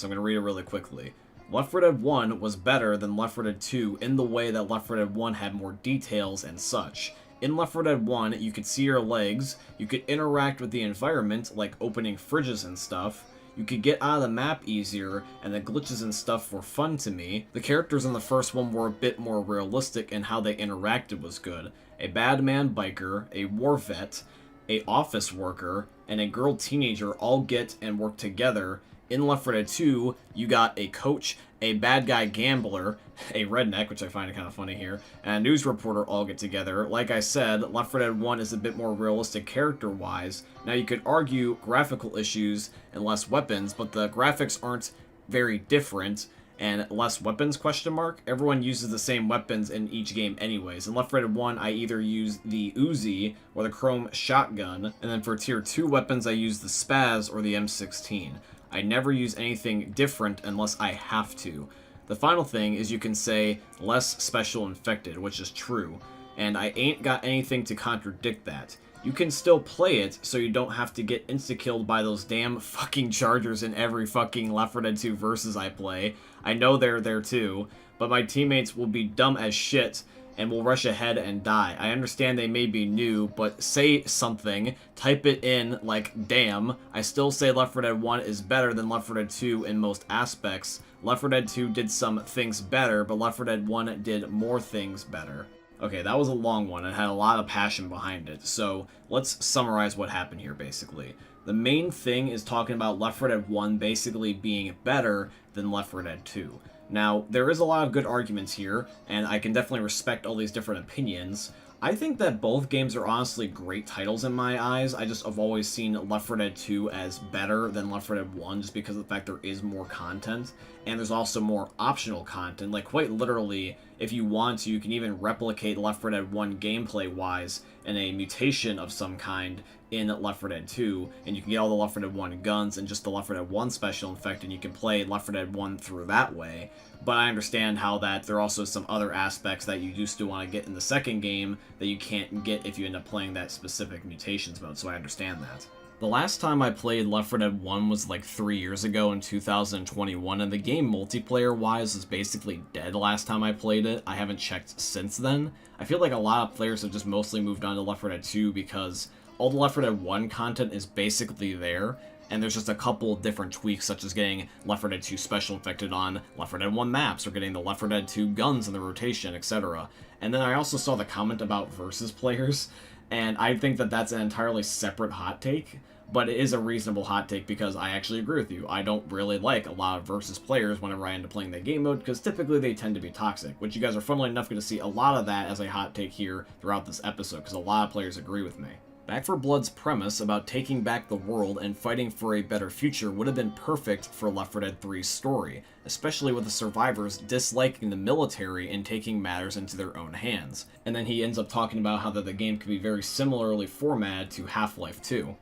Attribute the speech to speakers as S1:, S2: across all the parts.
S1: So I'm going to read it really quickly. Left 4 Dead 1 was better than Left 4 Dead 2 in the way that Left 4 Dead 1 had more details and such. In Left 4 Dead 1, you could see your legs, you could interact with the environment, like opening fridges and stuff, you could get out of the map easier, and the glitches and stuff were fun to me. The characters in the first one were a bit more realistic, and how they interacted was good. A bad man biker, a war vet, a office worker, and a girl teenager all get and work together. In Left 4 Dead 2, you got a coach, a bad guy gambler, a redneck, which I find kind of funny here, and a news reporter all get together. Like I said, Left 4 Dead 1 is a bit more realistic character-wise. Now, you could argue graphical issues and less weapons, but the graphics aren't very different, and less weapons, question mark? Everyone uses the same weapons in each game anyways. In Left 4 Dead 1, I either use the Uzi or the Chrome shotgun, and then for Tier 2 weapons, I use the Spaz or the M16. I never use anything different unless I have to. The final thing is you can say less special infected, which is true, and I ain't got anything to contradict that. You can still play it so you don't have to get insta-killed by those damn fucking chargers in every fucking Left 4 Dead 2 versus I play. I know they're there too, but my teammates will be dumb as shit and will rush ahead and die. I understand they may be new, but say something, type it in like, damn. I still say Left 4 Dead 1 is better than Left 4 Dead 2 in most aspects. Left 4 Dead 2 did some things better, but Left 4 Dead 1 did more things better. Okay, that was a long one and had a lot of passion behind it, so let's summarize what happened here, basically. The main thing is talking about Left 4 Dead 1 basically being better than Left 4 Dead 2. Now, there is a lot of good arguments here, and I can definitely respect all these different opinions. I think that both games are honestly great titles in my eyes. I've always seen Left 4 Dead 2 as better than Left 4 Dead 1 just because of the fact there is more content, and there's also more optional content. Like, quite literally, if you want to, you can even replicate Left 4 Dead 1 gameplay-wise in a mutation of some kind in Left 4 Dead 2, and you can get all the Left 4 Dead 1 guns and just the Left 4 Dead 1 special effect, and you can play Left 4 Dead 1 through that way. But I understand how that there are also some other aspects that you do still want to get in the second game that you can't get if you end up playing that specific mutations mode, so I understand that. The last time I played Left 4 Dead 1 was like 3 years ago in 2021, and the game multiplayer-wise is basically dead last time I played it. I haven't checked since then. I feel like a lot of players have just mostly moved on to Left 4 Dead 2 because all the Left 4 Dead 1 content is basically there, and there's just a couple different tweaks, such as getting Left 4 Dead 2 special infected on Left 4 Dead 1 maps, or getting the Left 4 Dead 2 guns in the rotation, etc. And then I also saw the comment about versus players, and I think that that's an entirely separate hot take, but it is a reasonable hot take because I actually agree with you. I don't really like a lot of versus players whenever I end up playing that game mode, because typically they tend to be toxic, which you guys are funnily enough going to see a lot of that as a hot take here throughout this episode, because a lot of players agree with me. Back 4 Blood's premise about taking back the world and fighting for a better future would have been perfect for Left 4 Dead 3's story, especially with the survivors disliking the military and taking matters into their own hands. And then he ends up talking about how the game could be very similarly formatted to Half-Life 2.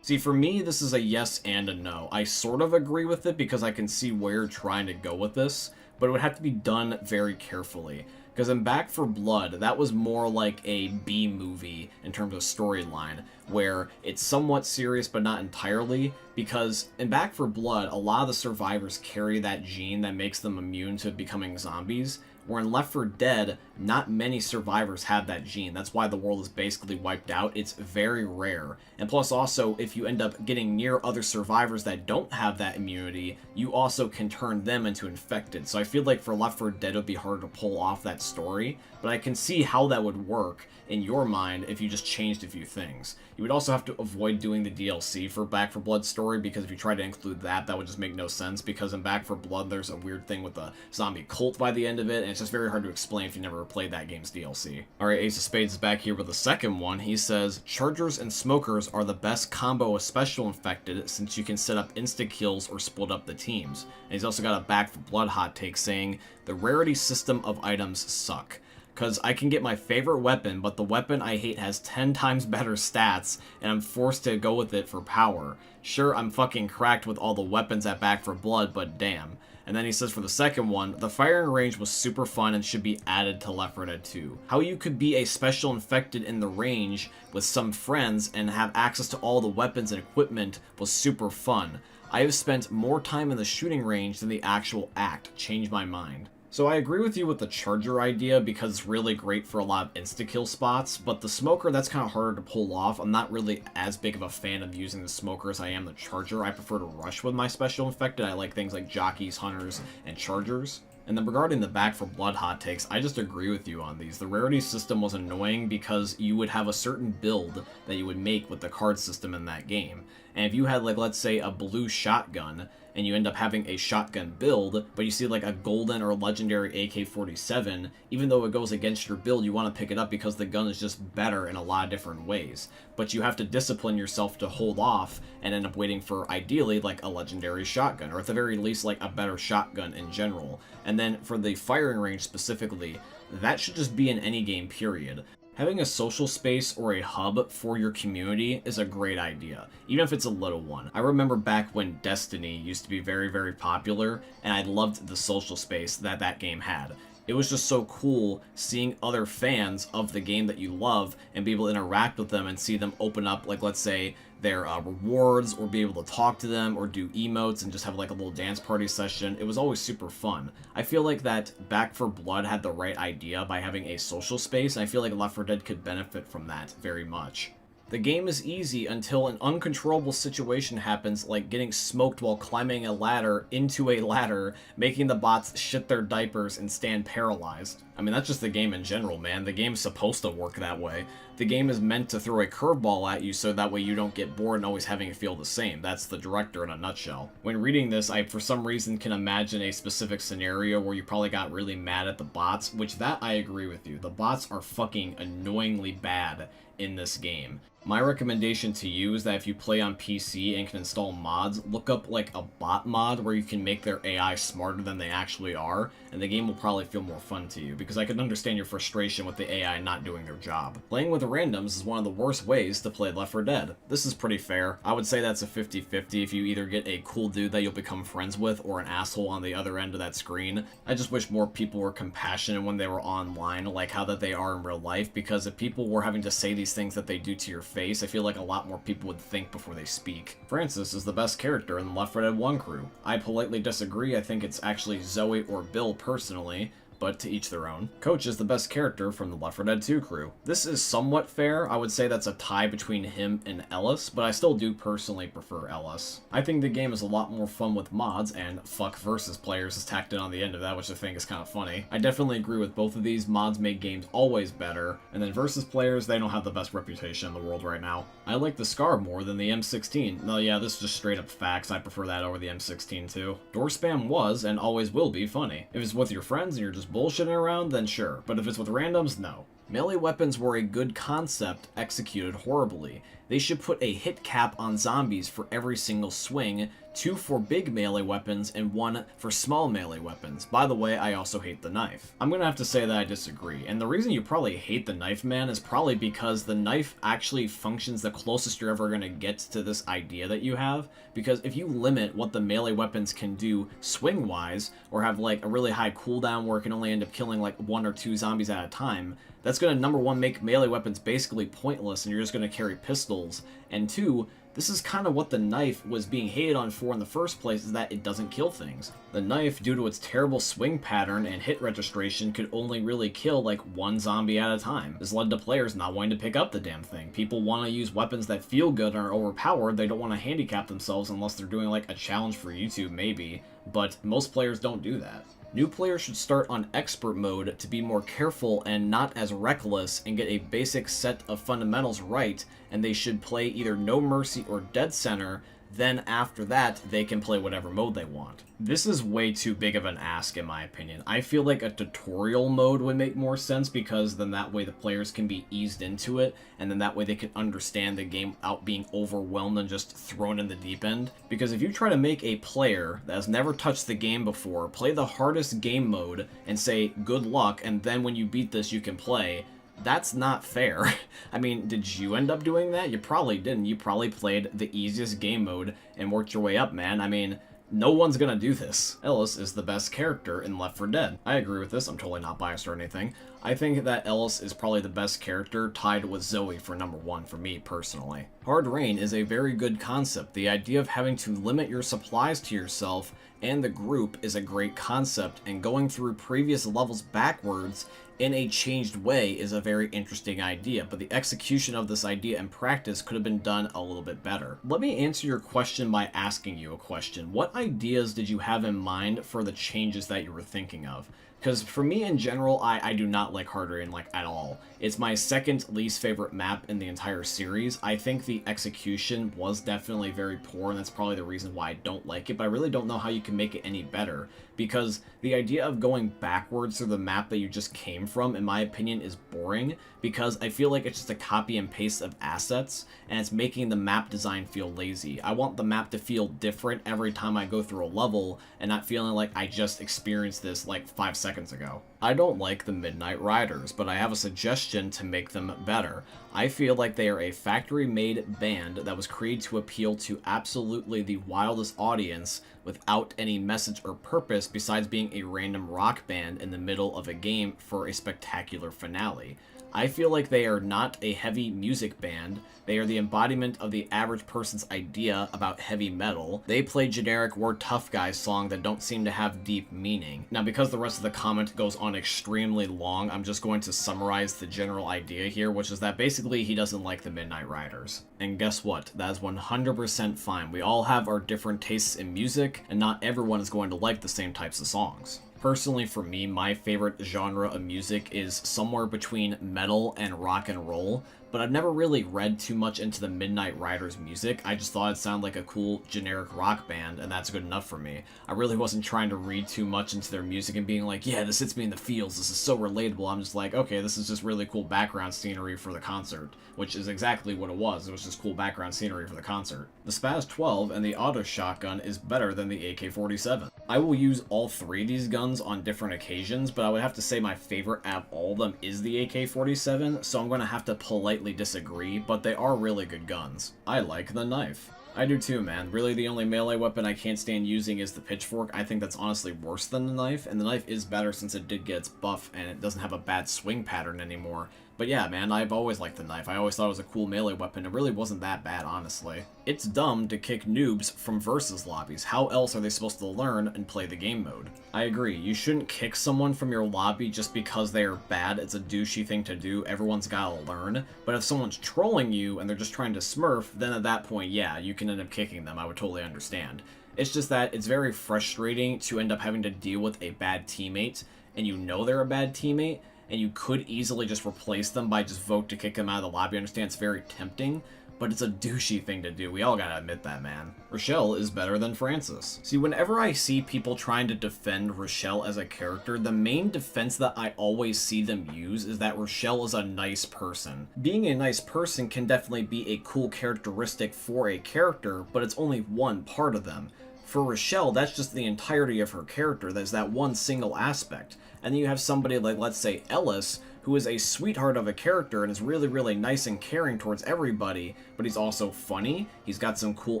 S1: See, for me, this is a yes and a no. I sort of agree with it because I can see where you're trying to go with this, but it would have to be done very carefully. Because in Back 4 Blood, that was more like a B-movie in terms of storyline, where it's somewhat serious but not entirely, because in Back 4 Blood, a lot of the survivors carry that gene that makes them immune to becoming zombies, where in Left 4 Dead, not many survivors have that gene. That's why the world is basically wiped out. It's very rare. And plus also, if you end up getting near other survivors that don't have that immunity, you also can turn them into infected. So I feel like for Left 4 Dead, it would be hard to pull off that story, but I can see how that would work in your mind if you just changed a few things. You would also have to avoid doing the DLC for Back 4 Blood story, because if you try to include that, that would just make no sense, because in Back 4 Blood, there's a weird thing with the zombie cult by the end of it, and it's just very hard to explain if you never played that game's DLC. Alright, Ace of Spades is back here with the second one. He says, Chargers and Smokers are the best combo with Special Infected since you can set up insta-kills or split up the teams. And he's also got a Back 4 Blood hot take saying, the rarity system of items suck. Because I can get my favorite weapon, but the weapon I hate has 10 times better stats, and I'm forced to go with it for power. Sure, I'm fucking cracked with all the weapons at Back 4 Blood, but damn. And then he says for the second one, the firing range was super fun and should be added to Left 4 Dead 2. How you could be a special infected in the range with some friends and have access to all the weapons and equipment was super fun. I have spent more time in the shooting range than the actual act. Change my mind. So I agree with you with the charger idea because it's really great for a lot of insta-kill spots, but the smoker, that's kind of harder to pull off. I'm not really as big of a fan of using the smoker as I am the charger. I prefer to rush with my special infected. I like things like jockeys, hunters, and chargers. And then regarding the Back 4 Blood hot takes, I just agree with you on these. The rarity system was annoying because you would have a certain build that you would make with the card system in that game. And if you had, like, let's say a blue shotgun, and you end up having a shotgun build, but you see like a golden or legendary AK-47, even though it goes against your build, you want to pick it up because the gun is just better in a lot of different ways. But you have to discipline yourself to hold off and end up waiting for, ideally, like a legendary shotgun, or at the very least, like a better shotgun in general. And then for the firing range specifically, that should just be in any game, period. Having a social space or a hub for your community is a great idea, even if it's a little one. I remember back when Destiny used to be very, very popular, and I loved the social space that that game had. It was just so cool seeing other fans of the game that you love and be able to interact with them and see them open up, like, let's say, their rewards, or be able to talk to them, or do emotes and just have like a little dance party session. It was always super fun. I feel like that Back 4 Blood had the right idea by having a social space, and I feel like Left 4 Dead could benefit from that very much. The game is easy until an uncontrollable situation happens, like getting smoked while climbing a ladder into a ladder, making the bots shit their diapers and stand paralyzed. I mean, that's just the game in general, man. The game's supposed to work that way. The game is meant to throw a curveball at you so that way you don't get bored and always having it feel the same. That's the director in a nutshell. When reading this, I for some reason can imagine a specific scenario where you probably got really mad at the bots, which that I agree with you. The bots are fucking annoyingly bad in this game. My recommendation to you is that if you play on PC and can install mods, look up like a bot mod where you can make their AI smarter than they actually are, and the game will probably feel more fun to you, because I can understand your frustration with the AI not doing their job. Playing with randoms is one of the worst ways to play Left 4 Dead. This is pretty fair. I would say that's a 50-50 if you either get a cool dude that you'll become friends with or an asshole on the other end of that screen. I just wish more people were compassionate when they were online, like how that they are in real life, because if people were having to say these things that they do to your face, I feel like a lot more people would think before they speak. Francis is the best character in the Left 4 Dead 1 crew. I politely disagree. I think it's actually Zoe or Bill personally, but to each their own. Coach is the best character from the Left 4 Dead 2 crew. This is somewhat fair. I would say that's a tie between him and Ellis, but I still do personally prefer Ellis. I think the game is a lot more fun with mods, and fuck versus players is tacked in on the end of that, which I think is kind of funny. I definitely agree with both of these. Mods make games always better, and then versus players, they don't have the best reputation in the world right now. I like the Scar more than the M16. No, yeah, this is just straight up facts. I prefer that over the M16 too. Door spam was, and always will be, funny. If it's with your friends and you're just bullshitting around, then sure. But if it's with randoms, no. Melee weapons were a good concept, executed horribly. They should put a hit cap on zombies for every single swing, 2 for big melee weapons and 1 for small melee weapons. By the way, I also hate the knife. I'm gonna have to say that I disagree, and the reason you probably hate the knife, man, is probably because the knife actually functions the closest you're ever gonna get to this idea that you have, because if you limit what the melee weapons can do swing-wise, or have like a really high cooldown where it can only end up killing like 1 or 2 zombies at a time, that's gonna, number 1, make melee weapons basically pointless and you're just gonna carry pistols, and 2, this is kind of what the knife was being hated on for in the first place, is that it doesn't kill things. The knife, due to its terrible swing pattern and hit registration, could only really kill like 1 zombie at a time. This led to players not wanting to pick up the damn thing. People want to use weapons that feel good and are overpowered. They don't want to handicap themselves unless they're doing like a challenge for YouTube maybe, but most players don't do that. New players should start on expert mode to be more careful and not as reckless and get a basic set of fundamentals right, and they should play either No Mercy or NSenr. Then after that, they can play whatever mode they want. This is way too big of an ask in my opinion. I feel like a tutorial mode would make more sense, because then that way the players can be eased into it, and then that way they can understand the game without being overwhelmed and just thrown in the deep end. Because if you try to make a player that has never touched the game before play the hardest game mode and say good luck, and then when you beat this you can play, that's not fair. I mean, did you end up doing that? You probably didn't. You probably played the easiest game mode and worked your way up, man. I mean, No one's gonna do this. Ellis is the best character in Left 4 Dead. I agree with this, I'm totally not biased or anything. I think that Ellis is probably the best character, tied with Zoe for number 1 for me personally. Hard Rain is a very good concept. The idea of having to limit your supplies to yourself and the group is a great concept, and going through previous levels backwards in a changed way is a very interesting idea, but the execution of this idea in practice could have been done a little bit better. Let me answer your question by asking you a question. What ideas did you have in mind for the changes that you were thinking of? Because for me in general, I do not like Hard Rain like at all. It's my second least favorite map in the entire series. I think the execution was definitely very poor, and that's probably the reason why I don't like it, but I really don't know how you can make it any better, because the idea of going backwards through the map that you just came from, in my opinion, is boring, because I feel like it's just a copy and paste of assets, and it's making the map design feel lazy. I want the map to feel different every time I go through a level, and not feeling like I just experienced this like 5 seconds ago. I don't like the Midnight Riders, but I have a suggestion to make them better. I feel like they are a factory-made band that was created to appeal to absolutely the wildest audience without any message or purpose besides being a random rock band in the middle of a game for a spectacular finale. I feel like they are not a heavy music band. They are the embodiment of the average person's idea about heavy metal. They play generic "We're Tough Guys" song that don't seem to have deep meaning. Now, because the rest of the comment goes on extremely long, I'm just going to summarize the general idea here, which is that basically he doesn't like the Midnight Riders. And guess what? That is 100% fine. We all have our different tastes in music, and not everyone is going to like the same types of songs. Personally, for me, my favorite genre of music is somewhere between metal and rock and roll, but I've never really read too much into the Midnight Riders music. I just thought it sounded like a cool generic rock band, and that's good enough for me. I really wasn't trying to read too much into their music and being like, yeah, this hits me in the feels, this is so relatable. I'm just like, okay, this is just really cool background scenery for the concert, which is exactly what it was. It was just cool background scenery for the concert. The Spaz 12 and the auto shotgun is better than the AK-47. I will use all three of these guns on different occasions, but I would have to say my favorite out of all of them is the AK-47, so I'm going to have to politely disagree, but they are really good guns. I like the knife. I do too, man. Really, the only melee weapon I can't stand using is the pitchfork. I think that's honestly worse than the knife, and the knife is better since it did get its buff and it doesn't have a bad swing pattern anymore. But yeah, man, I've always liked the knife. I always thought it was a cool melee weapon. It really wasn't that bad, honestly. It's dumb to kick noobs from versus lobbies. How else are they supposed to learn and play the game mode? I agree. You shouldn't kick someone from your lobby just because they are bad. It's a douchey thing to do. Everyone's gotta learn. But if someone's trolling you and they're just trying to smurf, then at that point, yeah, you can end up kicking them. I would totally understand. It's just that it's very frustrating to end up having to deal with a bad teammate, and you know they're a bad teammate, and you could easily just replace them by just vote to kick them out of the lobby. I understand it's very tempting, but it's a douchey thing to do. We all gotta admit that, man. Rochelle is better than Francis. See, whenever I see people trying to defend Rochelle as a character, the main defense that I always see them use is that Rochelle is a nice person. Being a nice person can definitely be a cool characteristic for a character, but it's only one part of them. For Rochelle, that's just the entirety of her character. There's that one single aspect. And then you have somebody like, let's say, Ellis, who is a sweetheart of a character and is really, really nice and caring towards everybody, but he's also funny, he's got some cool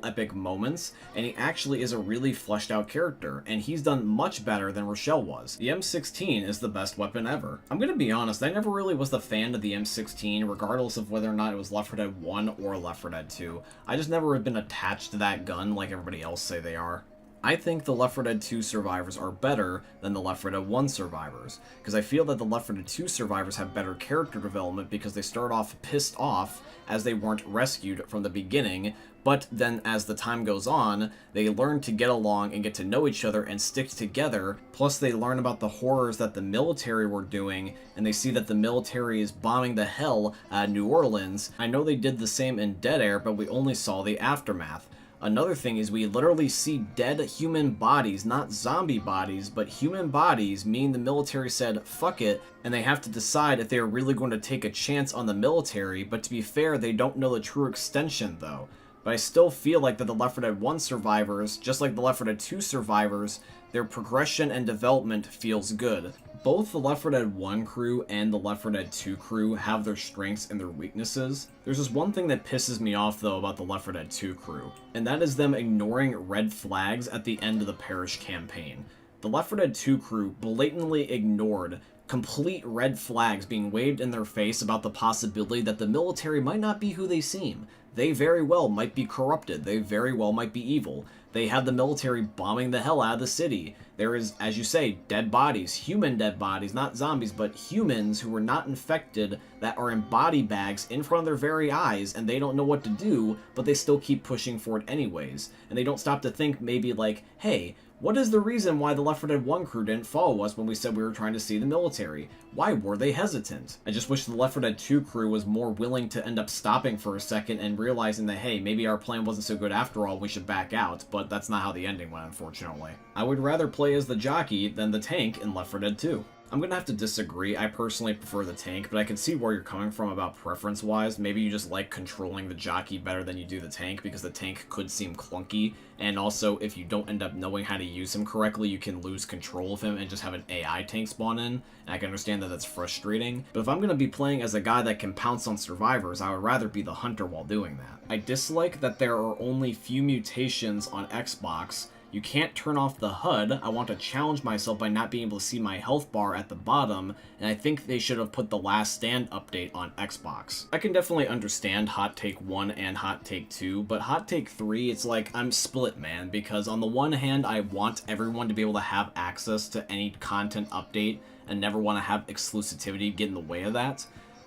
S1: epic moments, and he actually is a really fleshed out character, and he's done much better than Rochelle was. The M16 is the best weapon ever. I'm gonna be honest, I never really was the fan of the M16, regardless of whether or not it was Left 4 Dead 1 or Left 4 Dead 2. I just never have been attached to that gun like everybody else say they are. I think the Left 4 Dead 2 survivors are better than the Left 4 Dead 1 survivors, because I feel that the Left 4 Dead 2 survivors have better character development because they start off pissed off as they weren't rescued from the beginning, but then as the time goes on, they learn to get along and get to know each other and stick together, plus they learn about the horrors that the military were doing, and they see that the military is bombing the hell out of New Orleans. I know they did the same in Dead Air, but we only saw the aftermath. Another thing is we literally see dead human bodies, not zombie bodies, but human bodies, meaning the military said, fuck it, and they have to decide if they are really going to take a chance on the military, but to be fair, they don't know the true extension though. But I still feel like that the Left 4 Dead 1 survivors, just like the Left 4 Dead 2 survivors, their progression and development feels good. both the Left 4 Dead 1 crew and the Left 4 Dead 2 crew have their strengths and their weaknesses. There's just one thing that pisses me off though about the Left 4 Dead 2 crew, and that is them ignoring red flags at the end of the Parish campaign. The Left 4 Dead 2 crew blatantly ignored complete red flags being waved in their face about the possibility that the military might not be who they seem. They very well might be corrupted. They very well might be evil. They have the military bombing the hell out of the city. There is, as you say, dead bodies, human dead bodies, not zombies, but humans who were not infected that are in body bags in front of their very eyes, and they don't know what to do, but they still keep pushing forward anyways. And they don't stop to think maybe like, hey, what is the reason why the Left 4 Dead 1 crew didn't follow us when we said we were trying to see the military? Why were they hesitant? I just wish the Left 4 Dead 2 crew was more willing to end up stopping for a second and realizing that, hey, maybe our plan wasn't so good after all, we should back out, but that's not how the ending went, unfortunately. I would rather play as the jockey than the tank in Left 4 Dead 2. I'm gonna have to disagree. I personally prefer the tank, but I can see where you're coming from about preference-wise. Maybe you just like controlling the jockey better than you do the tank, because the tank could seem clunky, and also if you don't end up knowing how to use him correctly, you can lose control of him and just have an AI tank spawn in, and I can understand that that's frustrating. But if I'm gonna be playing as a guy that can pounce on survivors, I would rather be the hunter while doing that. I dislike that there are only few mutations on Xbox. You can't turn off the HUD. I want to challenge myself by not being able to see my health bar at the bottom, and I think they should have put the Last Stand update on Xbox. I can definitely understand Hot Take 1 and Hot Take 2, but Hot Take 3, it's like I'm split, man, because on the one hand, I want everyone to be able to have access to any content update and never want to have exclusivity get in the way of that.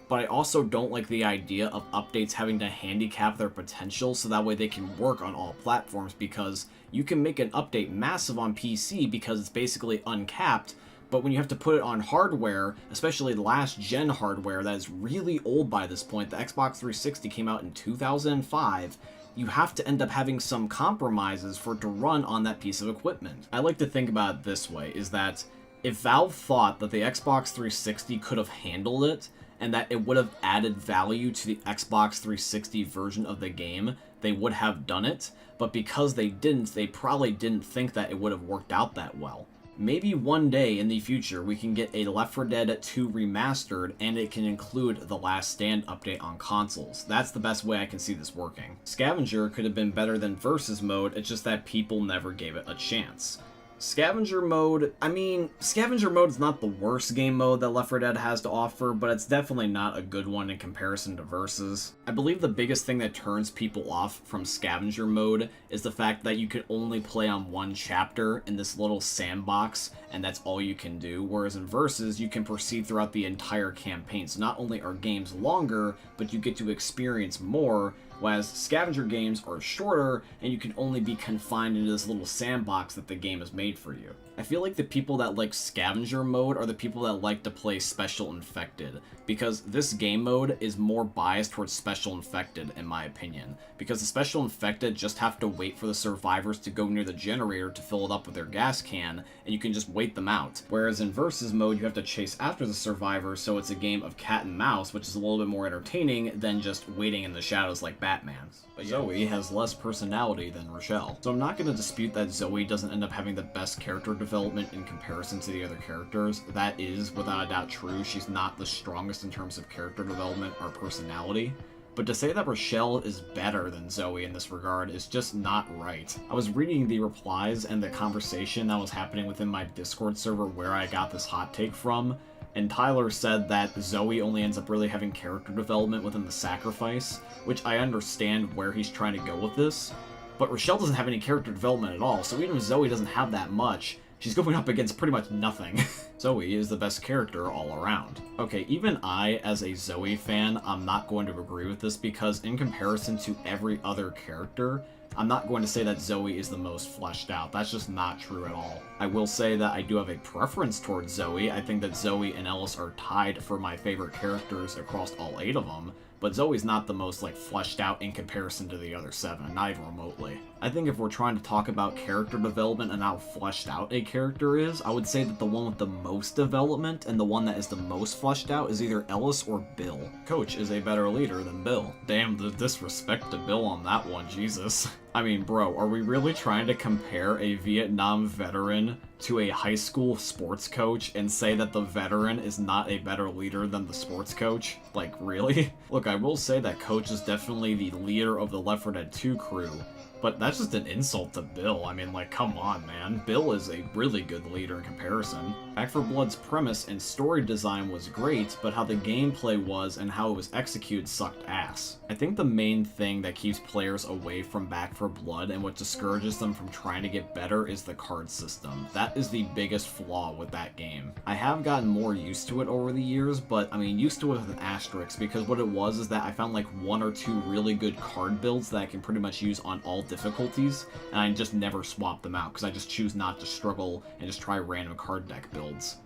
S1: But I also don't like the idea of updates having to handicap their potential so that way they can work on all platforms, because you can make an update massive on PC because it's basically uncapped, but when you have to put it on hardware, especially last gen hardware that is really old by this point, the Xbox 360 came out in 2005, you have to end up having some compromises for it to run on that piece of equipment. I like to think about it this way, is that if Valve thought that the Xbox 360 could have handled it, and that it would have added value to the Xbox 360 version of the game, they would have done it, but because they didn't, they probably didn't think that it would have worked out that well. Maybe one day in the future we can get a Left 4 Dead 2 remastered and it can include the Last Stand update on consoles. That's the best way I can see this working. Scavenger could have been better than Versus mode, it's just that people never gave it a chance. Scavenger mode, I mean, Scavenger mode is not the worst game mode that Left 4 Dead has to offer, but it's definitely not a good one in comparison to Versus. I believe the biggest thing that turns people off from Scavenger mode is the fact that you can only play on one chapter in this little sandbox, and that's all you can do, whereas in Versus, you can proceed throughout the entire campaign. So not only are games longer, but you get to experience more, whereas Scavenger games are shorter, and you can only be confined into this little sandbox that the game has made for you. I feel like the people that like Scavenger mode are the people that like to play Special Infected, because this game mode is more biased towards Special Infected, in my opinion, because the Special Infected just have to wait for the survivors to go near the generator to fill it up with their gas can, and you can just wait them out. Whereas in Versus mode, you have to chase after the survivors, so it's a game of cat and mouse, which is a little bit more entertaining than just waiting in the shadows like Batman. But Zoe has less personality than Rochelle. So I'm not going to dispute that Zoe doesn't end up having the best character development in comparison to the other characters. That is, without a doubt, true. She's not the strongest in terms of character development or personality. But to say that Rochelle is better than Zoe in this regard is just not right. I was reading the replies and the conversation that was happening within my Discord server where I got this hot take from, and Tyler said that Zoe only ends up really having character development within the sacrifice, which I understand where he's trying to go with this, but Rochelle doesn't have any character development at all, so even if Zoe doesn't have that much, she's going up against pretty much nothing. Zoe is the best character all around. Okay, even I, as a Zoe fan, I'm not going to agree with this because in comparison to every other character, I'm not going to say that Zoe is the most fleshed out. That's just not true at all. I will say that I do have a preference towards Zoe. I think that Zoe and Ellis are tied for my favorite characters across all 8 of them, but Zoe's not the most fleshed out in comparison to the other 7, not even remotely. I think if we're trying to talk about character development and how fleshed out a character is, I would say that the one with the most development and the one that is the most fleshed out is either Ellis or Bill. Coach is a better leader than Bill. Damn, the disrespect to Bill on that one, Jesus. I mean, bro, are we really trying to compare a Vietnam veteran to a high school sports coach and say that the veteran is not a better leader than the sports coach? Like, really? Look, I will say that Coach is definitely the leader of the Left 4 Dead 2 crew, but that's just an insult to Bill. I mean, like, come on, man. Bill is a really good leader in comparison. Back 4 Blood's premise and story design was great, but how the gameplay was and how it was executed sucked ass. I think the main thing that keeps players away from Back 4 Blood and what discourages them from trying to get better is the card system. That is the biggest flaw with that game. I have gotten more used to it over the years, but I mean, used to it with an asterisk, because what it was is that I found like 1 or 2 really good card builds that I can pretty much use on all difficulties, and I just never swap them out because I just choose not to struggle and just try random card deck builds.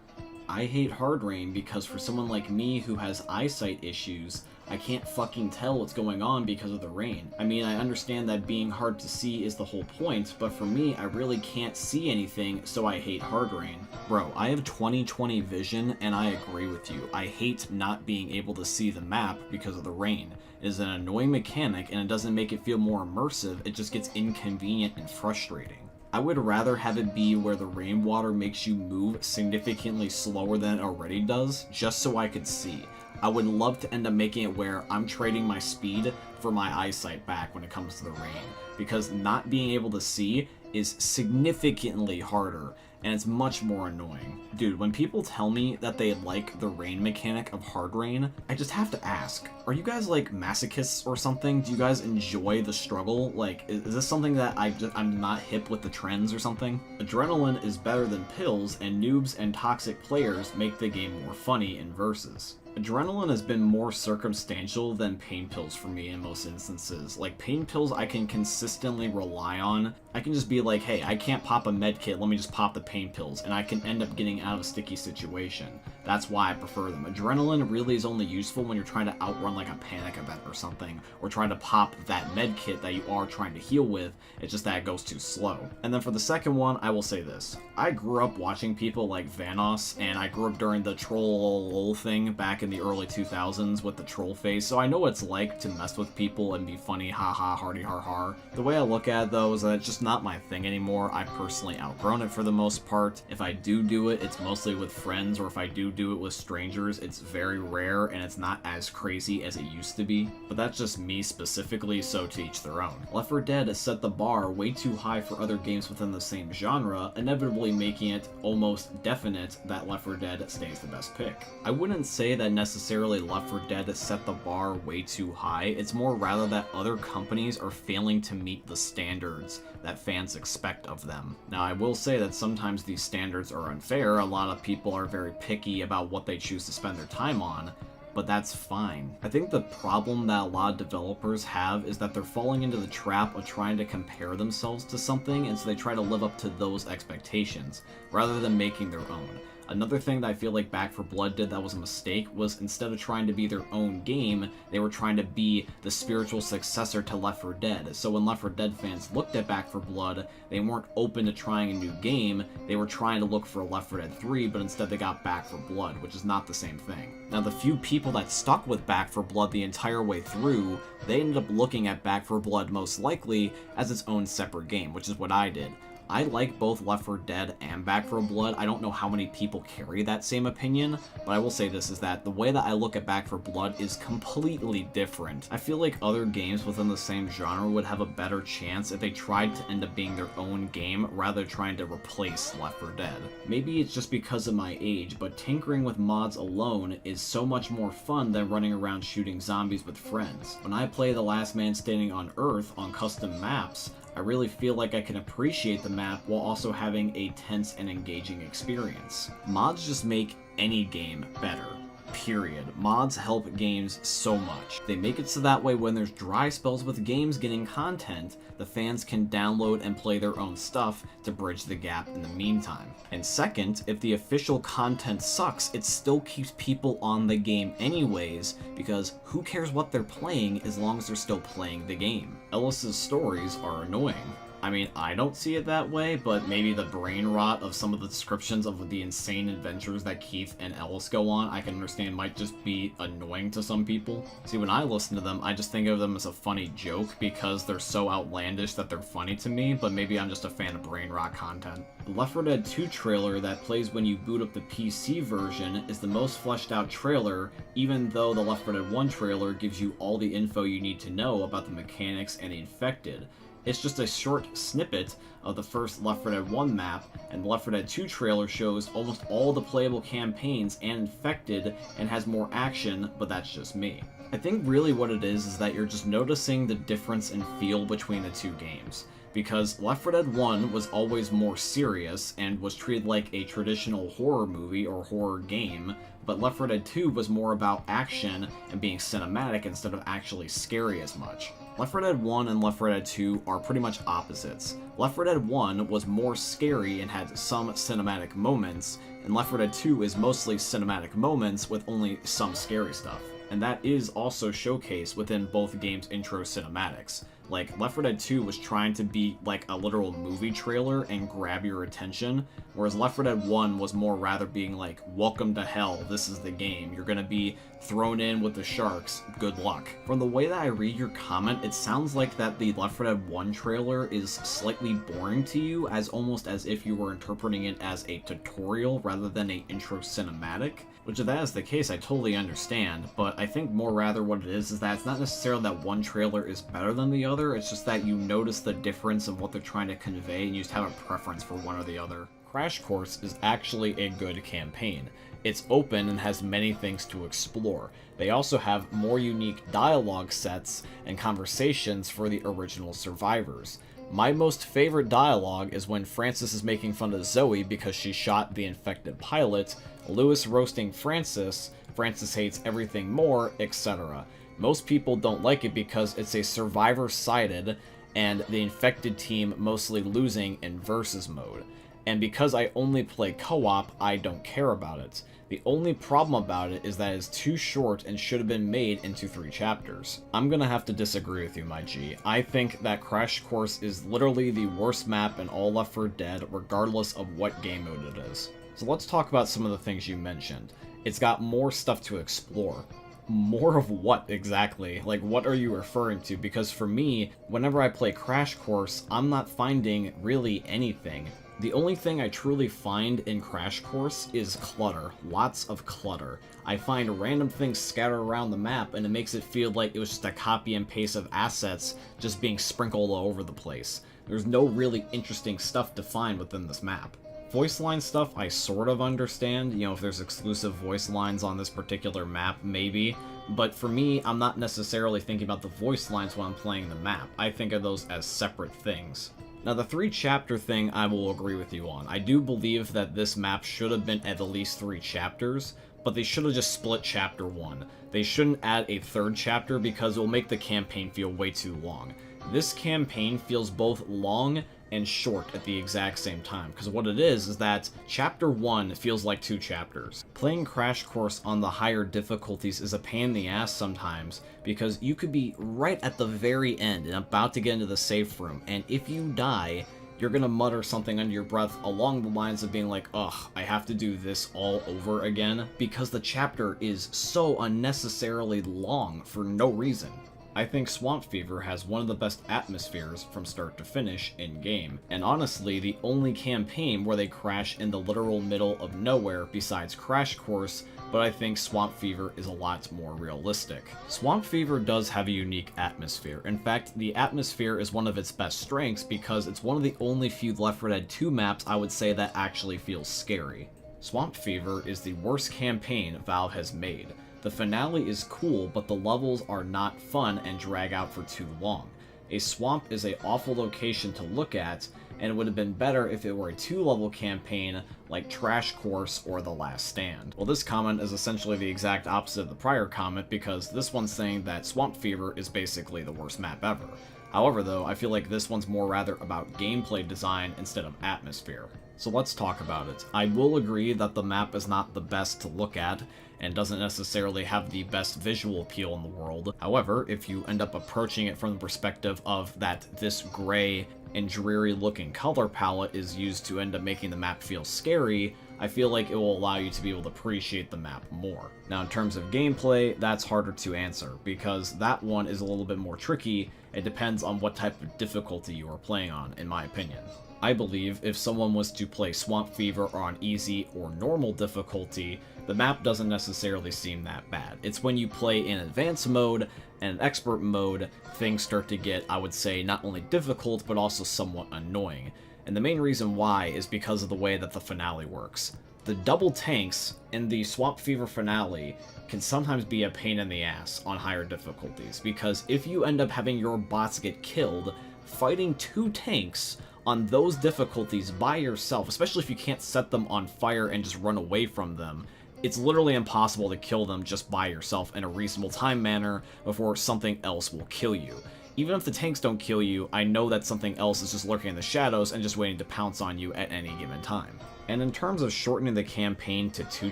S1: I hate hard rain because for someone like me who has eyesight issues, I can't fucking tell what's going on because of the rain. I mean, I understand that being hard to see is the whole point, but for me, I really can't see anything, so I hate hard rain. Bro, I have 20/20 vision, and I agree with you. I hate not being able to see the map because of the rain. It is an annoying mechanic, and it doesn't make it feel more immersive, it just gets inconvenient and frustrating. I would rather have it be where the rainwater makes you move significantly slower than it already does, just so I could see. I would love to end up making it where I'm trading my speed for my eyesight back when it comes to the rain, because not being able to see is significantly harder, and it's much more annoying. Dude, when people tell me that they like the rain mechanic of hard rain, I just have to ask, are you guys like masochists or something? Do you guys enjoy the struggle? Like, is this something that I'm not hip with the trends or something? Adrenaline is better than pills, and noobs and toxic players make the game more funny in versus. Adrenaline has been more circumstantial than pain pills for me in most instances. Like, pain pills I can consistently rely on. I can just be like, hey, I can't pop a med kit, let me just pop the pain pills, and I can end up getting out of a sticky situation. That's why I prefer them. Adrenaline really is only useful when you're trying to outrun like a panic event or something, or trying to pop that med kit that you are trying to heal with, it's just that it goes too slow. And then for the second one, I will say this. I grew up watching people like Vanoss, and I grew up during the troll thing back in the early 2000s with the troll face, so I know what it's like to mess with people and be funny, haha, hardy har har. The way I look at it though is that it's just not my thing anymore. I've personally outgrown it for the most part. If I do it, it's mostly with friends, or if I do it with strangers, it's very rare and it's not as crazy as it used to be. But that's just me specifically, so to each their own. Left 4 Dead has set the bar way too high for other games within the same genre, inevitably making it almost definite that Left 4 Dead stays the best pick. I wouldn't say that necessarily Left 4 Dead set the bar way too high, it's more rather that other companies are failing to meet the standards that fans expect of them. Now, I will say that sometimes these standards are unfair. A lot of people are very picky about what they choose to spend their time on, but that's fine. I think the problem that a lot of developers have is that they're falling into the trap of trying to compare themselves to something, and so they try to live up to those expectations, rather than making their own. Another thing that I feel like Back 4 Blood did that was a mistake was instead of trying to be their own game, they were trying to be the spiritual successor to Left 4 Dead. So when Left 4 Dead fans looked at Back 4 Blood, they weren't open to trying a new game, they were trying to look for Left 4 Dead 3, but instead they got Back 4 Blood, which is not the same thing. Now, the few people that stuck with Back 4 Blood the entire way through, they ended up looking at Back 4 Blood most likely as its own separate game, which is what I did. I like both Left 4 Dead and Back 4 Blood. I don't know how many people carry that same opinion, but I will say this, is that the way that I look at Back 4 Blood is completely different. I feel like other games within the same genre would have a better chance if they tried to end up being their own game rather than trying to replace Left 4 Dead. Maybe it's just because of my age, but tinkering with mods alone is so much more fun than running around shooting zombies with friends. When I play The Last Man Standing on Earth on custom maps, I really feel like I can appreciate the map while also having a tense and engaging experience. Mods just make any game better. Period. Mods help games so much. They make it so that way when there's dry spells with games getting content, the fans can download and play their own stuff to bridge the gap in the meantime. And second, if the official content sucks, it still keeps people on the game anyways, because who cares what they're playing as long as they're still playing the game. Ellis's stories are annoying. I mean, I don't see it that way, but maybe the brain rot of some of the descriptions of the insane adventures that Keith and Ellis go on, I can understand might just be annoying to some people. See, when I listen to them, I just think of them as a funny joke because they're so outlandish that they're funny to me, but maybe I'm just a fan of brain rot content. The Left 4 Dead 2 trailer that plays when you boot up the PC version is the most fleshed out trailer, even though the Left 4 Dead 1 trailer gives you all the info you need to know about the mechanics and the infected. It's just a short snippet of the first Left 4 Dead 1 map, and the Left 4 Dead 2 trailer shows almost all the playable campaigns and infected and has more action, but that's just me. I think really what it is that you're just noticing the difference in feel between the two games. Because Left 4 Dead 1 was always more serious and was treated like a traditional horror movie or horror game, but Left 4 Dead 2 was more about action and being cinematic instead of actually scary as much. Left 4 Dead 1 and Left 4 Dead 2 are pretty much opposites. Left 4 Dead 1 was more scary and had some cinematic moments, and Left 4 Dead 2 is mostly cinematic moments with only some scary stuff. And that is also showcased within both games' intro cinematics. Like, Left 4 Dead 2 was trying to be like a literal movie trailer and grab your attention, whereas Left 4 Dead 1 was more rather being like, welcome to hell, this is the game, you're gonna be thrown in with the sharks, good luck. From the way that I read your comment, it sounds like that the Left 4 Dead 1 trailer is slightly boring to you, as almost as if you were interpreting it as a tutorial rather than a intro cinematic. Which if that is the case, I totally understand, but I think more rather what it is that it's not necessarily that one trailer is better than the other, it's just that you notice the difference in what they're trying to convey and you just have a preference for one or the other. Crash Course is actually a good campaign. It's open and has many things to explore. They also have more unique dialogue sets and conversations for the original survivors. My most favorite dialogue is when Francis is making fun of Zoe because she shot the infected pilot, Lewis roasting Francis, Francis hates everything more, etc. Most people don't like it because it's a survivor-sided and the infected team mostly losing in versus mode. And because I only play co-op, I don't care about it. The only problem about it is that it's too short and should have been made into 3 chapters. I'm gonna have to disagree with you, my G. I think that Crash Course is literally the worst map in all Left 4 Dead, regardless of what game mode it is. So let's talk about some of the things you mentioned. It's got more stuff to explore. More of what exactly? Like, what are you referring to? Because for me, whenever I play Crash Course, I'm not finding really anything. The only thing I truly find in Crash Course is clutter. Lots of clutter. I find random things scattered around the map, and it makes it feel like it was just a copy and paste of assets just being sprinkled all over the place. There's no really interesting stuff to find within this map. Voice line stuff I sort of understand, you know, if there's exclusive voice lines on this particular map, maybe. But for me, I'm not necessarily thinking about the voice lines when I'm playing the map. I think of those as separate things. Now, the 3-chapter thing I will agree with you on. I do believe that this map should have been at least 3 chapters, but they should have just split chapter 1. They shouldn't add a 3rd chapter because it will make the campaign feel way too long. This campaign feels both long and short at the exact same time, because what it is that chapter 1 feels like 2 chapters. Playing Crash Course on the higher difficulties is a pain in the ass sometimes, because you could be right at the very end and about to get into the safe room, and if you die, you're gonna mutter something under your breath along the lines of being like, ugh, I have to do this all over again, because the chapter is so unnecessarily long for no reason. I think Swamp Fever has one of the best atmospheres from start to finish in-game, and honestly the only campaign where they crash in the literal middle of nowhere besides Crash Course, but I think Swamp Fever is a lot more realistic. Swamp Fever does have a unique atmosphere. In fact, the atmosphere is one of its best strengths because it's one of the only few Left 4 Dead 2 maps I would say that actually feels scary. Swamp Fever is the worst campaign Valve has made. The finale is cool, but the levels are not fun and drag out for too long. A swamp is an awful location to look at, and it would have been better if it were a 2-level campaign like Trash Course or The Last Stand. Well, this comment is essentially the exact opposite of the prior comment because this one's saying that Swamp Fever is basically the worst map ever. However, though, I feel like this one's more rather about gameplay design instead of atmosphere. So let's talk about it. I will agree that the map is not the best to look at, and doesn't necessarily have the best visual appeal in the world. However, if you end up approaching it from the perspective of that this gray and dreary looking color palette is used to end up making the map feel scary, I feel like it will allow you to be able to appreciate the map more. Now in terms of gameplay, that's harder to answer, because that one is a little bit more tricky. It depends on what type of difficulty you are playing on, in my opinion. I believe if someone was to play Swamp Fever on easy or normal difficulty, the map doesn't necessarily seem that bad. It's when you play in advanced mode and expert mode, things start to get, I would say, not only difficult, but also somewhat annoying. And the main reason why is because of the way that the finale works. The double tanks in the Swamp Fever finale can sometimes be a pain in the ass on higher difficulties, because if you end up having your bots get killed, fighting 2 tanks on those difficulties by yourself, especially if you can't set them on fire and just run away from them, it's literally impossible to kill them just by yourself in a reasonable time manner before something else will kill you. Even if the tanks don't kill you, I know that something else is just lurking in the shadows and just waiting to pounce on you at any given time. And in terms of shortening the campaign to 2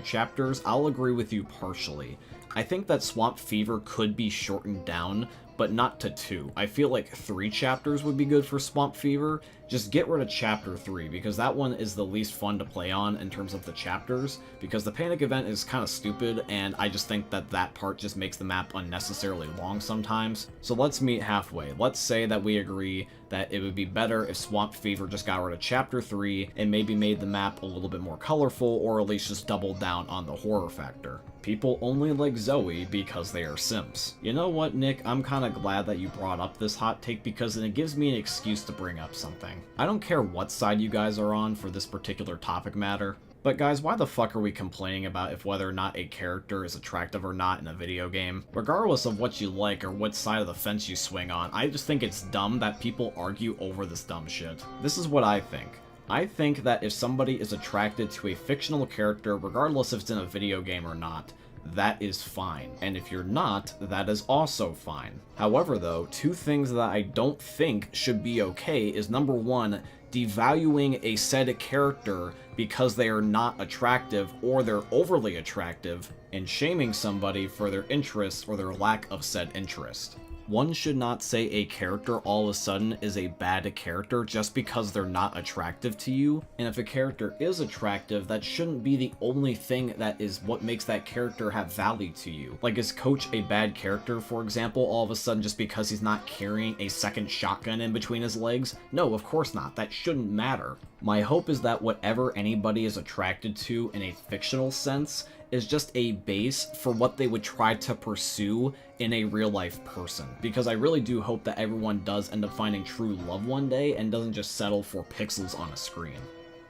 S1: chapters, I'll agree with you partially. I think that Swamp Fever could be shortened down, but not to 2. I feel like 3 chapters would be good for Swamp Fever. Just get rid of chapter 3, because that one is the least fun to play on in terms of the chapters, because the panic event is kind of stupid, and I just think that that part just makes the map unnecessarily long sometimes. So let's meet halfway. Let's say that we agree that it would be better if Swamp Fever just got rid of chapter 3 and maybe made the map a little bit more colorful, or at least just doubled down on the horror factor. People only like Zoe because they are simps. You know what, Nick? I'm kind of glad that you brought up this hot take, because then it gives me an excuse to bring up something. I don't care what side you guys are on for this particular topic matter, but guys, why the fuck are we complaining about if whether or not a character is attractive or not in a video game? Regardless of what you like or what side of the fence you swing on, I just think it's dumb that people argue over this dumb shit. This is what I think. I think that if somebody is attracted to a fictional character, regardless if it's in a video game or not, that is fine. And if you're not, that is also fine. However though, 2 things that I don't think should be okay is, number 1, devaluing a said character because they are not attractive or they're overly attractive, and shaming somebody for their interest or their lack of said interest. One should not say a character all of a sudden is a bad character just because they're not attractive to you, and if a character is attractive, that shouldn't be the only thing that is what makes that character have value to you. Like, is Coach a bad character, for example, all of a sudden just because he's not carrying a second shotgun in between his legs? No, of course not. That shouldn't matter. My hope is that whatever anybody is attracted to in a fictional sense is just a base for what they would try to pursue in a real-life person, because I really do hope that everyone does end up finding true love one day and doesn't just settle for pixels on a screen.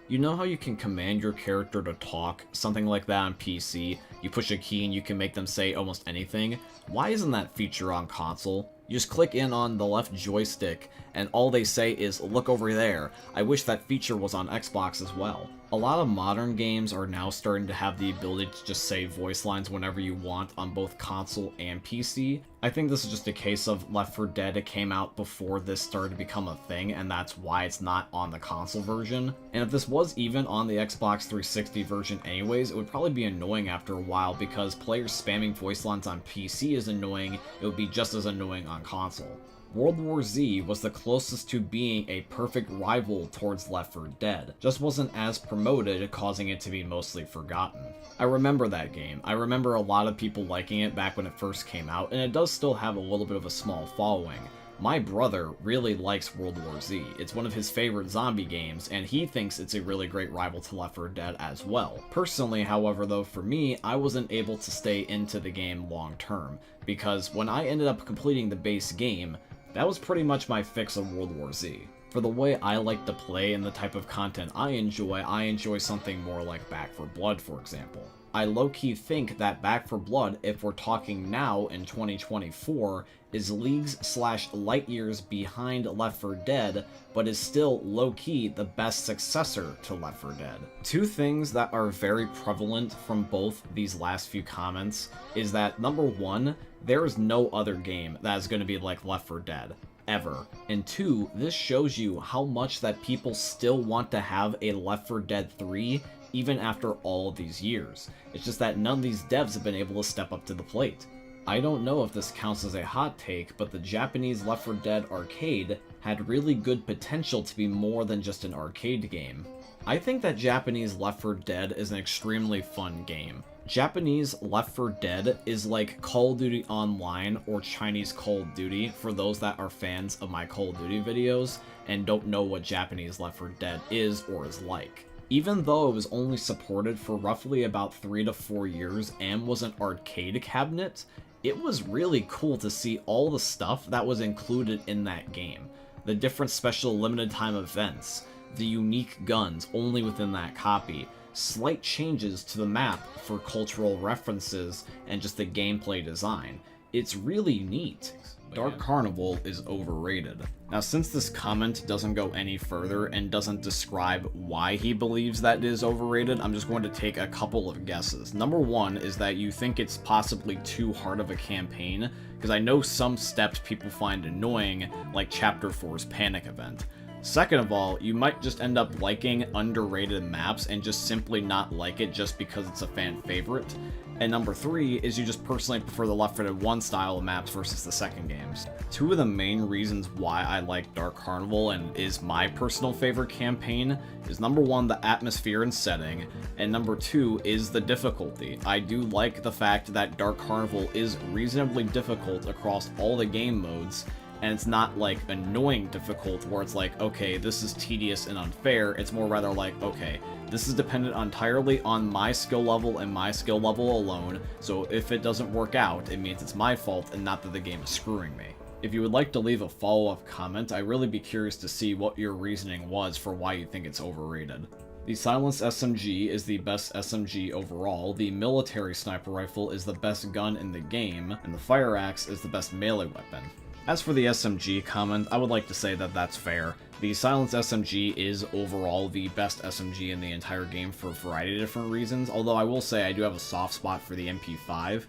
S1: You know how you can command your character to talk, something like that on PC? You push a key and you can make them say almost anything. Why isn't that feature on console? You just click in on the left joystick and all they say is, look over there. I wish that feature was on Xbox as well. A lot of modern games are now starting to have the ability to just say voice lines whenever you want on both console and PC. I think this is just a case of Left 4 Dead. It came out before this started to become a thing, and that's why it's not on the console version. And if this was even on the Xbox 360 version anyways, it would probably be annoying after a while, because players spamming voice lines on PC is annoying. It would be just as annoying on console. World War Z was the closest to being a perfect rival towards Left 4 Dead, just wasn't as promoted, causing it to be mostly forgotten. I remember that game. I remember a lot of people liking it back when it first came out, and it does still have a little bit of a small following. My brother really likes World War Z. It's one of his favorite zombie games, and he thinks it's a really great rival to Left 4 Dead as well. Personally, however, though, for me, I wasn't able to stay into the game long term, because when I ended up completing the base game, that was pretty much my fix of World War Z. For the way I like to play and the type of content I enjoy something more like Back 4 Blood, for example. I low-key think that Back 4 Blood, if we're talking now in 2024, is leagues/light years behind Left 4 Dead, but is still low-key the best successor to Left 4 Dead. 2 things that are very prevalent from both these last few comments is that, number 1, there is no other game that is going to be like Left 4 Dead, ever. And 2, this shows you how much that people still want to have a Left 4 Dead 3 even after all of these years. It's just that none of these devs have been able to step up to the plate. I don't know if this counts as a hot take, but the Japanese Left 4 Dead arcade had really good potential to be more than just an arcade game. I think that Japanese Left 4 Dead is an extremely fun game. Japanese Left 4 Dead is like Call of Duty Online or Chinese Call of Duty for those that are fans of my Call of Duty videos and don't know what Japanese Left 4 Dead is or is like. Even though it was only supported for roughly about 3 to 4 years and was an arcade cabinet, it was really cool to see all the stuff that was included in that game. The different special limited time events, the unique guns only within that copy, slight changes to the map for cultural references, and just the gameplay design. It's really neat. Dark Carnival is overrated. Now, since this comment doesn't go any further and doesn't describe why he believes that it is overrated, I'm just going to take a couple of guesses. Number one is that you think it's possibly too hard of a campaign, because I know some steps people find annoying, like Chapter 4's Panic event. Second of all, you might just end up liking underrated maps and just simply not like it just because it's a fan favorite. And number three is you just personally prefer the Left 4 Dead 1 style of maps versus the second games. Two of the main reasons why I like Dark Carnival and is my personal favorite campaign is number one, the atmosphere and setting, and number two is the difficulty. I do like the fact that Dark Carnival is reasonably difficult across all the game modes, and it's not like annoying difficult where it's like, okay, this is tedious and unfair. It's more rather like, okay, this is dependent entirely on my skill level and my skill level alone, so if it doesn't work out, it means it's my fault and not that the game is screwing me. If you would like to leave a follow-up comment, I'd really be curious to see what your reasoning was for why you think it's overrated. The silenced SMG is the best SMG overall, the military sniper rifle is the best gun in the game, and the fire axe is the best melee weapon. As for the SMG comment, I would like to say that that's fair. The silenced SMG is overall the best SMG in the entire game for a variety of different reasons, although I will say I do have a soft spot for the MP5.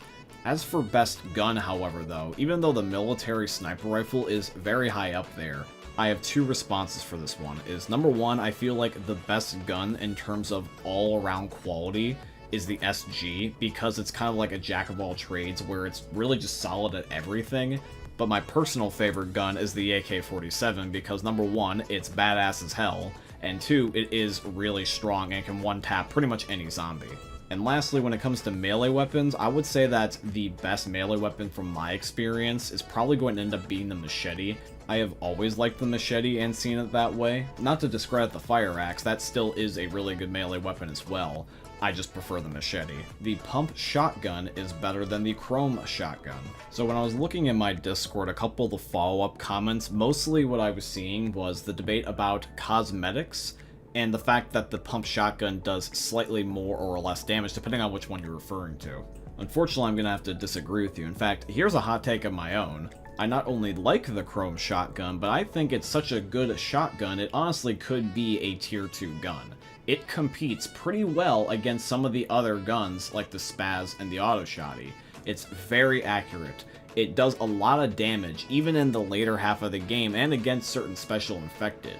S1: As for best gun, however, though, even though the military sniper rifle is very high up there, I have two responses for this one. Is number one, I feel like the best gun in terms of all-around quality is the SG, because it's kind of like a jack of all trades where it's really just solid at everything. But my personal favorite gun is the AK-47 because number one, it's badass as hell, and two, it is really strong and can one-tap pretty much any zombie. And lastly, when it comes to melee weapons, I would say that the best melee weapon from my experience is probably going to end up being the machete. I have always liked the machete and seen it that way. Not to discredit the fire axe, that still is a really good melee weapon as well. I just prefer the machete. The pump shotgun is better than the chrome shotgun. So when I was looking in my Discord, a couple of the follow-up comments, mostly what I was seeing was the debate about cosmetics and the fact that the pump shotgun does slightly more or less damage depending on which one you're referring to. Unfortunately, I'm gonna have to disagree with you. In fact, here's a hot take of my own. I not only like the chrome shotgun, but I think it's such a good shotgun, it honestly could be a tier 2 gun. It competes pretty well against some of the other guns like the Spaz and the Auto Shotty. It's very accurate. It does a lot of damage, even in the later half of the game and against certain special infected.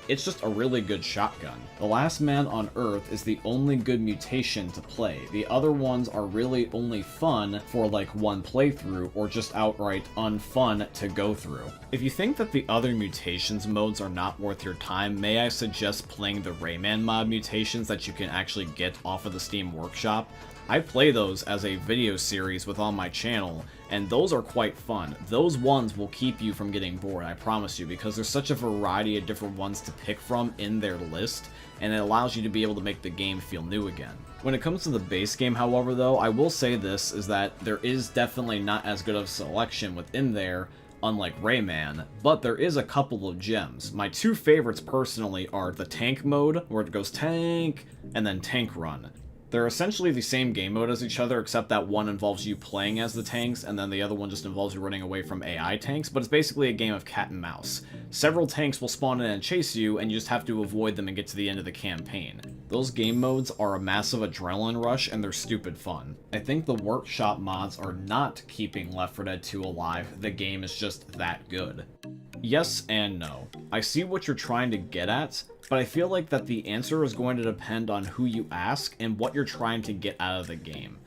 S1: It's just a really good shotgun. The Last Man on Earth is the only good mutation to play. The other ones are really only fun for like one playthrough or just outright unfun to go through. If you think that the other mutations modes are not worth your time, may I suggest playing the Rayman mod mutations that you can actually get off of the Steam Workshop? I play those as a video series with on my channel, and those are quite fun. Those ones will keep you from getting bored, I promise you, because there's such a variety of different ones to pick from in their list, and it allows you to be able to make the game feel new again. When it comes to the base game, however, though, I will say this, is that there is definitely not as good of a selection within there, unlike Rayman, but there is a couple of gems. My two favorites personally are the tank mode, where it goes tank, and then tank run. They're essentially the same game mode as each other, except that one involves you playing as the tanks, and then the other one just involves you running away from AI tanks, but it's basically a game of cat and mouse. Several tanks will spawn in and chase you, and you just have to avoid them and get to the end of the campaign. Those game modes are a massive adrenaline rush, and they're stupid fun. I think the workshop mods are not keeping Left 4 Dead 2 alive, the game is just that good. Yes and no. I see what you're trying to get at, but I feel like that the answer is going to depend on who you ask and what you're trying to get out of the game.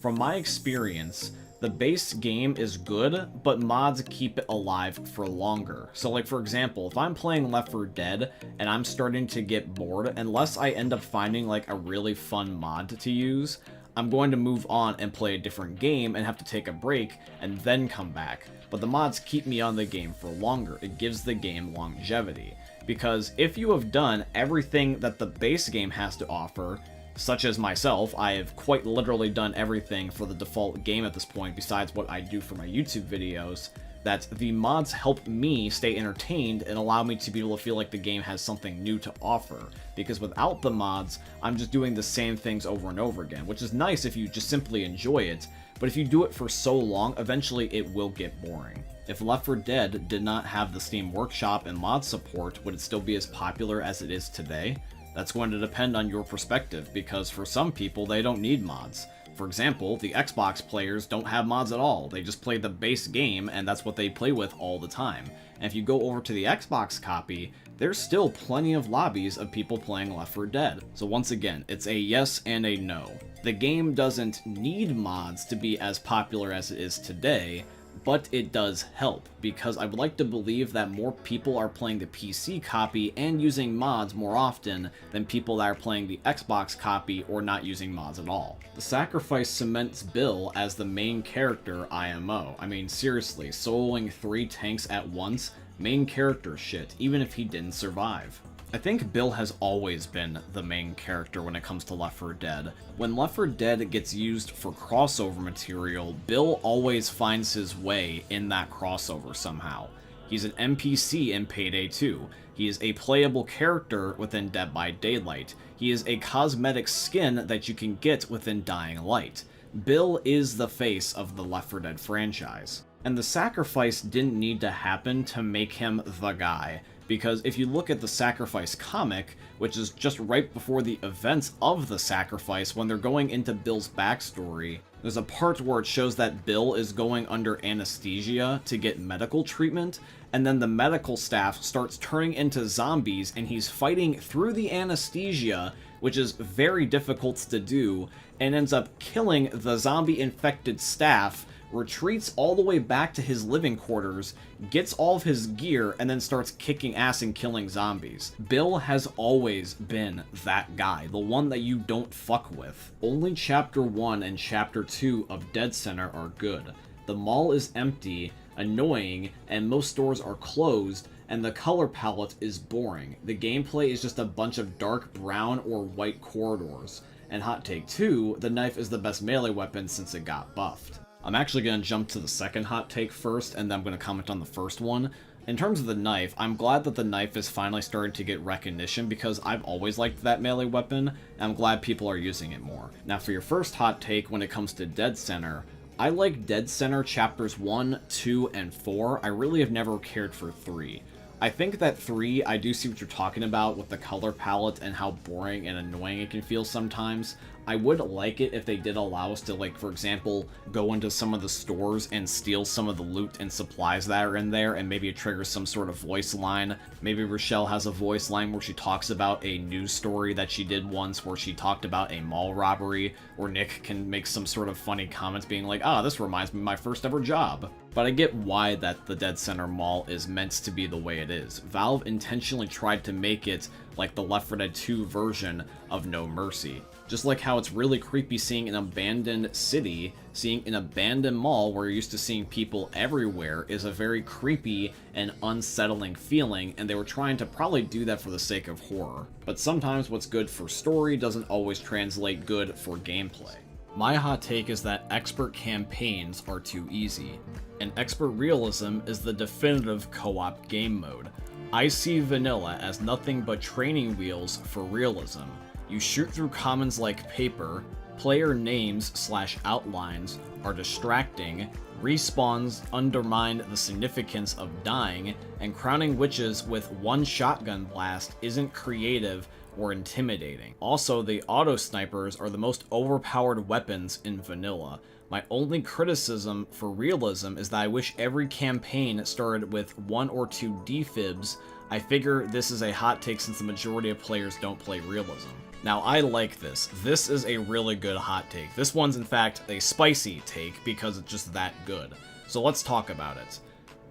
S1: From my experience, The base game is good, but mods keep it alive for longer. So like for example, if I'm playing Left 4 Dead and I'm starting to get bored, unless I end up finding like a really fun mod to use, I'm going to move on and play a different game and have to take a break and then come back. But the mods keep me on the game for longer. It gives the game longevity. Because if you have done everything that the base game has to offer, such as myself, I have quite literally done everything for the default game at this point besides what I do for my YouTube videos, that the mods help me stay entertained and allow me to be able to feel like the game has something new to offer. Because without the mods, I'm just doing the same things over and over again, which is nice if you just simply enjoy it, but if you do it for so long, eventually it will get boring. If Left 4 Dead did not have the Steam Workshop and mod support, would it still be as popular as it is today? That's going to depend on your perspective, because for some people, they don't need mods. For example, the Xbox players don't have mods at all. They just play the base game, and that's what they play with all the time. And if you go over to the Xbox copy, there's still plenty of lobbies of people playing Left 4 Dead. So once again, it's a yes and a no. The game doesn't need mods to be as popular as it is today, but it does help, because I would like to believe that more people are playing the PC copy and using mods more often than people that are playing the Xbox copy or not using mods at all. The sacrifice cements Bill as the main character IMO. I mean, seriously, soloing 3 tanks at once? Main character shit, even if he didn't survive. I think Bill has always been the main character when it comes to Left 4 Dead. When Left 4 Dead gets used for crossover material, Bill always finds his way in that crossover somehow. He's an NPC in Payday 2. He is a playable character within Dead by Daylight. He is a cosmetic skin that you can get within Dying Light. Bill is the face of the Left 4 Dead franchise. And the sacrifice didn't need to happen to make him the guy. Because if you look at the Sacrifice comic, which is just right before the events of the Sacrifice when they're going into Bill's backstory, there's a part where it shows that Bill is going under anesthesia to get medical treatment, and then the medical staff starts turning into zombies and he's fighting through the anesthesia, which is very difficult to do, and ends up killing the zombie-infected staff, retreats all the way back to his living quarters, gets all of his gear, and then starts kicking ass and killing zombies. Bill has always been that guy, the one that you don't fuck with. Only Chapter 1 and Chapter 2 of NSenr are good. The mall is empty, annoying, and most stores are closed, and the color palette is boring. The gameplay is just a bunch of dark brown or white corridors. And hot take 2, the knife is the best melee weapon since it got buffed. I'm actually going to jump to the second hot take first, and then I'm going to comment on the first one. In terms of the knife, I'm glad that the knife is finally starting to get recognition because I've always liked that melee weapon, and I'm glad people are using it more. Now for your first hot take when it comes to NSenr, I like NSenr chapters 1, 2, and 4. I really have never cared for 3. I think that 3, I do see what you're talking about with the color palette and how boring and annoying it can feel sometimes. I would like it if they did allow us to, like, for example, go into some of the stores and steal some of the loot and supplies that are in there, and maybe it triggers some sort of voice line. Maybe Rochelle has a voice line where she talks about a news story that she did once where she talked about a mall robbery, or Nick can make some sort of funny comments being like, ah, this reminds me of my first ever job. But I get why that the NSenr Mall is meant to be the way it is. Valve intentionally tried to make it like the Left 4 Dead 2 version of No Mercy. Just like how it's really creepy seeing an abandoned city, seeing an abandoned mall where you're used to seeing people everywhere is a very creepy and unsettling feeling, and they were trying to probably do that for the sake of horror. But sometimes what's good for story doesn't always translate good for gameplay. My hot take is that expert campaigns are too easy, and expert realism is the definitive co-op game mode. I see vanilla as nothing but training wheels for realism. You shoot through commons like paper, player names/outlines are distracting, respawns undermine the significance of dying, and crowning witches with one shotgun blast isn't creative or intimidating. Also, the auto snipers are the most overpowered weapons in vanilla. My only criticism for realism is that I wish every campaign started with 1 or 2 defibs. I figure this is a hot take since the majority of players don't play realism. Now, I like this. This is a really good hot take. This one's, in fact, a spicy take because it's just that good. So let's talk about it.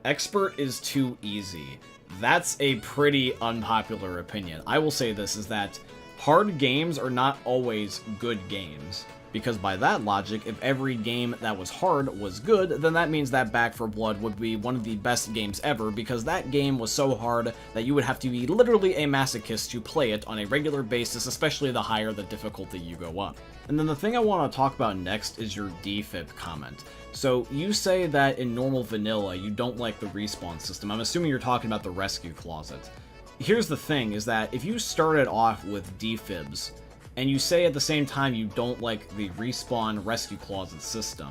S1: Expert is too easy. That's a pretty unpopular opinion. I will say this, is that hard games are not always good games. Because by that logic, if every game that was hard was good, then that means that Back 4 Blood would be one of the best games ever, because that game was so hard that you would have to be literally a masochist to play it on a regular basis, especially the higher the difficulty you go up. And then the thing I want to talk about next is your defib comment. So you say that in normal vanilla you don't like the respawn system. I'm assuming you're talking about the rescue closet. Here's the thing, is that if you started off with defibs, and you say at the same time you don't like the respawn rescue closet system,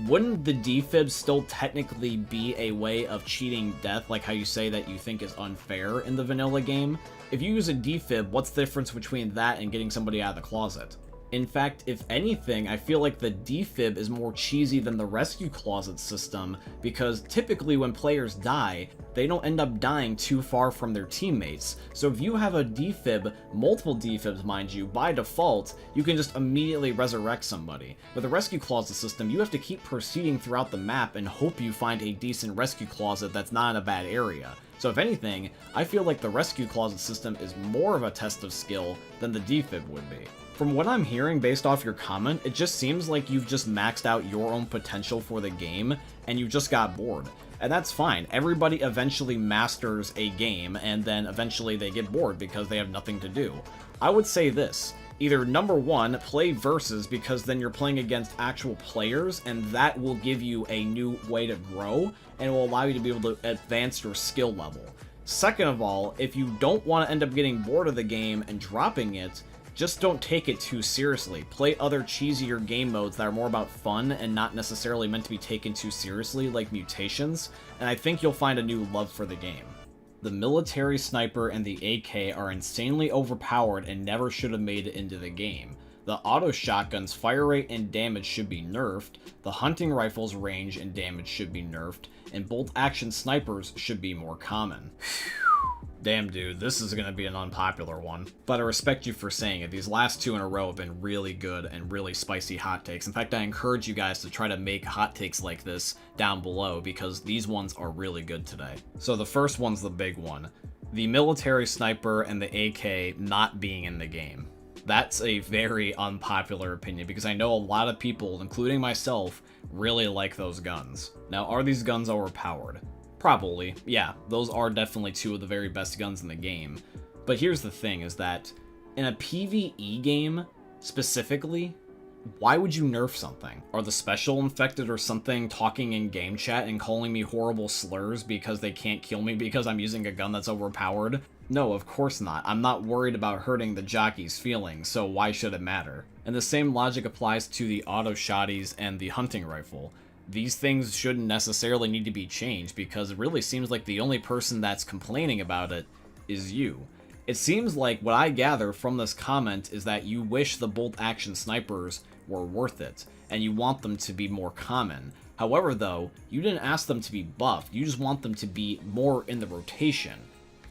S1: wouldn't the defib still technically be a way of cheating death, like how you say that you think is unfair in the vanilla game? If you use a defib, what's the difference between that and getting somebody out of the closet? In fact, if anything, I feel like the defib is more cheesy than the rescue closet system, because typically when players die, they don't end up dying too far from their teammates. So if you have a defib, multiple defibs mind you, by default, you can just immediately resurrect somebody. With the rescue closet system, you have to keep proceeding throughout the map and hope you find a decent rescue closet that's not in a bad area. So if anything, I feel like the rescue closet system is more of a test of skill than the defib would be. From what I'm hearing based off your comment, it just seems like you've just maxed out your own potential for the game, and you just got bored. And that's fine. Everybody eventually masters a game, and then eventually they get bored because they have nothing to do. I would say this. Either number one, play versus, because then you're playing against actual players, and that will give you a new way to grow, and it will allow you to be able to advance your skill level. Second of all, if you don't want to end up getting bored of the game and dropping it, just don't take it too seriously. Play other cheesier game modes that are more about fun and not necessarily meant to be taken too seriously, like mutations, and I think you'll find a new love for the game. The military sniper and the AK are insanely overpowered and never should have made it into the game. The auto shotgun's fire rate and damage should be nerfed, the hunting rifle's range and damage should be nerfed, and bolt action snipers should be more common. Damn, dude, this is gonna be an unpopular one. But I respect you for saying it. These last two in a row have been really good and really spicy hot takes. In fact, I encourage you guys to try to make hot takes like this down below, because these ones are really good today. So the first one's the big one. The military sniper and the AK not being in the game. That's a very unpopular opinion, because I know a lot of people, including myself, really like those guns. Now, are these guns overpowered? Probably, yeah, those are definitely two of the very best guns in the game. But here's the thing, is that in a PvE game, specifically, why would you nerf something? Are the special infected or something talking in game chat and calling me horrible slurs because they can't kill me because I'm using a gun that's overpowered? No, of course not. I'm not worried about hurting the jockey's feelings, so why should it matter? And the same logic applies to the auto shotties and the hunting rifle. These things shouldn't necessarily need to be changed, because it really seems like the only person that's complaining about it is you. It seems like what I gather from this comment is that you wish the bolt action snipers were worth it, and you want them to be more common. However though, you didn't ask them to be buffed, you just want them to be more in the rotation.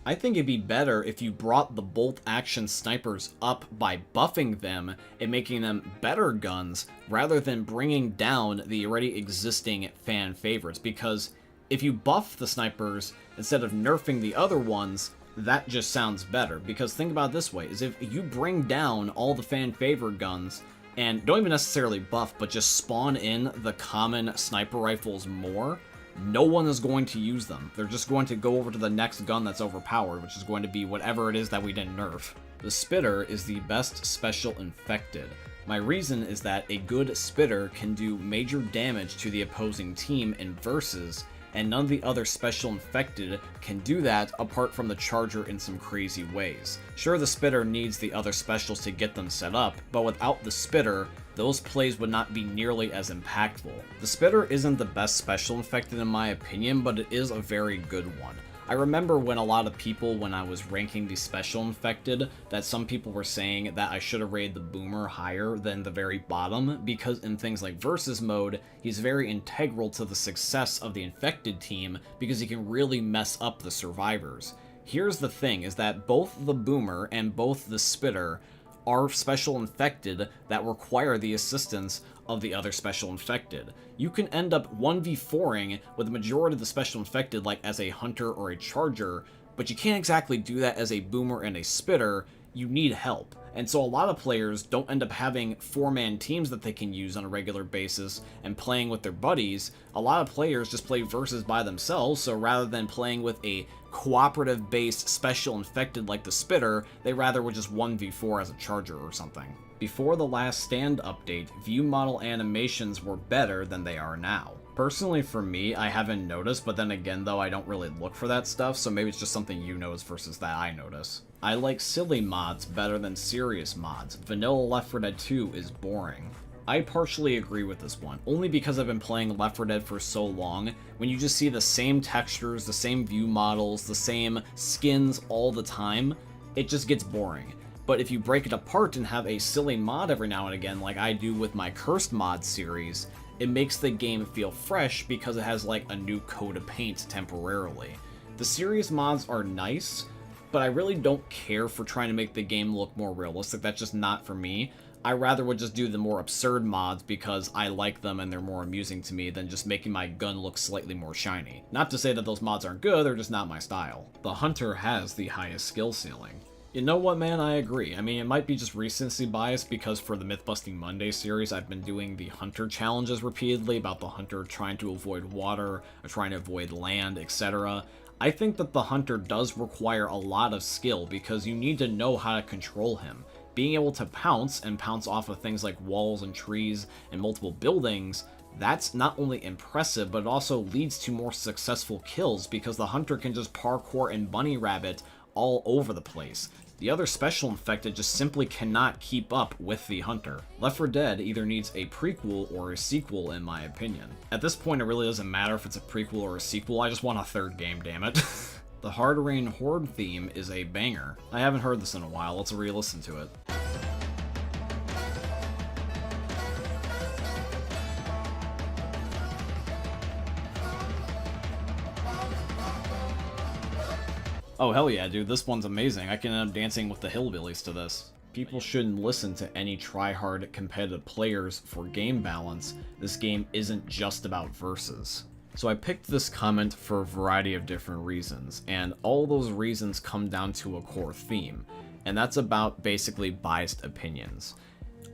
S1: I think it'd be better if you brought the bolt action snipers up by buffing them and making them better guns, rather than bringing down the already existing fan favorites, because if you buff the snipers instead of nerfing the other ones, that just sounds better. Because think about it this way, is if you bring down all the fan favorite guns, and don't even necessarily buff, but just spawn in the common sniper rifles more, no one is going to use them. They're just going to go over to the next gun that's overpowered, which is going to be whatever it is that we didn't nerf. The Spitter is the best special infected. My reason is that a good Spitter can do major damage to the opposing team in versus, and none of the other special infected can do that apart from the Charger in some crazy ways. Sure, the Spitter needs the other specials to get them set up, but without the Spitter, those plays would not be nearly as impactful. The Spitter isn't the best special infected in my opinion, but it is a very good one. I remember when a lot of people, when I was ranking the special infected, that some people were saying that I should have rated the Boomer higher than the very bottom, because in things like versus mode, he's very integral to the success of the infected team, because he can really mess up the survivors. Here's the thing, is that both the Boomer and both the Spitter are special infected that require the assistance of the other special infected. You can end up 1v4ing with the majority of the special infected like as a hunter or a charger, but you can't exactly do that as a boomer and a spitter. You need help. And so a lot of players don't end up having 4-man teams that they can use on a regular basis and playing with their buddies. A lot of players just play versus by themselves, so rather than playing with a cooperative-based special infected like the spitter, they rather would just 1v4 as a charger or something. Before the last stand update, view model animations were better than they are now. Personally, for me, I haven't noticed, but then again, though, I don't really look for that stuff, so maybe it's just something you notice versus that I notice. I like silly mods better than serious mods. Vanilla Left 4 Dead 2 is boring. I partially agree with this one, only because I've been playing Left 4 Dead for so long. When you just see the same textures, the same view models, the same skins all the time, it just gets boring. But if you break it apart and have a silly mod every now and again, like I do with my Cursed Mod series, it makes the game feel fresh because it has like a new coat of paint temporarily. The serious mods are nice, but I really don't care for trying to make the game look more realistic. That's just not for me. I rather would just do the more absurd mods because I like them and they're more amusing to me than just making my gun look slightly more shiny. Not to say that those mods aren't good, they're just not my style. The Hunter has the highest skill ceiling. You know what, man, I agree. I mean, it might be just recency bias because for the Mythbusting Monday series, I've been doing the Hunter challenges repeatedly about the Hunter trying to avoid water, or trying to avoid land, etc. I think that the Hunter does require a lot of skill because you need to know how to control him. Being able to pounce and pounce off of things like walls and trees and multiple buildings, that's not only impressive, but it also leads to more successful kills because the Hunter can just parkour and bunny rabbit all over the place. The other special infected just simply cannot keep up with the Hunter. Left 4 Dead either needs a prequel or a sequel, in my opinion. At this point, it really doesn't matter if it's a prequel or a sequel, I just want a third game, damn it. The Hard Rain Horde theme is a banger. I haven't heard this in a while, let's re-listen to it. Oh hell yeah, dude, this one's amazing. I can end up dancing with the hillbillies to this. People shouldn't listen to any try-hard competitive players for game balance. This game isn't just about versus. So I picked this comment for a variety of different reasons, and all those reasons come down to a core theme, and that's about basically biased opinions.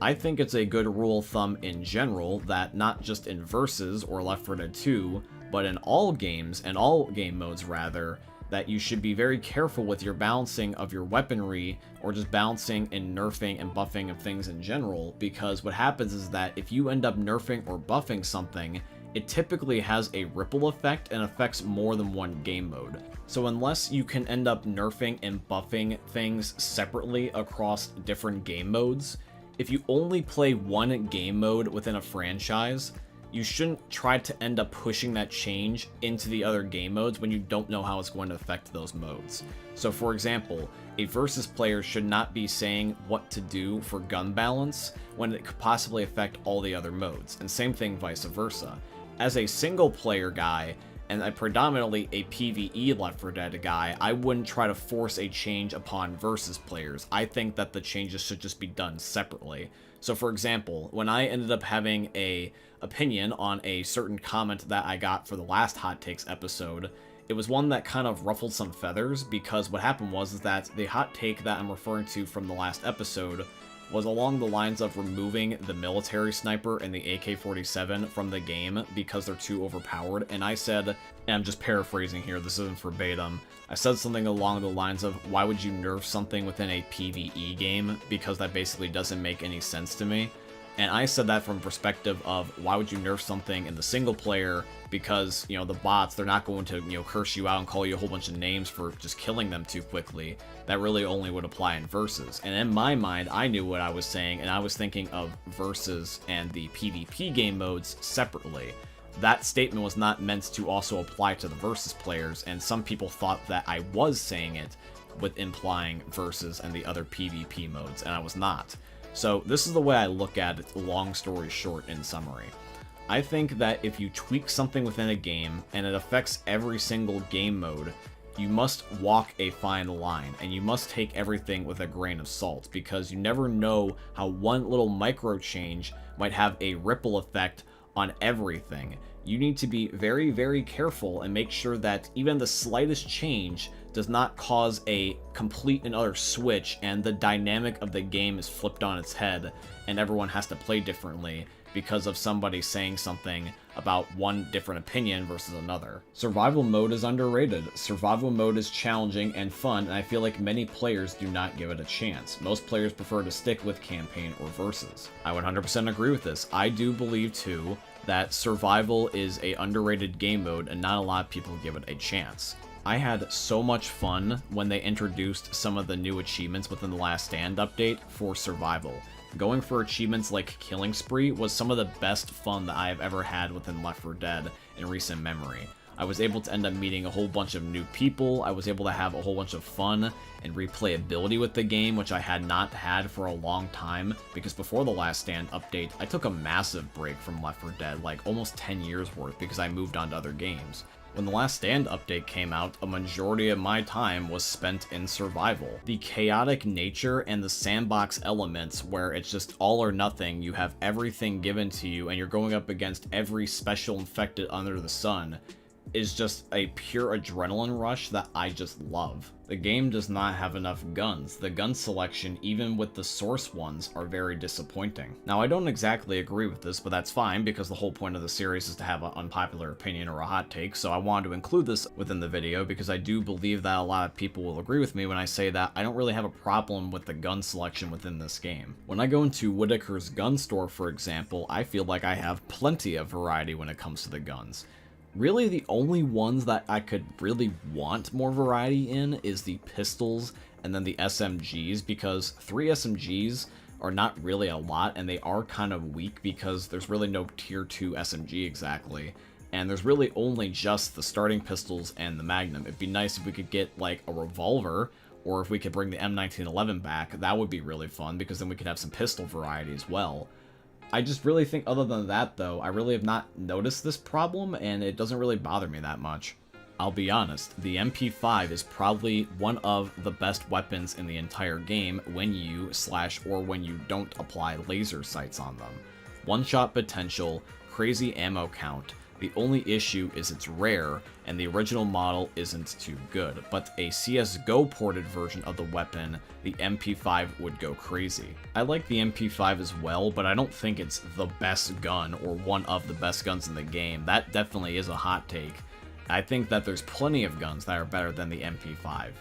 S1: I think it's a good rule of thumb in general that not just in versus or Left 4 Dead 2, but in all games, and all game modes rather, that you should be very careful with your balancing of your weaponry, or just balancing and nerfing and buffing of things in general, because what happens is that if you end up nerfing or buffing something, it typically has a ripple effect and affects more than one game mode. So unless you can end up nerfing and buffing things separately across different game modes, if you only play one game mode within a franchise, you shouldn't try to end up pushing that change into the other game modes when you don't know how it's going to affect those modes. So for example, a versus player should not be saying what to do for gun balance when it could possibly affect all the other modes, and same thing vice versa. As a single player guy, and predominantly a PvE Left 4 Dead guy, I wouldn't try to force a change upon versus players. I think that the changes should just be done separately. So for example, when I ended up having a opinion on a certain comment that I got for the last Hot Takes episode, it was one that kind of ruffled some feathers, because what happened was that the hot take that I'm referring to from the last episode was along the lines of removing the military sniper and the AK-47 from the game because they're too overpowered, and I said, and I'm just paraphrasing here, this isn't verbatim, I said something along the lines of, why would you nerf something within a PvE game, because that basically doesn't make any sense to me. And I said that from perspective of, why would you nerf something in the single player, because, you know, the bots, they're not going to, you know, curse you out and call you a whole bunch of names for just killing them too quickly. That really only would apply in versus. And in my mind, I knew what I was saying, and I was thinking of versus and the PvP game modes separately. That statement was not meant to also apply to the versus players, and some people thought that I was saying it with implying versus and the other PvP modes, and I was not. So this is the way I look at it, long story short, in summary. I think that if you tweak something within a game and it affects every single game mode, you must walk a fine line, and you must take everything with a grain of salt, because you never know how one little micro change might have a ripple effect on everything. You need to be very, very careful and make sure that even the slightest change does not cause a complete and utter switch and the dynamic of the game is flipped on its head and everyone has to play differently because of somebody saying something about one different opinion versus another. Survival mode is underrated. Survival mode is challenging and fun, and I feel like many players do not give it a chance. Most players prefer to stick with campaign or versus. I 100% agree with this. I do believe too that survival is a underrated game mode and not a lot of people give it a chance. I had so much fun when they introduced some of the new achievements within the Last Stand update for survival. Going for achievements like Killing Spree was some of the best fun that I have ever had within Left 4 Dead in recent memory. I was able to end up meeting a whole bunch of new people, I was able to have a whole bunch of fun and replayability with the game, which I had not had for a long time, because before the Last Stand update, I took a massive break from Left 4 Dead, like almost 10 years worth, because I moved on to other games. When the Last Stand update came out, a majority of my time was spent in survival. The chaotic nature and the sandbox elements where it's just all or nothing, you have everything given to you and you're going up against every special infected under the sun, is just a pure adrenaline rush that I just love. The game does not have enough guns. The gun selection, even with the source ones, are very disappointing. Now, I don't exactly agree with this, but that's fine, because the whole point of the series is to have an unpopular opinion or a hot take, so I wanted to include this within the video, because I do believe that a lot of people will agree with me when I say that I don't really have a problem with the gun selection within this game. When I go into Whitaker's gun store, for example, I feel like I have plenty of variety when it comes to the guns. Really, the only ones that I could really want more variety in is the pistols and then the SMGs, because 3 SMGs are not really a lot, and they are kind of weak because there's really no tier 2 SMG exactly, and there's really only just the starting pistols and the Magnum. It'd be nice if we could get like a revolver, or if we could bring the M1911 back. That would be really fun, because then we could have some pistol variety as well. I just really think, other than that though, I really have not noticed this problem, and it doesn't really bother me that much. I'll be honest, the MP5 is probably one of the best weapons in the entire game when you or when you don't apply laser sights on them. One-shot potential, crazy ammo count. The only issue is it's rare, and the original model isn't too good, but a CSGO ported version of the weapon, the MP5 would go crazy. I like the MP5 as well, but I don't think it's the best gun or one of the best guns in the game. That definitely is a hot take. I think that there's plenty of guns that are better than the MP5.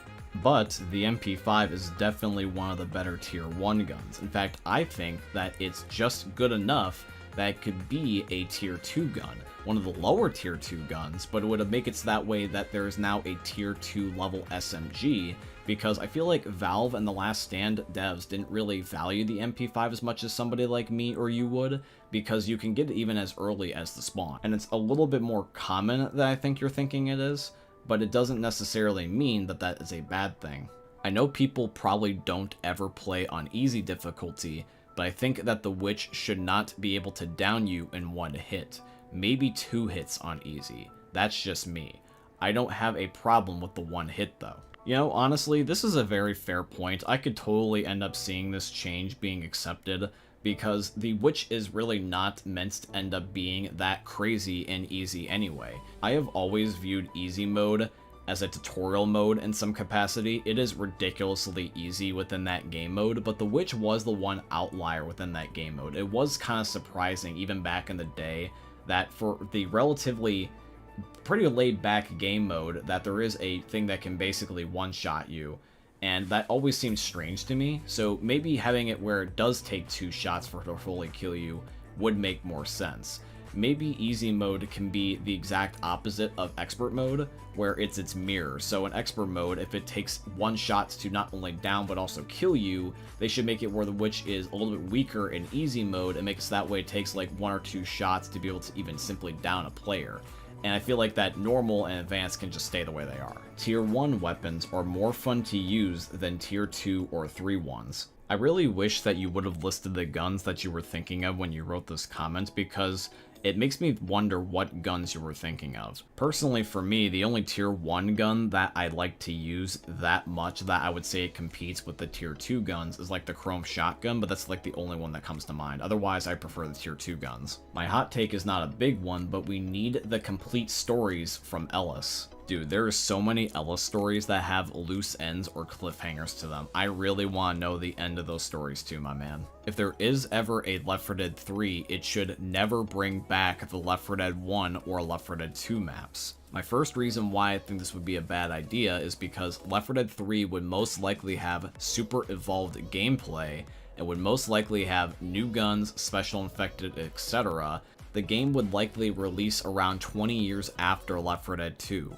S1: But the MP5 is definitely one of the better tier 1 guns. In fact, I think that it's just good enough that it could be a tier 2 gun. One of the lower tier 2 guns, but it would make it so that way that there is now a tier 2 level SMG, because I feel like Valve and the Last Stand devs didn't really value the MP5 as much as somebody like me or you would, because you can get it even as early as the spawn. And it's a little bit more common than I think you're thinking it is, but it doesn't necessarily mean that that is a bad thing. I know people probably don't ever play on easy difficulty, but I think that the Witch should not be able to down you in one hit. Maybe 2 hits on easy. That's just me. I don't have a problem with the 1 hit though. You know, honestly, this is a very fair point. I could totally end up seeing this change being accepted, because the Witch is really not meant to end up being that crazy and easy anyway. I have always viewed easy mode as a tutorial mode in some capacity. It is ridiculously easy within that game mode, but the Witch was the one outlier within that game mode. It was kind of surprising, even back in the day, that for the relatively pretty laid-back game mode, that there is a thing that can basically one-shot you, and that always seems strange to me. So maybe having it where it does take 2 shots for it to fully kill you would make more sense. Maybe easy mode can be the exact opposite of expert mode, where it's its mirror. So in expert mode, if it takes 1 shot to not only down but also kill you, they should make it where the Witch is a little bit weaker in easy mode, and makes that way it takes like 1 or 2 shots to be able to even simply down a player. And I feel like that normal and advanced can just stay the way they are. Tier 1 weapons are more fun to use than tier 2 or 3 ones. I really wish that you would have listed the guns that you were thinking of when you wrote this comment, because it makes me wonder what guns you were thinking of. Personally, for me, the only tier 1 gun that I like to use that much that I would say it competes with the tier 2 guns is like the chrome shotgun, but that's like the only one that comes to mind. Otherwise, I prefer the tier 2 guns. My hot take is not a big one, but we need the complete stories from Ellis. Dude, there are so many Ellis stories that have loose ends or cliffhangers to them. I really want to know the end of those stories too, my man. If there is ever a Left 4 Dead 3, it should never bring back the Left 4 Dead 1 or Left 4 Dead 2 maps. My first reason why I think this would be a bad idea is because Left 4 Dead 3 would most likely have super evolved gameplay, and would most likely have new guns, special infected, etc. The game would likely release around 20 years after Left 4 Dead 2.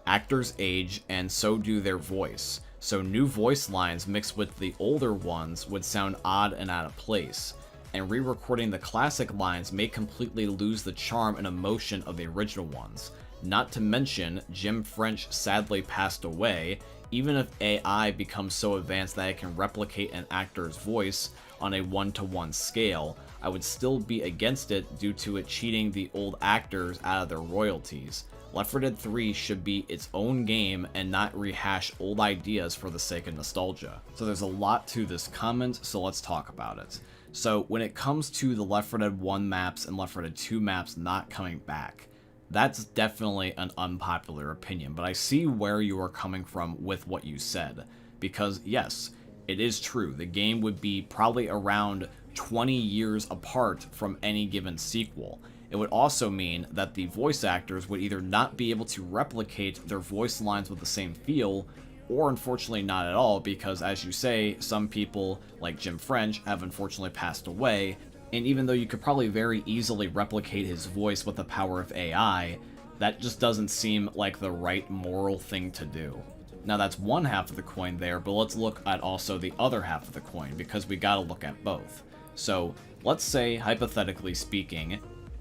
S1: Actors age, and so do their voice, so new voice lines mixed with the older ones would sound odd and out of place, and re-recording the classic lines may completely lose the charm and emotion of the original ones. Not to mention, Jim French sadly passed away. Even if AI becomes so advanced that it can replicate an actor's voice on a 1-to-1 scale, I would still be against it due to it cheating the old actors out of their royalties. Left 4 Dead 3 should be its own game and not rehash old ideas for the sake of nostalgia. So there's a lot to this comment, so let's talk about it. So when it comes to the Left 4 Dead 1 maps and Left 4 Dead 2 maps not coming back, that's definitely an unpopular opinion, but I see where you are coming from with what you said. Because yes, it is true, the game would be probably around 20 years apart from any given sequel. It would also mean that the voice actors would either not be able to replicate their voice lines with the same feel, or unfortunately not at all, because as you say, some people, like Jim French, have unfortunately passed away, and even though you could probably very easily replicate his voice with the power of AI, that just doesn't seem like the right moral thing to do. Now that's one half of the coin there, but let's look at also the other half of the coin, because we gotta look at both. So, let's say, hypothetically speaking,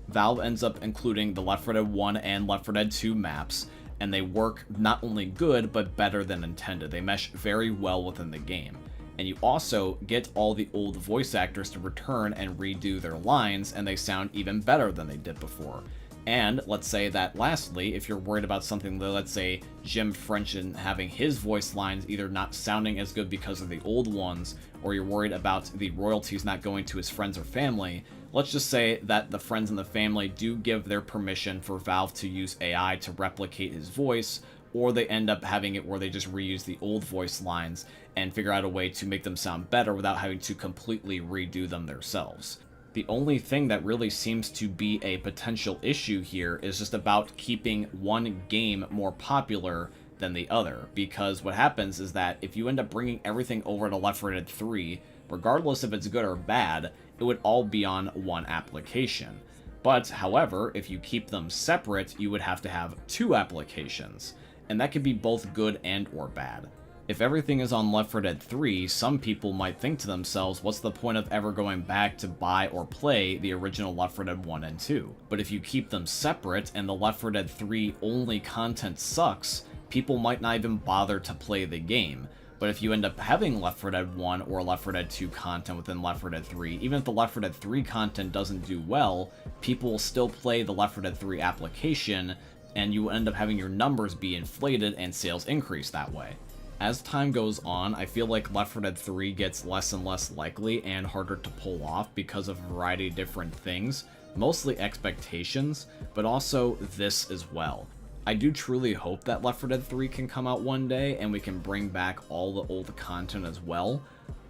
S1: Valve ends up including the Left 4 Dead 1 and Left 4 Dead 2 maps, and they work not only good, but better than intended. They mesh very well within the game. And you also get all the old voice actors to return and redo their lines, and they sound even better than they did before. And let's say that lastly, if you're worried about something that, let's say, Jim French and having his voice lines either not sounding as good because of the old ones, or you're worried about the royalties not going to his friends or family, let's just say that the friends and the family do give their permission for Valve to use AI to replicate his voice, or they end up having it where they just reuse the old voice lines and figure out a way to make them sound better without having to completely redo them themselves. The only thing that really seems to be a potential issue here is just about keeping one game more popular than the other, because what happens is that if you end up bringing everything over to Left 4 Dead 3, regardless if it's good or bad, it would all be on one application. But, however, if you keep them separate, you would have to have two applications, and that could be both good and or bad. If everything is on Left 4 Dead 3, some people might think to themselves, what's the point of ever going back to buy or play the original Left 4 Dead 1 and 2? But if you keep them separate and the Left 4 Dead 3 only content sucks, people might not even bother to play the game. But if you end up having Left 4 Dead 1 or Left 4 Dead 2 content within Left 4 Dead 3, even if the Left 4 Dead 3 content doesn't do well, people will still play the Left 4 Dead 3 application, and you will end up having your numbers be inflated and sales increase that way. As time goes on, I feel like Left 4 Dead 3 gets less and less likely and harder to pull off because of a variety of different things, mostly expectations, but also this as well. I do truly hope that Left 4 Dead 3 can come out one day and we can bring back all the old content as well.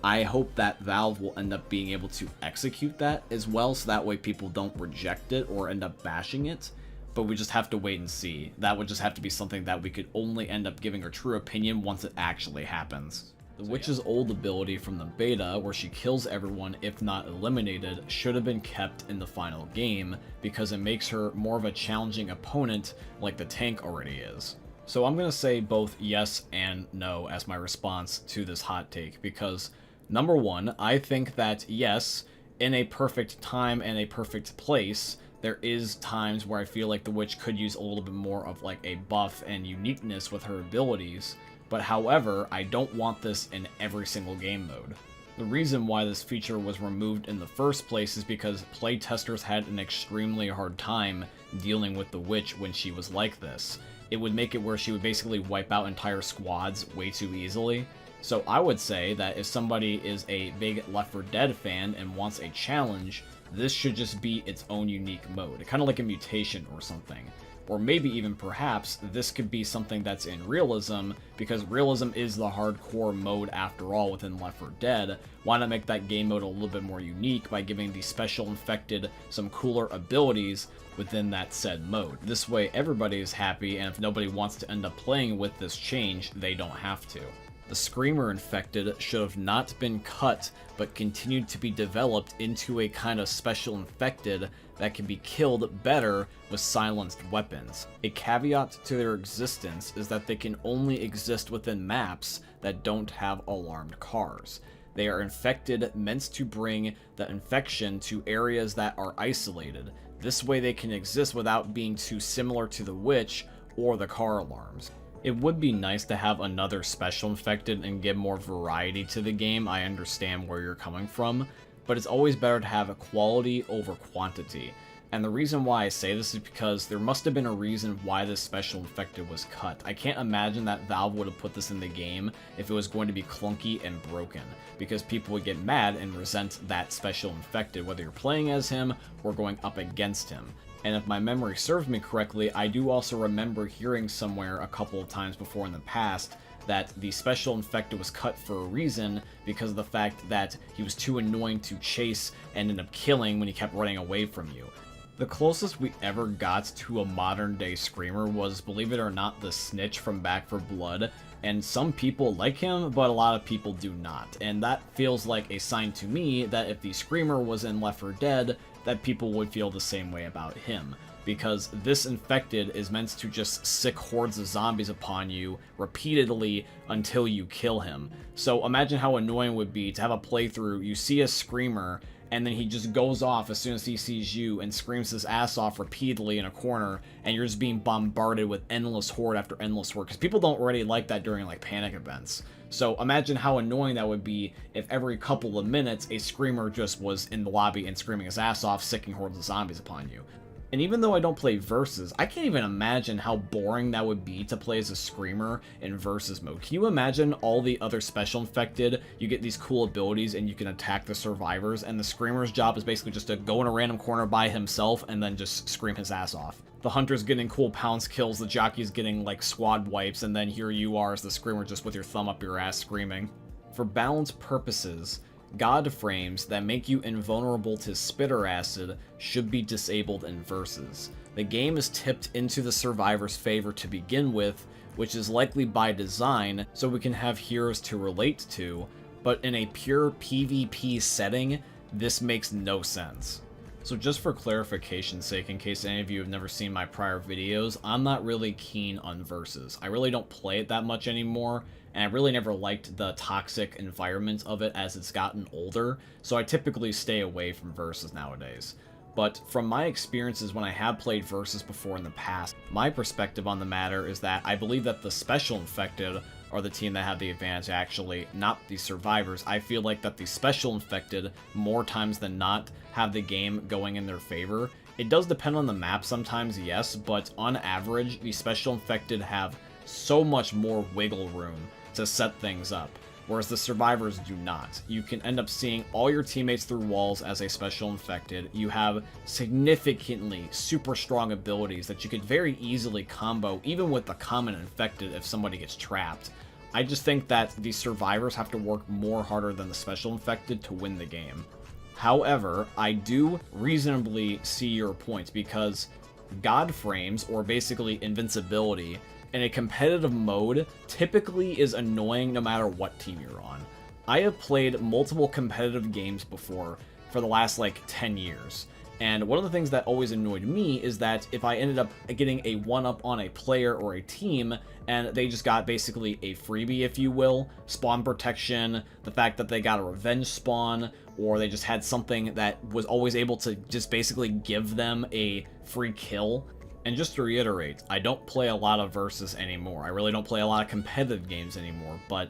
S1: I hope that Valve will end up being able to execute that as well, so that way people don't reject it or end up bashing it. But we just have to wait and see. That would just have to be something that we could only end up giving our true opinion once it actually happens. The witch's old ability from the beta, where she kills everyone if not eliminated, should have been kept in the final game, because it makes her more of a challenging opponent like the tank already is. So I'm going to say both yes and no as my response to this hot take, because number one, I think that yes, in a perfect time and a perfect place, there is times where I feel like the witch could use a little bit more of like a buff and uniqueness with her abilities, but however, I don't want this in every single game mode. The reason why this feature was removed in the first place is because playtesters had an extremely hard time dealing with the witch when she was like this. It would make it where she would basically wipe out entire squads way too easily. So I would say that if somebody is a big Left 4 Dead fan and wants a challenge, this should just be its own unique mode, kind of like a mutation or something. Or maybe even perhaps this could be something that's in realism, because realism is the hardcore mode after all within Left 4 Dead. Why not make that game mode a little bit more unique by giving the special infected some cooler abilities within that said mode? This way everybody is happy, and if nobody wants to end up playing with this change, they don't have to. The Screamer infected should have not been cut, but continued to be developed into a kind of special infected that can be killed better with silenced weapons. A caveat to their existence is that they can only exist within maps that don't have alarmed cars. They are infected meant to bring the infection to areas that are isolated. This way they can exist without being too similar to the witch or the car alarms. It would be nice to have another special infected and give more variety to the game. I understand where you're coming from, but it's always better to have a quality over quantity. And the reason why I say this is because there must have been a reason why this special infected was cut. I can't imagine that Valve would have put this in the game if it was going to be clunky and broken, because people would get mad and resent that special infected, whether you're playing as him or going up against him. And if my memory serves me correctly, I do also remember hearing somewhere a couple of times before in the past that the special infected was cut for a reason, because of the fact that he was too annoying to chase and end up killing when he kept running away from you. The closest we ever got to a modern day Screamer was, believe it or not, the Snitch from Back 4 Blood, and some people like him, but a lot of people do not. And that feels like a sign to me that if the Screamer was in Left 4 Dead, that people would feel the same way about him. Because this infected is meant to just sick hordes of zombies upon you repeatedly until you kill him. So imagine how annoying it would be to have a playthrough, you see a Screamer, and then he just goes off as soon as he sees you and screams his ass off repeatedly in a corner, and you're just being bombarded with endless horde after endless horde, because people don't already like that during like panic events. So imagine how annoying that would be if every couple of minutes a Screamer just was in the lobby and screaming his ass off, sicking hordes of zombies upon you. And even though I don't play Versus, I can't even imagine how boring that would be to play as a Screamer in Versus mode. Can you imagine all the other special infected? You get these cool abilities and you can attack the survivors, and the Screamer's job is basically just to go in a random corner by himself and then just scream his ass off. The Hunter's getting cool pounce kills, the Jockey's getting like squad wipes, and then here you are as the Screamer just with your thumb up your ass screaming. For balance purposes, God frames that make you invulnerable to spitter acid should be disabled in Versus. The game is tipped into the survivor's favor to begin with, which is likely by design so we can have heroes to relate to, but in a pure PvP setting, this makes no sense. So just for clarification's sake, in case any of you have never seen my prior videos, I'm not really keen on Versus. I really don't play it that much anymore, and I really never liked the toxic environment of it as it's gotten older, so I typically stay away from Versus nowadays. But from my experiences when I have played Versus before in the past, my perspective on the matter is that I believe that the special infected are the team that have the advantage actually, not the survivors. I feel like that the special infected, more times than not, have the game going in their favor. It does depend on the map sometimes, yes, but on average, the special infected have so much more wiggle room to set things up, whereas the survivors do not. You can end up seeing all your teammates through walls as a special infected. You have significantly super strong abilities that you could very easily combo even with the common infected if somebody gets trapped. I just think that the survivors have to work more harder than the special infected to win the game. However, I do reasonably see your point, because God frames, or basically invincibility, in a competitive mode typically is annoying no matter what team you're on. I have played multiple competitive games before for the last like 10 years, and one of the things that always annoyed me is that if I ended up getting a one-up on a player or a team and they just got basically a freebie, if you will, spawn protection, the fact that they got a revenge spawn, or they just had something that was always able to just basically give them a free kill. And just to reiterate, I don't play a lot of Versus anymore. I really don't play a lot of competitive games anymore, but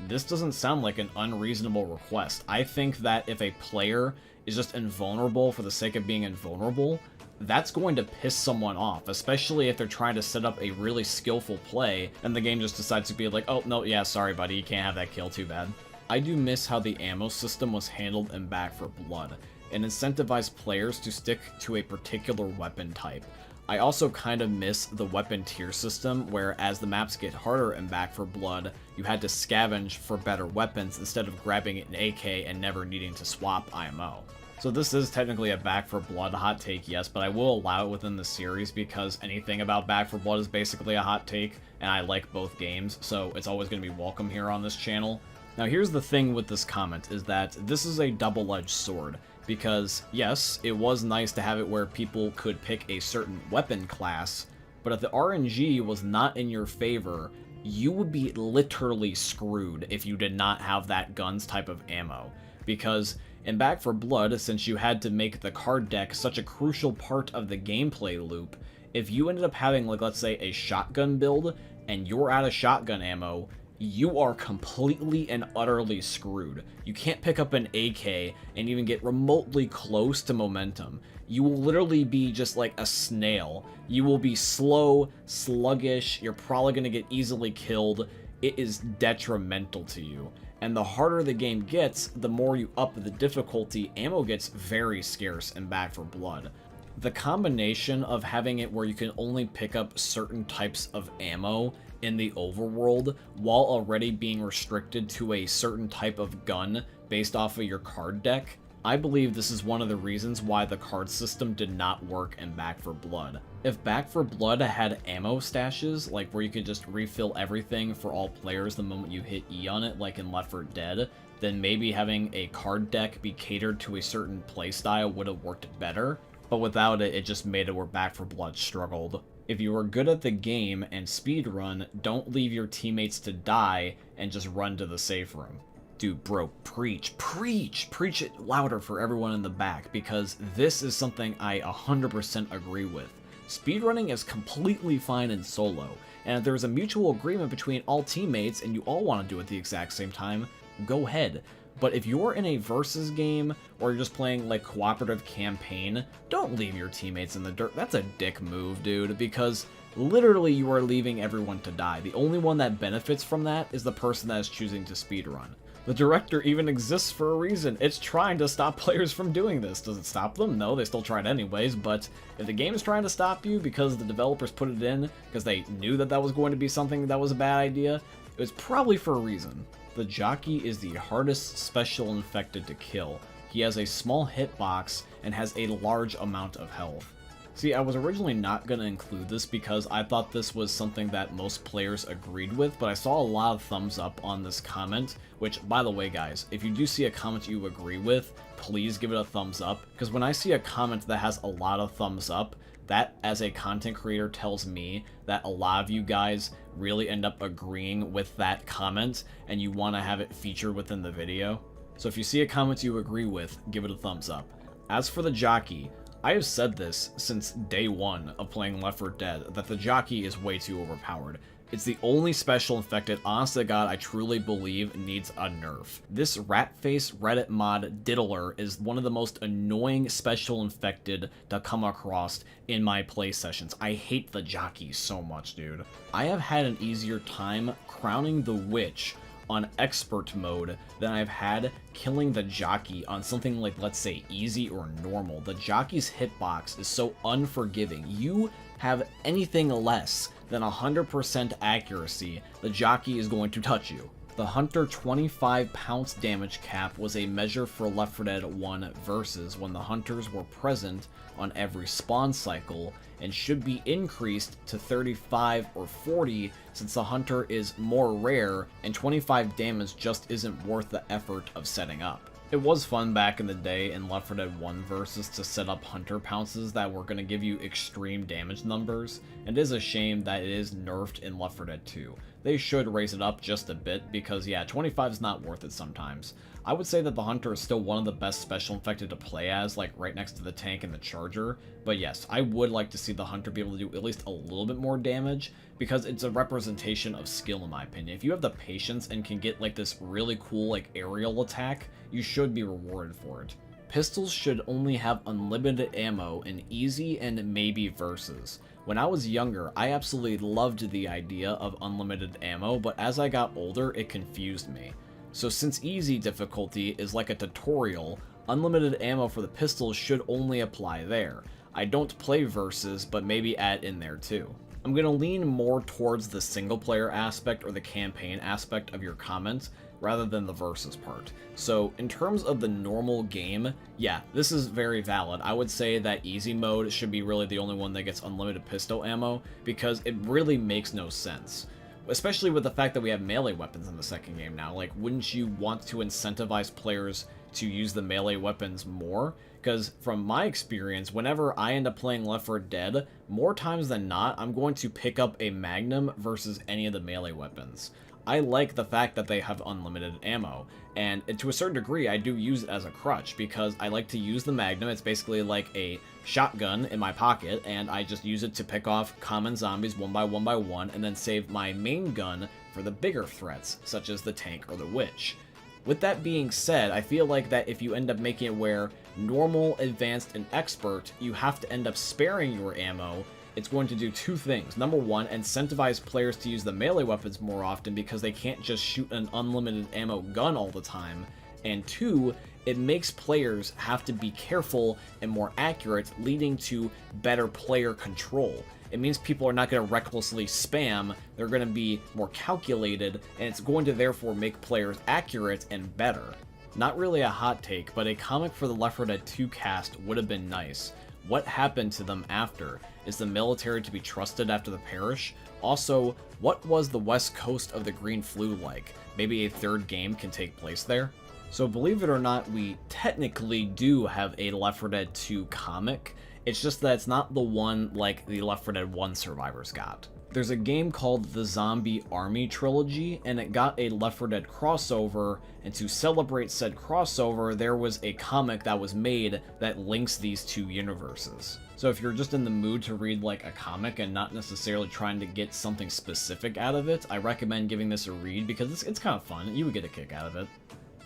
S1: this doesn't sound like an unreasonable request. I think that if a player is just invulnerable for the sake of being invulnerable, that's going to piss someone off, especially if they're trying to set up a really skillful play and the game just decides to be like, oh, no, yeah, sorry, buddy, you can't have that kill, too bad. I do miss how the ammo system was handled in Back 4 Blood. It incentivized players to stick to a particular weapon type. I also kind of miss the weapon tier system, where as the maps get harder in Back 4 Blood, you had to scavenge for better weapons instead of grabbing an AK and never needing to swap IMO. So this is technically a Back 4 Blood hot take, yes, but I will allow it within the series because anything about Back 4 Blood is basically a hot take, and I like both games, so it's always going to be welcome here on this channel. Now here's the thing with this comment, is that this is a double-edged sword. Because, yes, it was nice to have it where people could pick a certain weapon class, but if the RNG was not in your favor, you would be literally screwed if you did not have that gun's type of ammo. Because in Back 4 Blood, since you had to make the card deck such a crucial part of the gameplay loop, if you ended up having, like, let's say, a shotgun build, and you're out of shotgun ammo, you are completely and utterly screwed. You can't pick up an AK and even get remotely close to momentum. You will literally be just like a snail. You will be slow, sluggish, you're probably going to get easily killed. It is detrimental to you. And the harder the game gets, the more you up the difficulty, ammo gets very scarce in Back 4 Blood. The combination of having it where you can only pick up certain types of ammo in the overworld while already being restricted to a certain type of gun based off of your card deck, I believe this is one of the reasons why the card system did not work in Back 4 Blood. If Back 4 Blood had ammo stashes, like where you could just refill everything for all players the moment you hit E on it, like in Left 4 Dead, then maybe having a card deck be catered to a certain playstyle would have worked better. But without it, it just made it where Back 4 Blood struggled. If you are good at the game and speedrun, don't leave your teammates to die and just run to the safe room. Dude, bro, preach it louder for everyone in the back, because this is something I 100% agree with. Speedrunning is completely fine in solo, and if there's a mutual agreement between all teammates and you all want to do it at the exact same time, go ahead. But if you're in a versus game, or you're just playing, like, cooperative campaign, don't leave your teammates in the dirt. That's a dick move, dude, because literally you are leaving everyone to die. The only one that benefits from that is the person that is choosing to speedrun. The director even exists for a reason. It's trying to stop players from doing this. Does it stop them? No, they still try it anyways, but if the game is trying to stop you because the developers put it in because they knew that that was going to be something that was a bad idea, it was probably for a reason. The jockey is the hardest special infected to kill. He has a small hitbox and has a large amount of health. See, I was originally not going to include this because I thought this was something that most players agreed with, but I saw a lot of thumbs up on this comment, which, by the way, guys, if you do see a comment you agree with, please give it a thumbs up, because when I see a comment that has a lot of thumbs up, that, as a content creator, tells me that a lot of you guys really end up agreeing with that comment, and you want to have it featured within the video. So if you see a comment you agree with, give it a thumbs up. As for the jockey, I have said this since day one of playing Left 4 Dead, that the jockey is way too overpowered. It's the only special infected, honest to God, I truly believe needs a nerf. This Ratface Reddit mod Diddler is one of the most annoying special infected to come across in my play sessions. I hate the jockey so much, dude. I have had an easier time crowning the witch on expert mode than I've had killing the jockey on something like, let's say, easy or normal. The jockey's hitbox is so unforgiving. You have anything less than 100% accuracy, the jockey is going to touch you. The Hunter 25 pounce damage cap was a measure for Left 4 Dead 1 versus when the Hunters were present on every spawn cycle, and should be increased to 35 or 40 since the Hunter is more rare and 25 damage just isn't worth the effort of setting up. It was fun back in the day in Left 4 Dead 1 versus to set up Hunter pounces that were going to give you extreme damage numbers, and it is a shame that it is nerfed in Left 4 Dead 2. They should raise it up just a bit because, yeah, 25 is not worth it sometimes. I would say that the Hunter is still one of the best special infected to play as, like right next to the tank and the Charger. But yes, I would like to see the Hunter be able to do at least a little bit more damage, because it's a representation of skill in my opinion. If you have the patience and can get like this really cool like aerial attack, you should be rewarded for it. Pistols should only have unlimited ammo in easy and maybe versus. When I was younger, I absolutely loved the idea of unlimited ammo, but as I got older, it confused me. So since easy difficulty is like a tutorial, unlimited ammo for the pistols should only apply there. I don't play versus, but maybe add in there too. I'm going to lean more towards the single player aspect or the campaign aspect of your comments, rather than the versus part. So in terms of the normal game, yeah, this is very valid. I would say that easy mode should be really the only one that gets unlimited pistol ammo, because it really makes no sense. Especially with the fact that we have melee weapons in the second game now. Like, wouldn't you want to incentivize players to use the melee weapons more? Because from my experience, whenever I end up playing Left 4 Dead, more times than not, I'm going to pick up a Magnum versus any of the melee weapons. I like the fact that they have unlimited ammo, and to a certain degree I do use it as a crutch, because I like to use the Magnum. It's basically like a shotgun in my pocket, and I just use it to pick off common zombies one by one, and then save my main gun for the bigger threats, such as the tank or the witch. With that being said, I feel like that if you end up making it where normal, advanced, and expert, you have to end up sparing your ammo, it's going to do two things. Number one, incentivize players to use the melee weapons more often because they can't just shoot an unlimited ammo gun all the time. And two, it makes players have to be careful and more accurate, leading to better player control. It means people are not going to recklessly spam, they're going to be more calculated, and it's going to therefore make players accurate and better. Not really a hot take, but a comic for the Left 4 Dead 2 cast would have been nice. What happened to them after? Is the military to be trusted after the parish? Also, what was the west coast of the Green Flu like? Maybe a third game can take place there? So believe it or not, we technically do have a Left 4 Dead 2 comic. It's just that it's not the one like the Left 4 Dead 1 survivors got. There's a game called the Zombie Army Trilogy, and it got a Left 4 Dead crossover, and to celebrate said crossover, there was a comic that was made that links these two universes. So if you're just in the mood to read like a comic and not necessarily trying to get something specific out of it, I recommend giving this a read because it's kind of fun. You would get a kick out of it.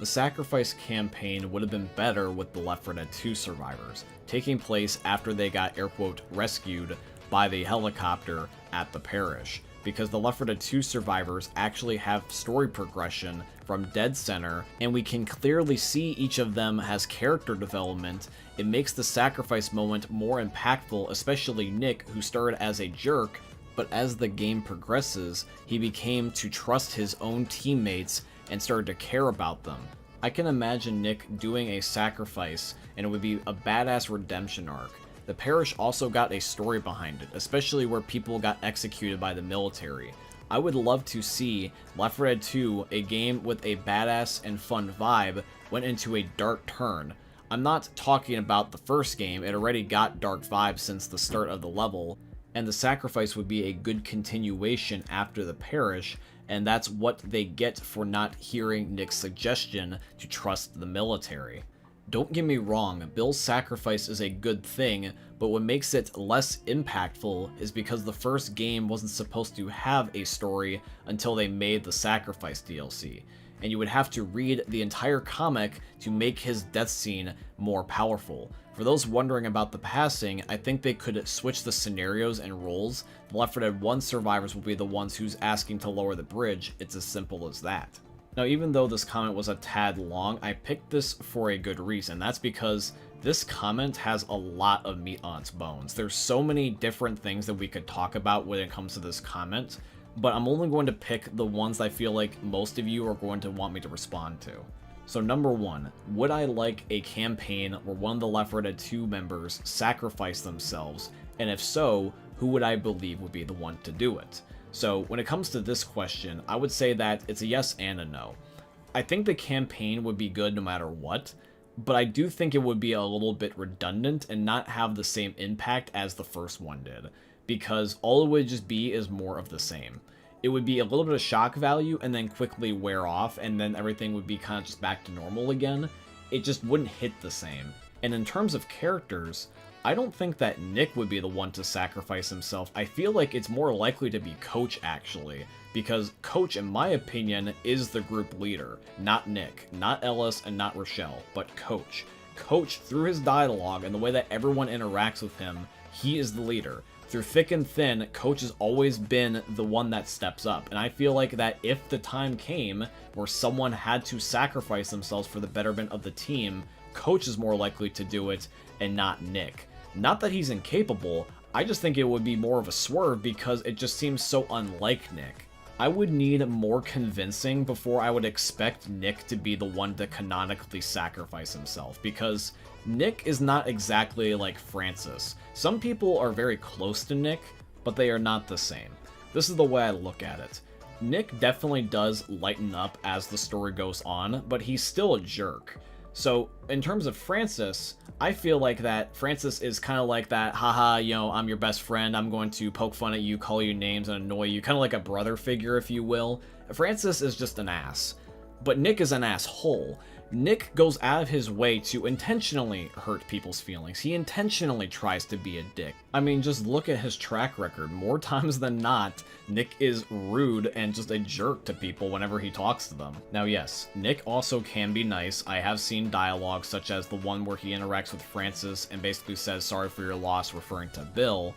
S1: The Sacrifice campaign would have been better with the Left 4 Dead 2 survivors, taking place after they got air quote rescued by the helicopter at the parish, because the Left 4 Dead 2 survivors actually have story progression from NSenr, and we can clearly see each of them has character development. It makes the sacrifice moment more impactful, especially Nick, who started as a jerk, but as the game progresses, he became to trust his own teammates and started to care about them. I can imagine Nick doing a sacrifice, and it would be a badass redemption arc. The parish also got a story behind it, especially where people got executed by the military. I would love to see Left 4 Dead 2, a game with a badass and fun vibe, went into a dark turn. I'm not talking about the first game, it already got dark vibes since the start of the level, and the sacrifice would be a good continuation after the parish, and that's what they get for not hearing Nick's suggestion to trust the military. Don't get me wrong, Bill's sacrifice is a good thing, but what makes it less impactful is because the first game wasn't supposed to have a story until they made the Sacrifice DLC, and you would have to read the entire comic to make his death scene more powerful. For those wondering about the passing, I think they could switch the scenarios and roles. The Left 4 Dead 1 survivors will be the ones who's asking to lower the bridge. It's as simple as that. Now, even though this comment was a tad long, I picked this for a good reason. That's because this comment has a lot of meat on its bones. There's so many different things that we could talk about when it comes to this comment, but I'm only going to pick the ones I feel like most of you are going to want me to respond to. So number one, would I like a campaign where one of the Left 4 Dead 2 members sacrifice themselves? And if so, who would I believe would be the one to do it? So when it comes to this question, I would say that it's a yes and a no. I think the campaign would be good no matter what, but I do think it would be a little bit redundant and not have the same impact as the first one did, because all it would just be is more of the same. it would be a little bit of shock value and then quickly wear off, and then everything would be kind of just back to normal again. It just wouldn't hit the same. And in terms of characters, I don't think that Nick would be the one to sacrifice himself. I feel like it's more likely to be Coach, actually, because Coach, in my opinion, is the group leader. Not Nick, not Ellis, and not Rochelle, but Coach. Coach, through his dialogue and the way that everyone interacts with him, he is the leader. Through thick and thin, Coach has always been the one that steps up, and I feel like that if the time came where someone had to sacrifice themselves for the betterment of the team, Coach is more likely to do it, and not Nick. Not that he's incapable, I just think it would be more of a swerve because it just seems so unlike Nick. I would need more convincing before I would expect Nick to be the one to canonically sacrifice himself, because Nick is not exactly like Francis. Some people are very close to Nick, but they are not the same. This is the way I look at it. Nick definitely does lighten up as the story goes on, but he's still a jerk. So, in terms of Francis, I feel like that Francis is kind of like that, haha, you know, I'm your best friend, I'm going to poke fun at you, call you names, and annoy you, kind of like a brother figure, if you will. Francis is just an ass. But Nick is an asshole. Nick goes out of his way to intentionally hurt people's feelings. He intentionally tries to be a dick. I mean, just look at his track record. More times than not, Nick is rude and just a jerk to people whenever he talks to them. Now, yes, Nick also can be nice. I have seen dialogue such as the one where he interacts with Francis and basically says, sorry for your loss, referring to Bill.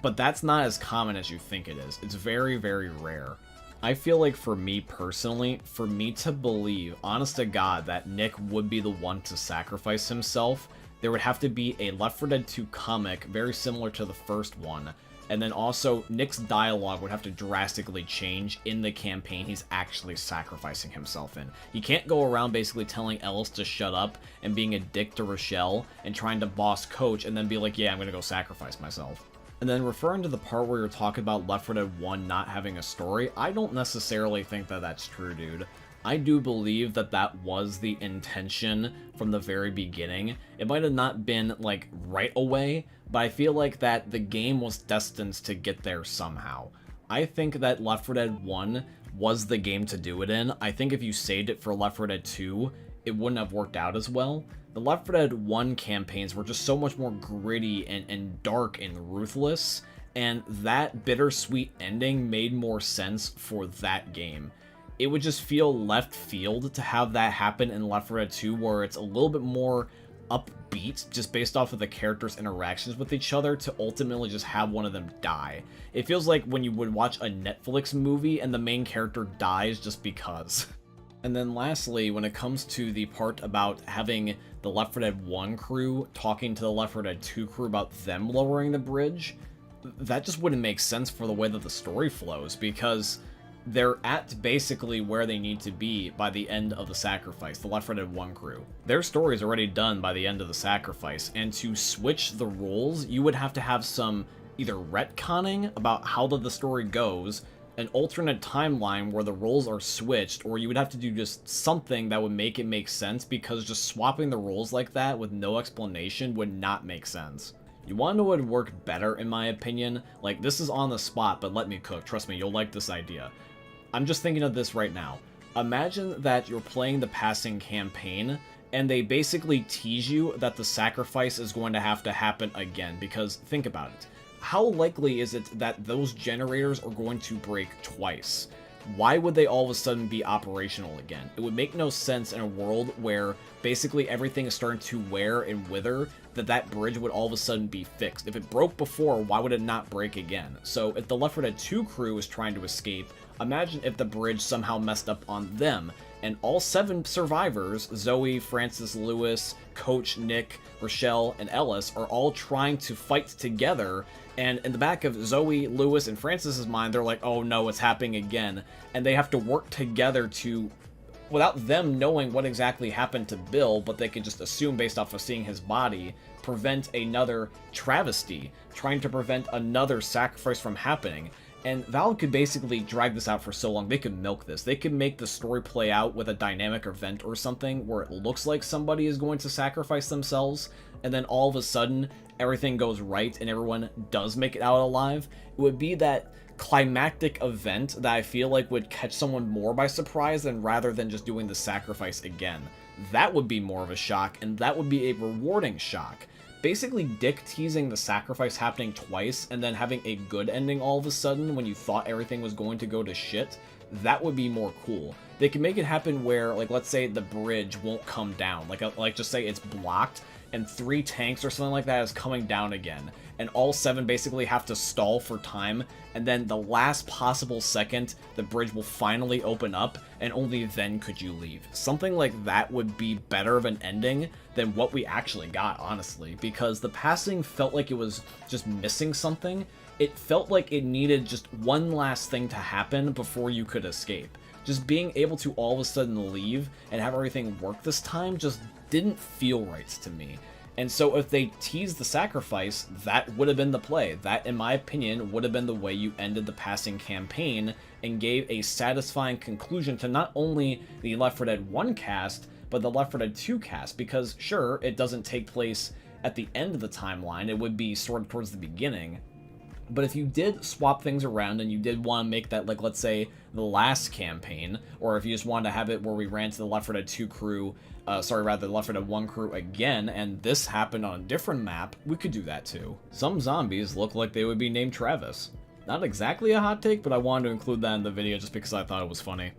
S1: But that's not as common as you think it is. It's very, very rare. I feel like for me personally, for me to believe, honest to God, that Nick would be the one to sacrifice himself, there would have to be a Left 4 Dead 2 comic very similar to the first one, and then also Nick's dialogue would have to drastically change in the campaign he's actually sacrificing himself in. He can't go around basically telling Ellis to shut up and being a dick to Rochelle and trying to boss Coach and then be like, yeah, I'm gonna go sacrifice myself. And then referring to the part where you're talking about Left 4 Dead 1 not having a story, I don't necessarily think that that's true, dude. I do believe that that was the intention from the very beginning. It might have not been, like, right away, but I feel like that the game was destined to get there somehow. I think that Left 4 Dead 1 was the game to do it in. I think if you saved it for Left 4 Dead 2, it wouldn't have worked out as well. The Left 4 Dead 1 campaigns were just so much more gritty and dark and ruthless, and that bittersweet ending made more sense for that game. It would just feel left field to have that happen in Left 4 Dead 2, where it's a little bit more upbeat, just based off of the characters' interactions with each other, to ultimately just have one of them die. It feels like when you would watch a Netflix movie and the main character dies just because. And then lastly, when it comes to the part about having the Left 4 Dead 1 crew talking to the Left 4 Dead 2 crew about them lowering the bridge, that just wouldn't make sense for the way that the story flows, because they're at basically where they need to be by the end of the sacrifice, the Left 4 Dead 1 crew. Their story is already done by the end of the sacrifice, and to switch the roles, you would have to have some either retconning about how the story goes, an alternate timeline where the roles are switched, or you would have to do just something that would make it make sense, because just swapping the roles like that with no explanation would not make sense. You want to know what would work better, in my opinion? Like, this is on the spot, but let me cook. Trust me, you'll like this idea. I'm just thinking of this right now. Imagine that you're playing the passing campaign, and they basically tease you that the sacrifice is going to have to happen again, because think about it. How likely is it that those generators are going to break twice? Why would they all of a sudden be operational again? It would make no sense in a world where basically everything is starting to wear and wither, that bridge would all of a sudden be fixed. If it broke before, why would it not break again? So if the Left 4 Dead 2 crew is trying to escape, imagine if the bridge somehow messed up on them, and all 7 survivors, Zoe, Francis, Lewis, Coach, Nick, Rochelle, and Ellis, are all trying to fight together, and in the back of Zoe, Lewis, and Francis's mind, they're like, oh no, it's happening again, and they have to work together to, without them knowing what exactly happened to Bill, but they can just assume based off of seeing his body, prevent another travesty, trying to prevent another sacrifice from happening. And Valve could basically drag this out for so long. They could milk this. They could make the story play out with a dynamic event or something where it looks like somebody is going to sacrifice themselves, and then all of a sudden everything goes right and everyone does make it out alive. It would be that climactic event that I feel like would catch someone more by surprise than rather than just doing the sacrifice again. That would be more of a shock, and that would be a rewarding shock. Basically dick teasing the sacrifice happening twice and then having a good ending all of a sudden when you thought everything was going to go to shit, that would be more cool. They can make it happen where, like, let's say the bridge won't come down. Like just say it's blocked and 3 tanks or something like that is coming down again, and all 7 basically have to stall for time, and then the last possible second, the bridge will finally open up, and only then could you leave. Something like that would be better of an ending than what we actually got, honestly, because the passing felt like it was just missing something. It felt like it needed just one last thing to happen before you could escape. Just being able to all of a sudden leave and have everything work this time just didn't feel right to me. And so if they teased the sacrifice, that would have been the play. That, in my opinion, would have been the way you ended the passing campaign and gave a satisfying conclusion to not only the Left 4 Dead 1 cast, but the Left 4 Dead 2 cast, because sure, it doesn't take place at the end of the timeline, it would be sort of towards the beginning. But if you did swap things around and you did want to make that, like, let's say, the last campaign, or if you just wanted to have it where we ran to the Left 4 Dead 2 crew, the Left 4 Dead 1 crew again, and this happened on a different map, we could do that too. Some zombies look like they would be named Travis. Not exactly a hot take, but I wanted to include that in the video just because I thought it was funny.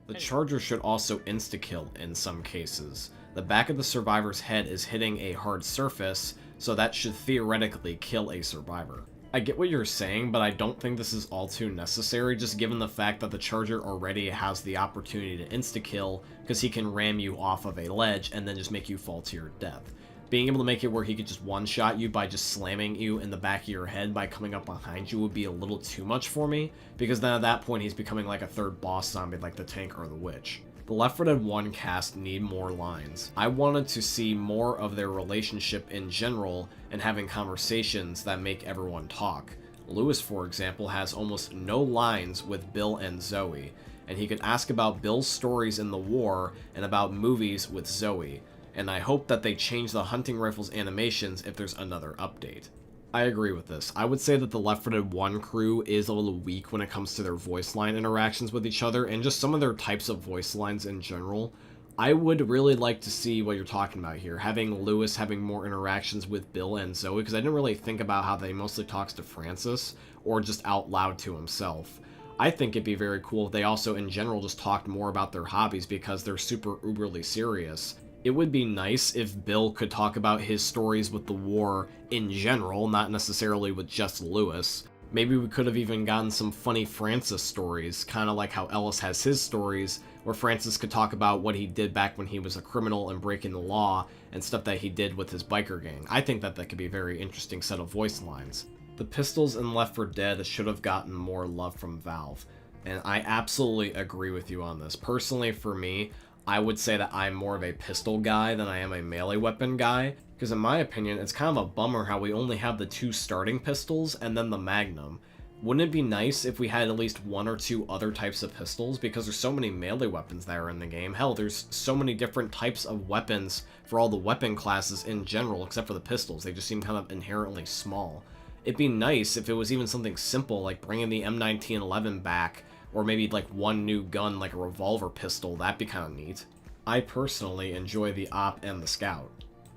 S1: The charger should also insta-kill in some cases. The back of the survivor's head is hitting a hard surface, so that should theoretically kill a survivor. I get what you're saying, but I don't think this is all too necessary, just given the fact that the charger already has the opportunity to insta-kill, because he can ram you off of a ledge and then just make you fall to your death. Being able to make it where he could just one-shot you by just slamming you in the back of your head by coming up behind you would be a little too much for me, because then at that point he's becoming like a third boss zombie like the tank or the witch. The Left 4 Dead 1 cast need more lines. I wanted to see more of their relationship in general and having conversations that make everyone talk. Lewis, for example, has almost no lines with Bill and Zoe, and he could ask about Bill's stories in the war and about movies with Zoe, and I hope that they change the hunting rifles animations if there's another update. I agree with this. I would say that the Left 4 Dead 1 crew is a little weak when it comes to their voice line interactions with each other, and just some of their types of voice lines in general. I would really like to see what you're talking about here, having Lewis having more interactions with Bill and Zoe, because I didn't really think about how they mostly talks to Francis, or just out loud to himself. I think it'd be very cool if they also in general just talked more about their hobbies, because they're super uberly serious. It would be nice if Bill could talk about his stories with the war in general, not necessarily with just Lewis. Maybe we could have even gotten some funny Francis stories, kind of like how Ellis has his stories, where Francis could talk about what he did back when he was a criminal and breaking the law, and stuff that he did with his biker gang. I think that could be a very interesting set of voice lines. The pistols in Left 4 Dead should have gotten more love from Valve, and I absolutely agree with you on this. Personally, for me, I would say that I'm more of a pistol guy than I am a melee weapon guy, because in my opinion, it's kind of a bummer how we only have the 2 starting pistols and then the Magnum. Wouldn't it be nice if we had at least 1 or 2 other types of pistols, because there's so many melee weapons that are in the game. Hell, there's so many different types of weapons for all the weapon classes in general, except for the pistols. They just seem kind of inherently small. It'd be nice if it was even something simple, like bringing the M1911 back, or maybe like 1 new gun, like a revolver pistol. That'd be kind of neat. I personally enjoy the Op and the Scout.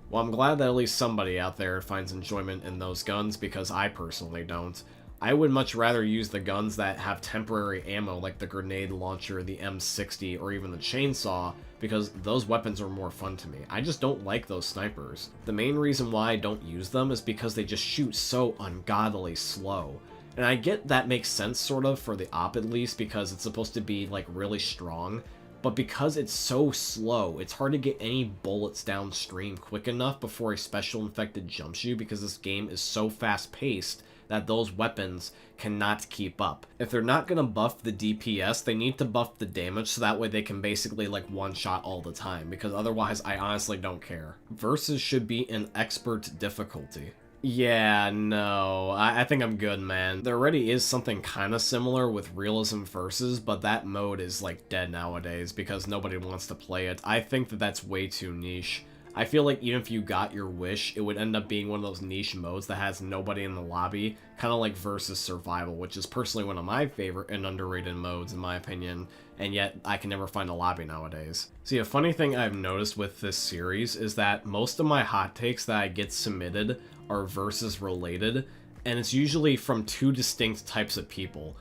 S1: Well, I'm glad that at least somebody out there finds enjoyment in those guns, because I personally don't. I would much rather use the guns that have temporary ammo, like the grenade launcher, the M60, or even the chainsaw, because those weapons are more fun to me. I just don't like those snipers. The main reason why I don't use them is because they just shoot so ungodly slow. And I get that makes sense, sort of, for the Op at least, because it's supposed to be, like, really strong. But because it's so slow, it's hard to get any bullets downstream quick enough before a special infected jumps you, because this game is so fast-paced that those weapons cannot keep up. If they're not going to buff the DPS, they need to buff the damage so that way they can basically, like, one-shot all the time, because otherwise I honestly don't care. Versus should be an expert difficulty. Yeah, no, I think I'm good, man. There already is something kind of similar with realism versus, but that mode is like dead nowadays because nobody wants to play it. I think that that's way too niche. I feel like even if you got your wish, it would end up being one of those niche modes that has nobody in the lobby, kind of like versus survival, which is personally one of my favorite and underrated modes in my opinion, and yet I can never find a lobby nowadays. See, a funny thing I've noticed with this series is that most of my hot takes that I get submitted are versus related, and it's usually from two distinct types of people.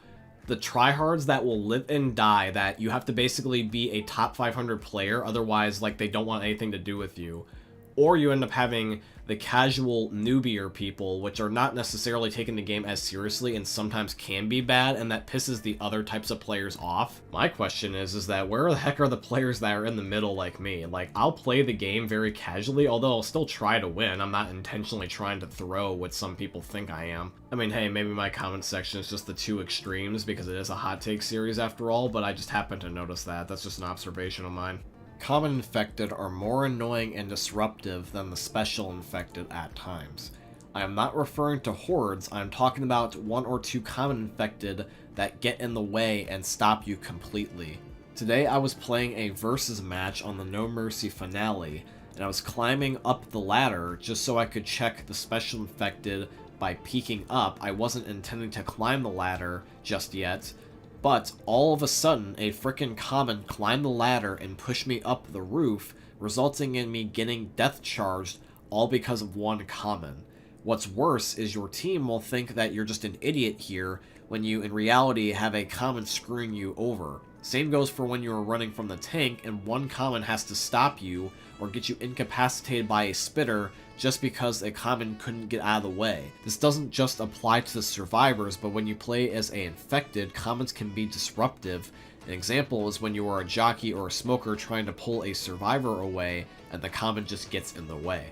S1: The tryhards that will live and die, that you have to basically be a top 500 player, otherwise like they don't want anything to do with you. Or you end up having the casual newbier people, which are not necessarily taking the game as seriously and sometimes can be bad, and that pisses the other types of players off. My question is that where the heck are the players that are in the middle like me? Like, I'll play the game very casually, although I'll still try to win. I'm not intentionally trying to throw what some people think I am. I mean, hey, maybe my comment section is just the two extremes because it is a hot take series after all, but I just happen to notice that. That's just an observation of mine. Common infected are more annoying and disruptive than the special infected at times. I am not referring to hordes, I am talking about one or two common infected that get in the way and stop you completely. Today I was playing a versus match on the No Mercy finale, and I was climbing up the ladder just so I could check the special infected by peeking up. I wasn't intending to climb the ladder just yet, but all of a sudden, a frickin' common climbed the ladder and pushed me up the roof, resulting in me getting death charged, all because of one common. What's worse is your team will think that you're just an idiot here, when you in reality have a common screwing you over. Same goes for when you're running from the tank and one common has to stop you or get you incapacitated by a spitter just because a common couldn't get out of the way. This doesn't just apply to the survivors, but when you play as a infected, commons can be disruptive. An example is when you are a jockey or a smoker trying to pull a survivor away and the common just gets in the way.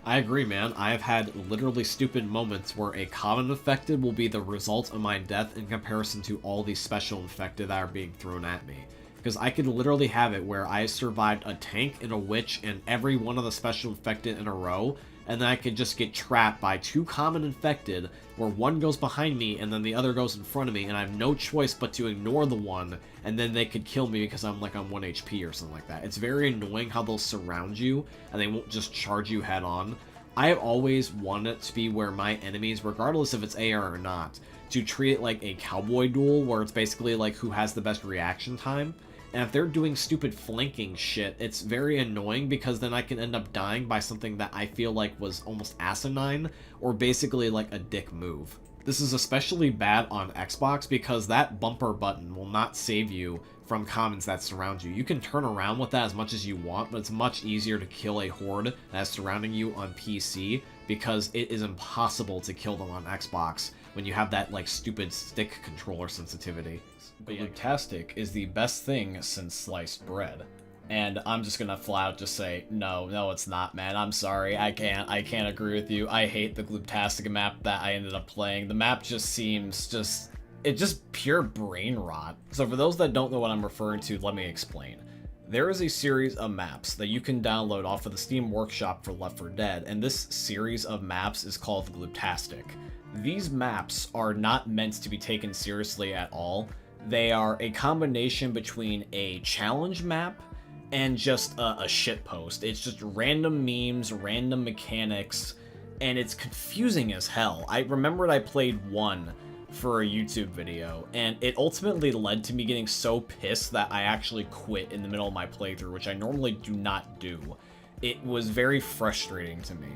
S1: I agree, man. I have had literally stupid moments where a common infected will be the result of my death in comparison to all these special infected that are being thrown at me. Because I could literally have it where I survived a tank and a witch and every one of the special infected in a row, and then I could just get trapped by two common infected where one goes behind me and then the other goes in front of me, and I have no choice but to ignore the one, and then they could kill me because I'm like on 1 HP or something like that. It's very annoying how they'll surround you and they won't just charge you head on. I have always wanted it to be where my enemies, regardless if it's AR or not, to treat it like a cowboy duel where it's basically like who has the best reaction time. And if they're doing stupid flanking shit, it's very annoying because then I can end up dying by something that I feel like was almost asinine or basically like a dick move. This is especially bad on Xbox because that bumper button will not save you from commons that surround you. You can turn around with that as much as you want, but it's much easier to kill a horde that's surrounding you on PC because it is impossible to kill them on Xbox when you have that like stupid stick controller sensitivity. But Gluptastic is the best thing since sliced bread. And I'm just gonna flat out just say, no, it's not, man. I'm sorry, I can't agree with you. I hate the Gluptastic map that I ended up playing. The map just seems it's just pure brain rot. So for those that don't know what I'm referring to, let me explain. There is a series of maps that you can download off of the Steam Workshop for Left 4 Dead, and this series of maps is called Gluptastic. These maps are not meant to be taken seriously at all. They are a combination between a challenge map and just a shitpost. It's just random memes, random mechanics, and it's confusing as hell. I remembered I played one for a YouTube video, and it ultimately led to me getting so pissed that I actually quit in the middle of my playthrough, which I normally do not do. It was very frustrating to me.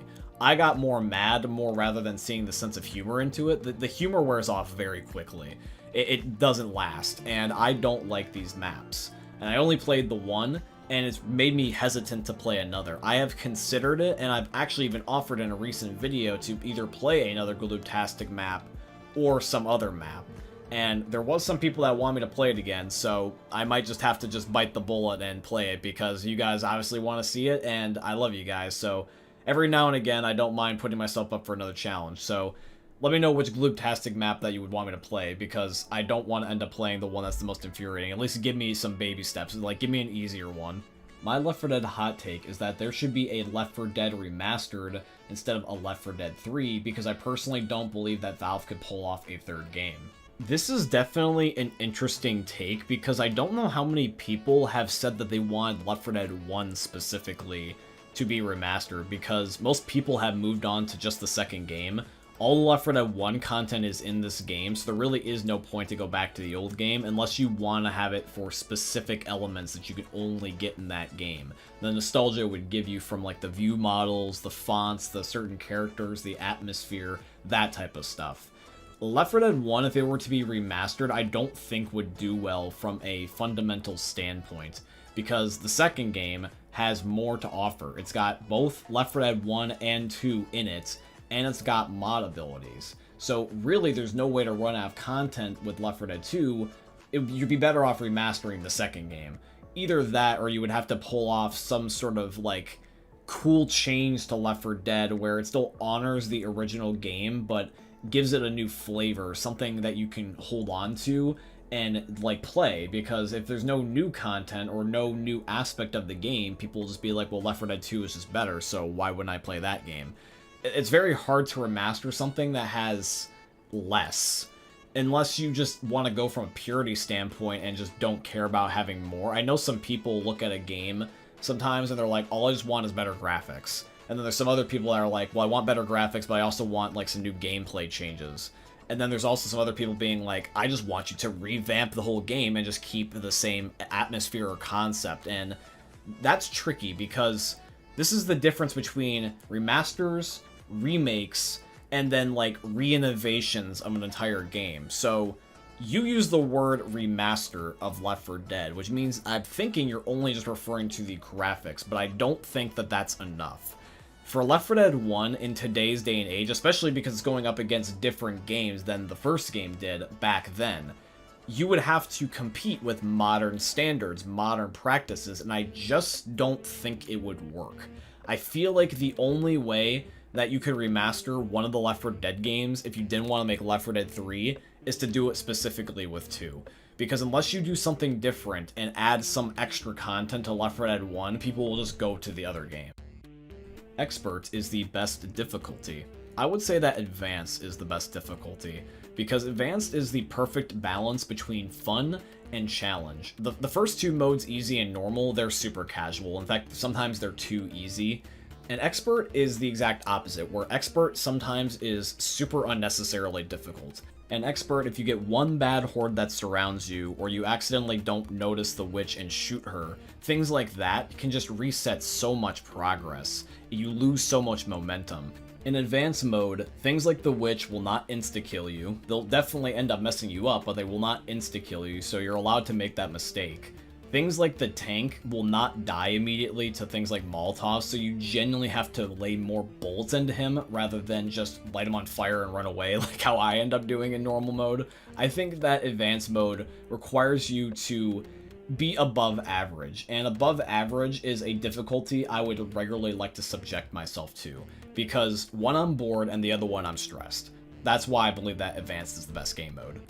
S1: I got more mad rather than seeing the sense of humor into it. The humor wears off very quickly. It doesn't last, and I don't like these maps. And I only played the one, and it's made me hesitant to play another. I have considered it, and I've actually even offered in a recent video to either play another Gluptastic map or some other map. And there was some people that want me to play it again, so I might just have to just bite the bullet and play it because you guys obviously want to see it, and I love you guys, so every now and again I don't mind putting myself up for another challenge. So let me know which Gluptastic map that you would want me to play, because I don't want to end up playing the one that's the most infuriating. At least give me some baby steps. Like, give me an easier one. My Left 4 Dead hot take is that there should be a Left 4 Dead Remastered instead of a Left 4 Dead 3, because I personally don't believe that Valve could pull off a third game. This is definitely an interesting take, because I don't know how many people have said that they want Left 4 Dead 1 specifically to be remastered, because most people have moved on to just the second game. All the Left 4 Dead 1 content is in this game, so there really is no point to go back to the old game unless you want to have it for specific elements that you can only get in that game. The nostalgia would give you from like the view models, the fonts, the certain characters, the atmosphere, that type of stuff. Left 4 Dead 1, if it were to be remastered, I don't think would do well from a fundamental standpoint, because the second game has more to offer. It's got both Left 4 Dead 1 and 2 in it, and it's got mod abilities. So really, there's no way to run out of content with Left 4 Dead 2. You'd be better off remastering the second game. Either that, or you would have to pull off some sort of like cool change to Left 4 Dead where it still honors the original game, but gives it a new flavor, something that you can hold on to and like play, because if there's no new content or no new aspect of the game, people will just be like, well, Left 4 Dead 2 is just better, so why wouldn't I play that game? It's very hard to remaster something that has less, unless you just want to go from a purity standpoint and just don't care about having more. I know some people look at a game sometimes and they're like, all I just want is better graphics. And then there's some other people that are like, well, I want better graphics, but I also want like some new gameplay changes. And then there's also some other people being like, I just want you to revamp the whole game and just keep the same atmosphere or concept. And that's tricky, because this is the difference between remasters, remakes, and then like re-innovations of an entire game. So you use the word remaster of Left 4 Dead, which means I'm thinking you're only just referring to the graphics, but I don't think that that's enough. For Left 4 Dead 1 in today's day and age, especially because it's going up against different games than the first game did back then, you would have to compete with modern standards, modern practices, and I just don't think it would work. I feel like the only way that you could remaster one of the Left 4 Dead games, if you didn't want to make Left 4 Dead 3, is to do it specifically with 2. Because unless you do something different and add some extra content to Left 4 Dead 1, people will just go to the other game. Expert is the best difficulty. I would say that Advanced is the best difficulty, because Advanced is the perfect balance between fun and challenge. The first two modes, easy and normal, they're super casual. In fact, sometimes they're too easy. And Expert is the exact opposite, where Expert sometimes is super unnecessarily difficult. And Expert, if you get one bad horde that surrounds you, or you accidentally don't notice the witch and shoot her, things like that can just reset so much progress. You lose so much momentum. In Advanced mode, things like the witch will not insta-kill you. They'll definitely end up messing you up, but they will not insta-kill you, so you're allowed to make that mistake. Things like the tank will not die immediately to things like Molotovs, so you genuinely have to lay more bullets into him rather than just light him on fire and run away like how I end up doing in normal mode. I think that Advanced mode requires you to be above average, and above average is a difficulty I would regularly like to subject myself to, because one I'm bored and the other one I'm stressed. That's why I believe that Advanced is the best game mode.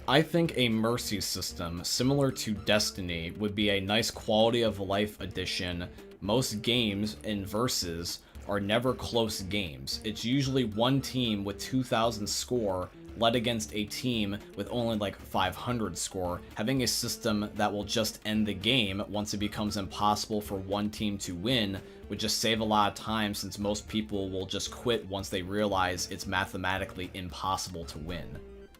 S1: I think a mercy system similar to Destiny would be a nice quality of life addition. Most games in Versus are never close games. It's usually one team with 2,000 score led against a team with only like 500 score. Having a system that will just end the game once it becomes impossible for one team to win would just save a lot of time, since most people will just quit once they realize it's mathematically impossible to win.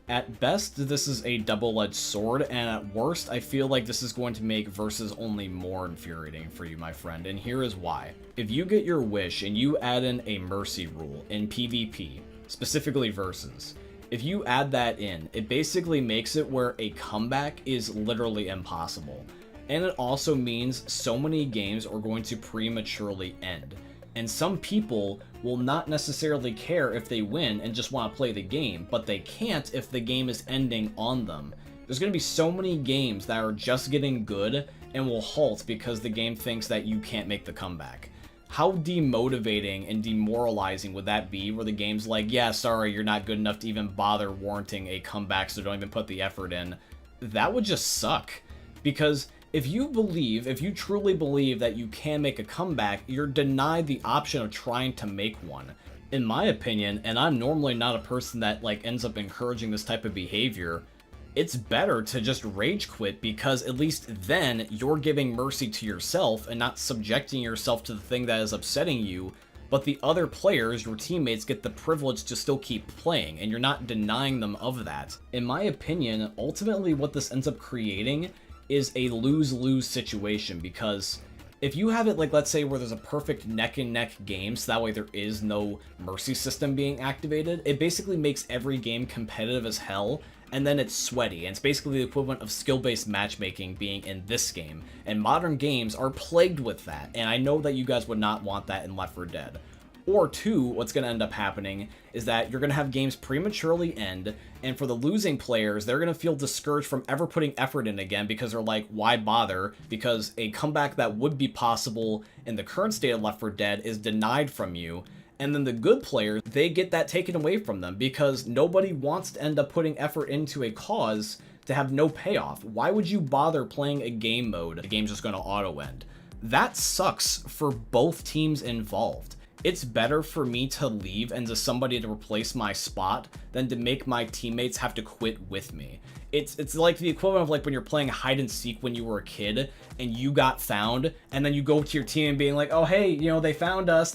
S1: At best, this is a double-edged sword, and at worst, I feel like this is going to make Versus only more infuriating for you, my friend, and here is why. If you get your wish and you add in a mercy rule in PvP, specifically Versus, if you add that in, it basically makes it where a comeback is literally impossible. And it also means so many games are going to prematurely end. And some people will not necessarily care if they win and just want to play the game, but they can't if the game is ending on them. There's going to be so many games that are just getting good and will halt because the game thinks that you can't make the comeback. How demotivating and demoralizing would that be, where the game's like, yeah, sorry, you're not good enough to even bother warranting a comeback, so don't even put the effort in. That would just suck, because If you truly believe that you can make a comeback, you're denied the option of trying to make one. In my opinion, and I'm normally not a person that like ends up encouraging this type of behavior, it's better to just rage quit, because at least then you're giving mercy to yourself and not subjecting yourself to the thing that is upsetting you, but the other players, your teammates, get the privilege to still keep playing, and you're not denying them of that. In my opinion, ultimately what this ends up creating is a lose-lose situation, because if you have it like, let's say, where there's a perfect neck-and-neck game, so that way there is no mercy system being activated, it basically makes every game competitive as hell, and then it's sweaty, and it's basically the equivalent of skill-based matchmaking being in this game, and modern games are plagued with that, and I know that you guys would not want that in Left 4 Dead. Or two, what's going to end up happening is that you're going to have games prematurely end, and for the losing players, they're going to feel discouraged from ever putting effort in again, because they're like, why bother? Because a comeback that would be possible in the current state of Left 4 Dead is denied from you. And then the good players, they get that taken away from them, because nobody wants to end up putting effort into a cause to have no payoff. Why would you bother playing a game mode? The game's just going to auto-end. That sucks for both teams involved. It's better for me to leave and to somebody to replace my spot than to make my teammates have to quit with me. It's like the equivalent of like when you're playing hide and seek when you were a kid and you got found, and then you go to your team and being like, oh hey, you know, they found us,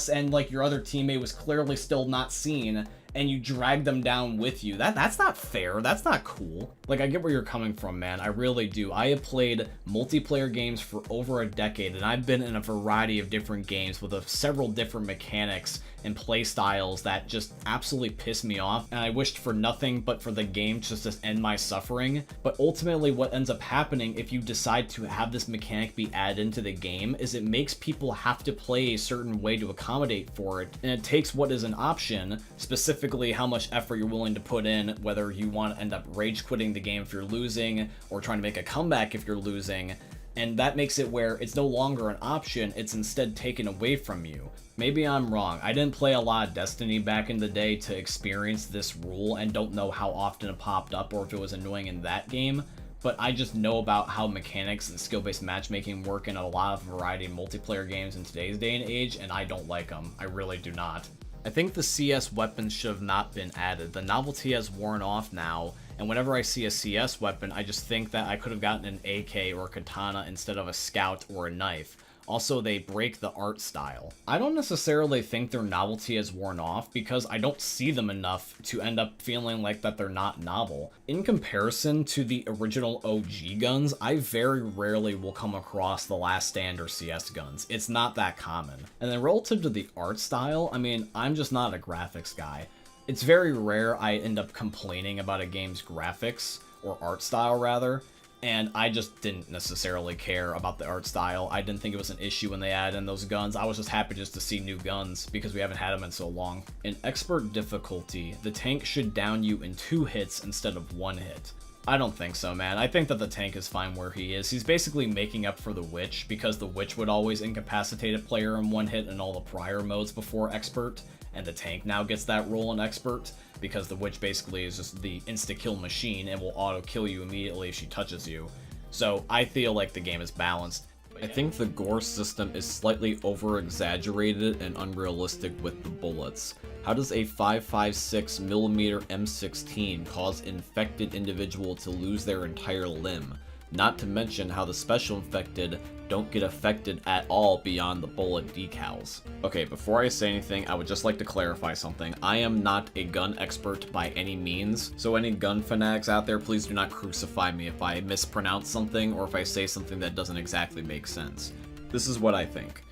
S1: and like your other teammate was clearly still not seen, and you drag them down with you. That's not fair. That's not cool. Like, I get where you're coming from, man. I really do. I have played multiplayer games for over a decade, and I've been in a variety of different games with several different mechanics and play styles that just absolutely piss me off, and I wished for nothing but for the game just to end my suffering. But ultimately what ends up happening if you decide to have this mechanic be added into the game is it makes people have to play a certain way to accommodate for it, and it takes what is an option, specifically how much effort you're willing to put in, whether you want to end up rage quitting the game if you're losing or trying to make a comeback if you're losing, and that makes it where it's no longer an option, it's instead taken away from you. Maybe I'm wrong. I didn't play a lot of Destiny back in the day to experience this rule and don't know how often it popped up or if it was annoying in that game, but I just know about how mechanics and skill-based matchmaking work in a lot of variety of multiplayer games in today's day and age, and I don't like them. I really do not. I think the CS weapons should have not been added. The novelty has worn off now, and whenever I see a CS weapon, I just think that I could have gotten an AK or a katana instead of a scout or a knife. Also, they break the art style. I don't necessarily think their novelty has worn off because I don't see them enough to end up feeling like that they're not novel. In comparison to the original OG guns, I very rarely will come across the Last Stand or CS guns. It's not that common. And then relative to the art style, I mean, I'm just not a graphics guy. It's very rare I end up complaining about a game's graphics, or art style rather, and I just didn't necessarily care about the art style. I didn't think it was an issue when they added in those guns. I was just happy just to see new guns because we haven't had them in so long. In expert difficulty, the tank should down you in 2 hits instead of 1 hit. I don't think so, man. I think that the tank is fine where he is. He's basically making up for the witch because the witch would always incapacitate a player in 1 hit in all the prior modes before expert, and the tank now gets that role in expert because the witch basically is just the insta-kill machine and will auto-kill you immediately if she touches you. So I feel like the game is balanced. I think the gore system is slightly over-exaggerated and unrealistic with the bullets. How does a 5.56mm M16 cause infected individual to lose their entire limb? Not to mention how the special infected don't get affected at all beyond the bullet decals. Okay, before I say anything, I would just like to clarify something. I am not a gun expert by any means, so any gun fanatics out there, please do not crucify me if I mispronounce something or if I say something that doesn't exactly make sense. This is what I think.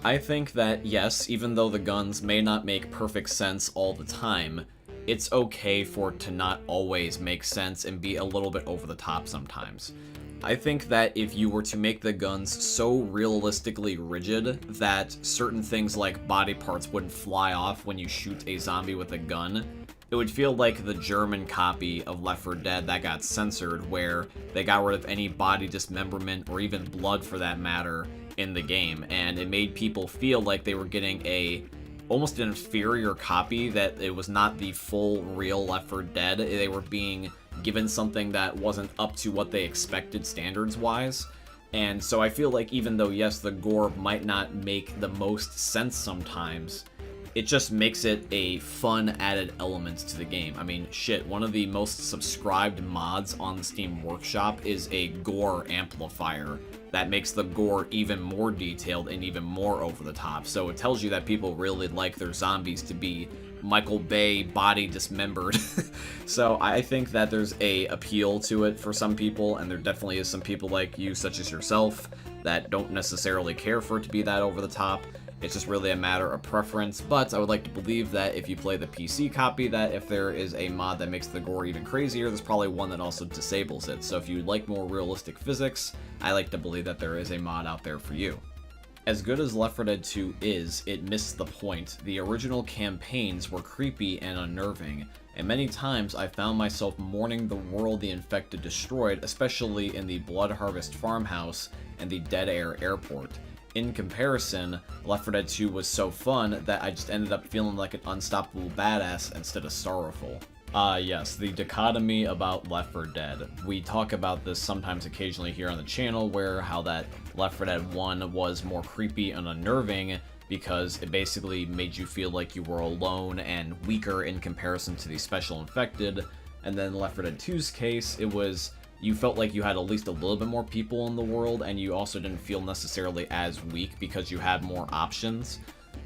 S1: I think that, yes, even though the guns may not make perfect sense all the time, it's okay for it to not always make sense and be a little bit over the top sometimes. I think that if you were to make the guns so realistically rigid that certain things like body parts wouldn't fly off when you shoot a zombie with a gun, it would feel like the German copy of Left 4 Dead that got censored, where they got rid of any body dismemberment or even blood for that matter in the game, and it made people feel like they were getting a almost an inferior copy, that it was not the full real Left 4 Dead. They were being given something that wasn't up to what they expected standards-wise. And so I feel like even though, yes, the gore might not make the most sense sometimes, it just makes it a fun added element to the game. I mean, shit, one of the most subscribed mods on the Steam Workshop is a gore amplifier that makes the gore even more detailed and even more over the top. So it tells you that people really like their zombies to be Michael Bay body dismembered. So I think that there's a appeal to it for some people, and there definitely is some people like you, such as yourself, that don't necessarily care for it to be that over the top. It's just really a matter of preference, but I would like to believe that if you play the PC copy, that if there is a mod that makes the gore even crazier, there's probably one that also disables it. So if you like more realistic physics, I like to believe that there is a mod out there for you. As good as Left 4 Dead 2 is, it missed the point. The original campaigns were creepy and unnerving, and many times I found myself mourning the world the infected destroyed, especially in the Blood Harvest farmhouse and the Dead Air airport. In comparison, Left 4 Dead 2 was so fun that I just ended up feeling like an unstoppable badass instead of sorrowful. Yes, the dichotomy about Left 4 Dead. We talk about this sometimes occasionally here on the channel, where how that Left 4 Dead 1 was more creepy and unnerving because it basically made you feel like you were alone and weaker in comparison to the special infected, and then Left 4 Dead 2's case, it was you felt like you had at least a little bit more people in the world, and you also didn't feel necessarily as weak because you had more options.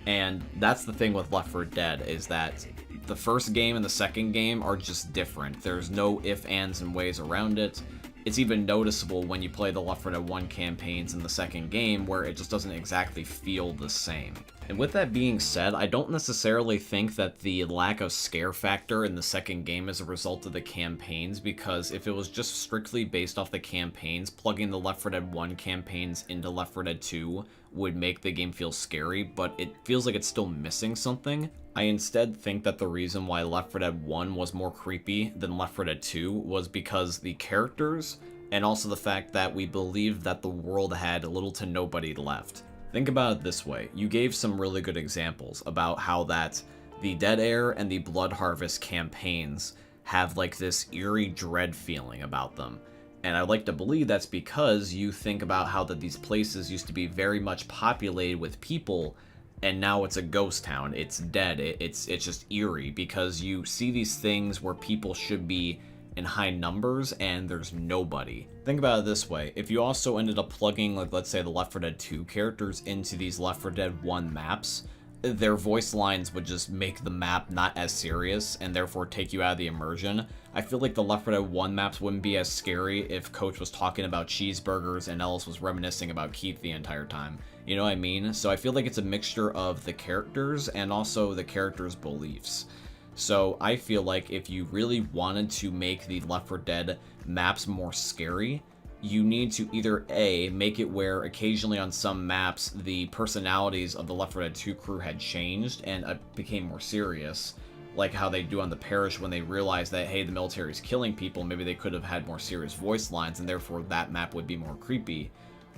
S1: And that's the thing with Left 4 Dead, is that the first game and the second game are just different. There's no ifs, ands, and ways around it. It's even noticeable when you play the Left 4 Dead 1 campaigns in the second game, where it just doesn't exactly feel the same. And with that being said, I don't necessarily think that the lack of scare factor in the second game is a result of the campaigns, because if it was just strictly based off the campaigns, plugging the Left 4 Dead 1 campaigns into Left 4 Dead 2 would make the game feel scary, but it feels like it's still missing something. I instead think that the reason why Left 4 Dead 1 was more creepy than Left 4 Dead 2 was because the characters, and also the fact that we believed that the world had little to nobody left. Think about it this way, you gave some really good examples about how that the Dead Air and the Blood Harvest campaigns have like this eerie dread feeling about them. And I like to believe that's because you think about how that these places used to be very much populated with people, and now it's a ghost town, it's dead, it's just eerie, because you see these things where people should be in high numbers and there's nobody. Think about it this way, if you also ended up plugging, like, let's say the Left 4 Dead 2 characters into these Left 4 Dead 1 maps, their voice lines would just make the map not as serious and therefore take you out of the immersion. I feel like the Left 4 Dead 1 maps wouldn't be as scary if Coach was talking about cheeseburgers and Ellis was reminiscing about Keith the entire time. You know what I mean? So I feel like it's a mixture of the characters and also the characters' beliefs. So I feel like if you really wanted to make the Left 4 Dead maps more scary, you need to either A, make it where occasionally on some maps the personalities of the Left 4 Dead 2 crew had changed and became more serious, like how they do on the Parish when they realize that, hey, the military is killing people, maybe they could have had more serious voice lines and therefore that map would be more creepy.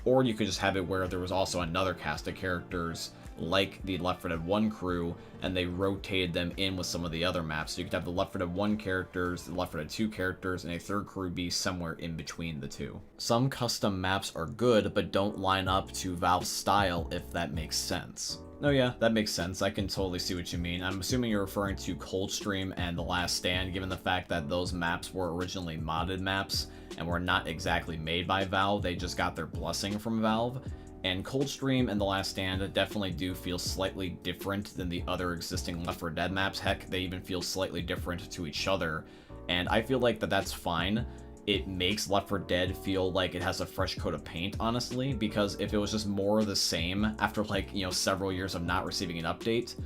S1: Or you could just have it where there was also another cast of characters like the Left 4 Dead 1 crew, and they rotated them in with some of the other maps. So you could have the Left 4 Dead 1 characters, the Left 4 Dead 2 characters, and a third crew be somewhere in between the two. Some custom maps are good, but don't line up to Valve's style, if that makes sense. No, yeah, that makes sense. I can totally see what you mean. I'm assuming you're referring to Coldstream and The Last Stand, given the fact that those maps were originally modded maps and were not exactly made by Valve. They just got their blessing from Valve. And Coldstream and The Last Stand definitely do feel slightly different than the other existing Left 4 Dead maps. Heck, they even feel slightly different to each other. And I feel like that's fine. It makes Left 4 Dead feel like it has a fresh coat of paint, honestly, because if it was just more of the same after, like, you know, several years of not receiving an update,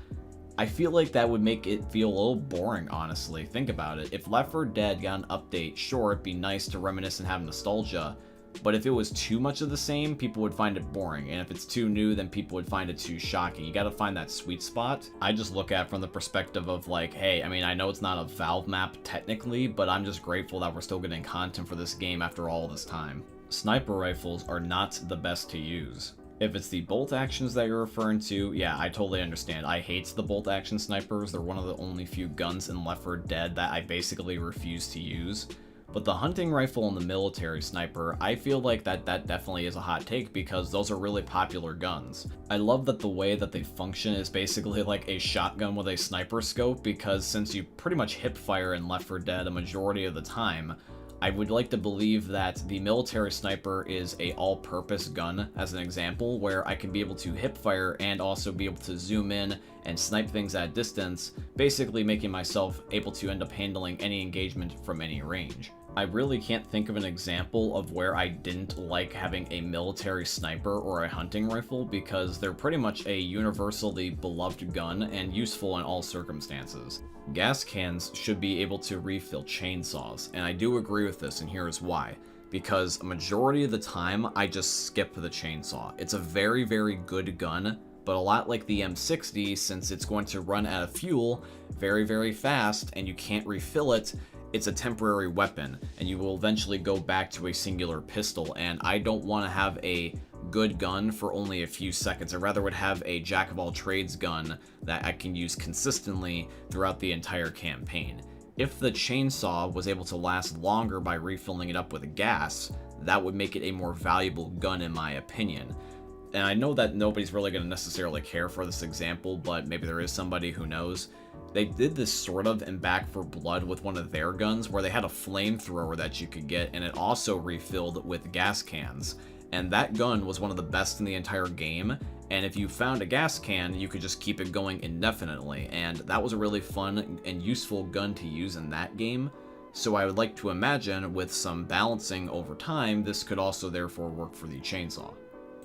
S1: I feel like that would make it feel a little boring, honestly. Think about it. If Left 4 Dead got an update, sure, it'd be nice to reminisce and have nostalgia, but if it was too much of the same, people would find it boring, and if it's too new, then people would find it too shocking. You gotta find that sweet spot. I just look at it from the perspective of like, hey, I mean, I know it's not a Valve map technically, but I'm just grateful that we're still getting content for this game after all this time. Sniper rifles are not the best to use. If it's the bolt actions that you're referring to, yeah, I totally understand. I hate the bolt action snipers. They're one of the only few guns in Left 4 Dead that I basically refuse to use. But the hunting rifle and the military sniper, I feel like that definitely is a hot take because those are really popular guns. I love that the way that they function is basically like a shotgun with a sniper scope, because since you pretty much hip fire in Left 4 Dead a majority of the time, I would like to believe that the military sniper is a all-purpose gun, as an example, where I can be able to hip fire and also be able to zoom in and snipe things at distance, basically making myself able to end up handling any engagement from any range. I really can't think of an example of where I didn't like having a military sniper or a hunting rifle, because they're pretty much a universally beloved gun and useful in all circumstances. Gas cans should be able to refill chainsaws, and I do agree with this, and here is why. Because a majority of the time, I just skip the chainsaw. It's a very, very good gun, but a lot like the M60, since it's going to run out of fuel very, very fast, and you can't refill it, it's a temporary weapon, and you will eventually go back to a singular pistol, and I don't want to have a good gun for only a few seconds. I rather would have a jack-of-all-trades gun that I can use consistently throughout the entire campaign. If the chainsaw was able to last longer by refilling it up with gas, that would make it a more valuable gun in my opinion. And I know that nobody's really going to necessarily care for this example, but maybe there is somebody who knows. They did this sort of in Back 4 Blood with one of their guns, where they had a flamethrower that you could get, and it also refilled with gas cans. And that gun was one of the best in the entire game, and if you found a gas can, you could just keep it going indefinitely, and that was a really fun and useful gun to use in that game. So I would like to imagine, with some balancing over time, this could also therefore work for the chainsaw.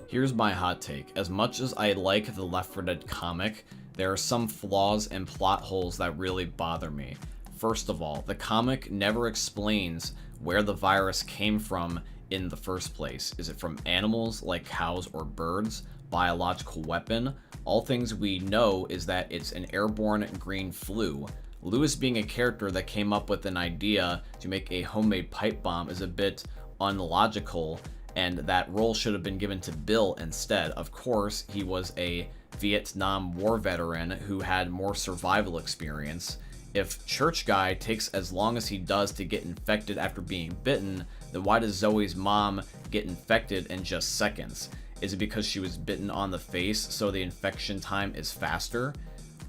S1: Here's my hot take. As much as I like the Left 4 Dead comic, there are some flaws and plot holes that really bother me. First of all, the comic never explains where the virus came from in the first place. Is it from animals like cows or birds? Biological weapon? All things we know is that it's an airborne green flu. Lewis being a character that came up with an idea to make a homemade pipe bomb is a bit unlogical, and that role should have been given to Bill instead. Of course, he was a Vietnam War veteran who had more survival experience. If Church Guy takes as long as he does to get infected after being bitten, then why does Zoe's mom get infected in just seconds? Is it because she was bitten on the face, so the infection time is faster?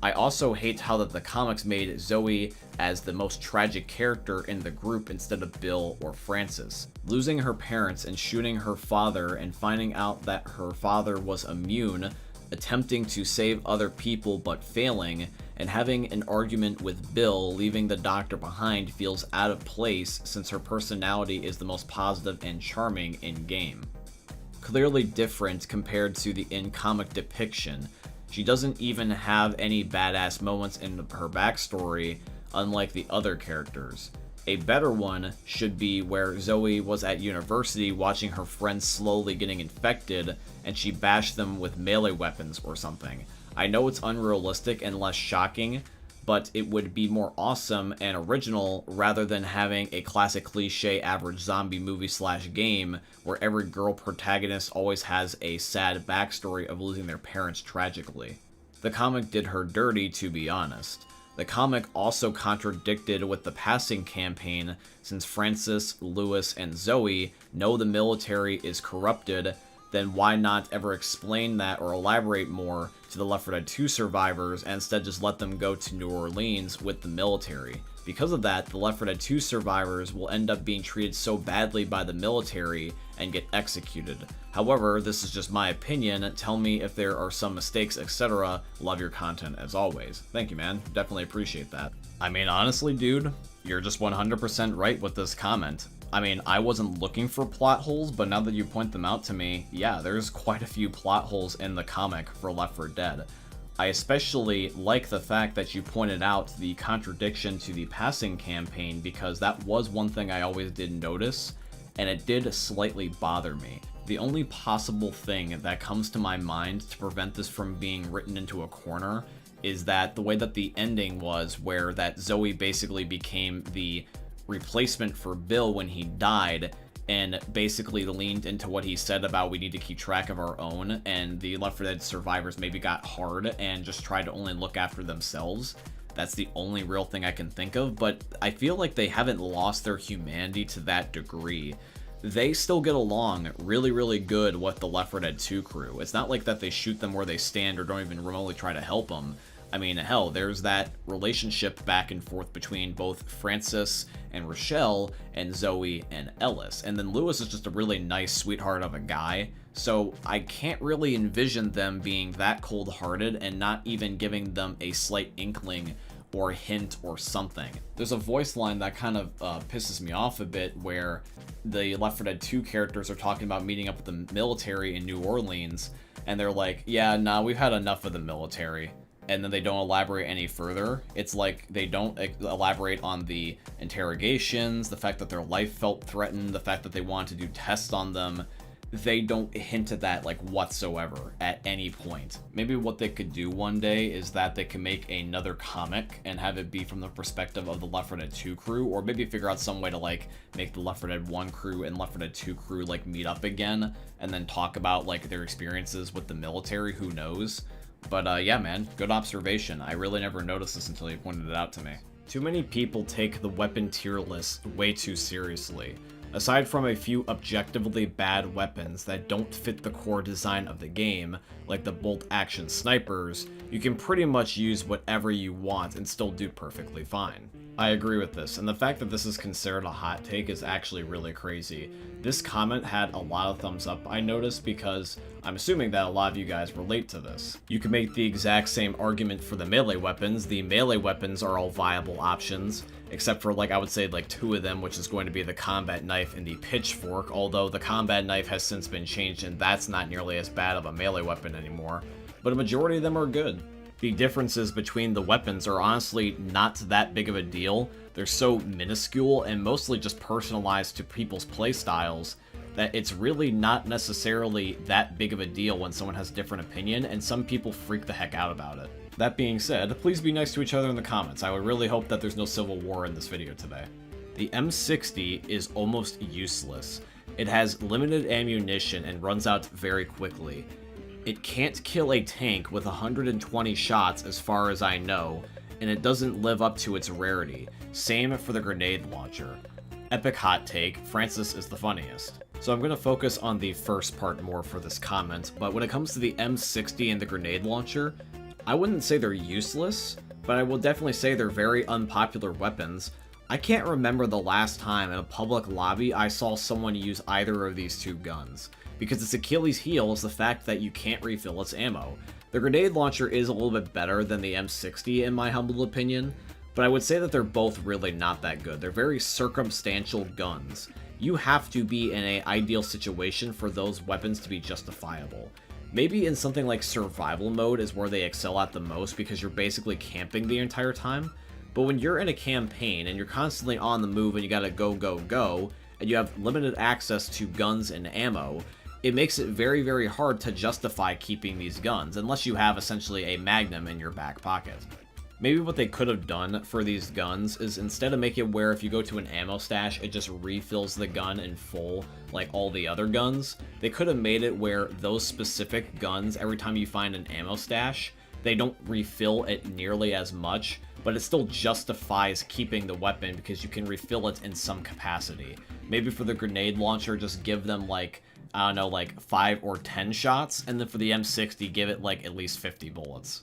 S1: I also hate how that the comics made Zoe as the most tragic character in the group instead of Bill or Francis. Losing her parents and shooting her father and finding out that her father was immune, attempting to save other people but failing, and having an argument with Bill, leaving the doctor behind, feels out of place since her personality is the most positive and charming in-game. Clearly different compared to the in-comic depiction. She doesn't even have any badass moments in her backstory, unlike the other characters. A better one should be where Zoe was at university watching her friends slowly getting infected, and she bashed them with melee weapons or something. I know it's unrealistic and less shocking, but it would be more awesome and original rather than having a classic cliche average zombie movie / game where every girl protagonist always has a sad backstory of losing their parents tragically. The comic did her dirty, to be honest. The comic also contradicted with the passing campaign, since Francis, Lewis, and Zoe know the military is corrupted. Then why not ever explain that or elaborate more to the Left 4 Dead 2 survivors and instead just let them go to New Orleans with the military? Because of that, the Left 4 Dead 2 survivors will end up being treated so badly by the military and get executed. However, this is just my opinion. Tell me if there are some mistakes, etc. Love your content as always. Thank you, man. Definitely appreciate that. I mean, honestly, dude, you're just 100% right with this comment. I mean, I wasn't looking for plot holes, but now that you point them out to me, yeah, there's quite a few plot holes in the comic for Left 4 Dead. I especially like the fact that you pointed out the contradiction to the passing campaign, because that was one thing I always did notice, and it did slightly bother me. The only possible thing that comes to my mind to prevent this from being written into a corner is that the way that the ending was, where that Zoe basically became the replacement for Bill when he died, and basically leaned into what he said about we need to keep track of our own, and the Left 4 Dead survivors maybe got hard and just tried to only look after themselves. That's the only real thing I can think of, but I feel like they haven't lost their humanity to that degree. They still get along really, really good with the Left 4 Dead 2 crew. It's not like that they shoot them where they stand or don't even remotely try to help them. I mean, hell, there's that relationship back and forth between both Francis and Rochelle and Zoe and Ellis. And then Lewis is just a really nice sweetheart of a guy. So I can't really envision them being that cold-hearted and not even giving them a slight inkling or hint or something. There's a voice line that kind of pisses me off a bit where the Left 4 Dead 2 characters are talking about meeting up with the military in New Orleans, and they're like, yeah, nah, we've had enough of the military. And then they don't elaborate any further. It's like they don't elaborate on the interrogations, the fact that their life felt threatened, the fact that they wanted to do tests on them. They don't hint at that like whatsoever at any point. Maybe what they could do one day is that they can make another comic and have it be from the perspective of the Left 4 Dead 2 crew, or maybe figure out some way to like make the Left 4 Dead 1 crew and Left 4 Dead 2 crew like meet up again and then talk about like their experiences with the military. Who knows? But yeah, man, good observation. I really never noticed this until you pointed it out to me. Too many people take the weapon tier list way too seriously. Aside from a few objectively bad weapons that don't fit the core design of the game, like the bolt-action snipers, you can pretty much use whatever you want and still do perfectly fine. I agree with this, and the fact that this is considered a hot take is actually really crazy. This comment had a lot of thumbs up, I noticed, because I'm assuming that a lot of you guys relate to this. You can make the exact same argument for the melee weapons. The melee weapons are all viable options, except for, like, I would say, like, 2 of them, which is going to be the combat knife and the pitchfork, although the combat knife has since been changed and that's not nearly as bad of a melee weapon anymore. But a majority of them are good. The differences between the weapons are honestly not that big of a deal. They're so minuscule and mostly just personalized to people's playstyles that it's really not necessarily that big of a deal when someone has a different opinion, and some people freak the heck out about it. That being said, please be nice to each other in the comments. I would really hope that there's no civil war in this video today. The M60 is almost useless. It has limited ammunition and runs out very quickly. It can't kill a tank with 120 shots as far as I know, and it doesn't live up to its rarity. Same for the grenade launcher. Epic hot take, Francis is the funniest. So I'm going to focus on the first part more for this comment, but when it comes to the M60 and the grenade launcher, I wouldn't say they're useless, but I will definitely say they're very unpopular weapons. I can't remember the last time in a public lobby I saw someone use either of these two guns, because its Achilles heel is the fact that you can't refill its ammo. The grenade launcher is a little bit better than the M60 in my humble opinion, but I would say that they're both really not that good. They're very circumstantial guns. You have to be in an ideal situation for those weapons to be justifiable. Maybe in something like survival mode is where they excel at the most because you're basically camping the entire time, but when you're in a campaign and you're constantly on the move and you gotta go, go, go, and you have limited access to guns and ammo, it makes it very, very hard to justify keeping these guns, unless you have essentially a magnum in your back pocket. Maybe what they could have done for these guns is instead of making it where if you go to an ammo stash, it just refills the gun in full, like all the other guns, they could have made it where those specific guns, every time you find an ammo stash, they don't refill it nearly as much, but it still justifies keeping the weapon because you can refill it in some capacity. Maybe for the grenade launcher, just give them like, I don't know, like 5 or 10 shots, and then for the M60, give it like at least 50 bullets.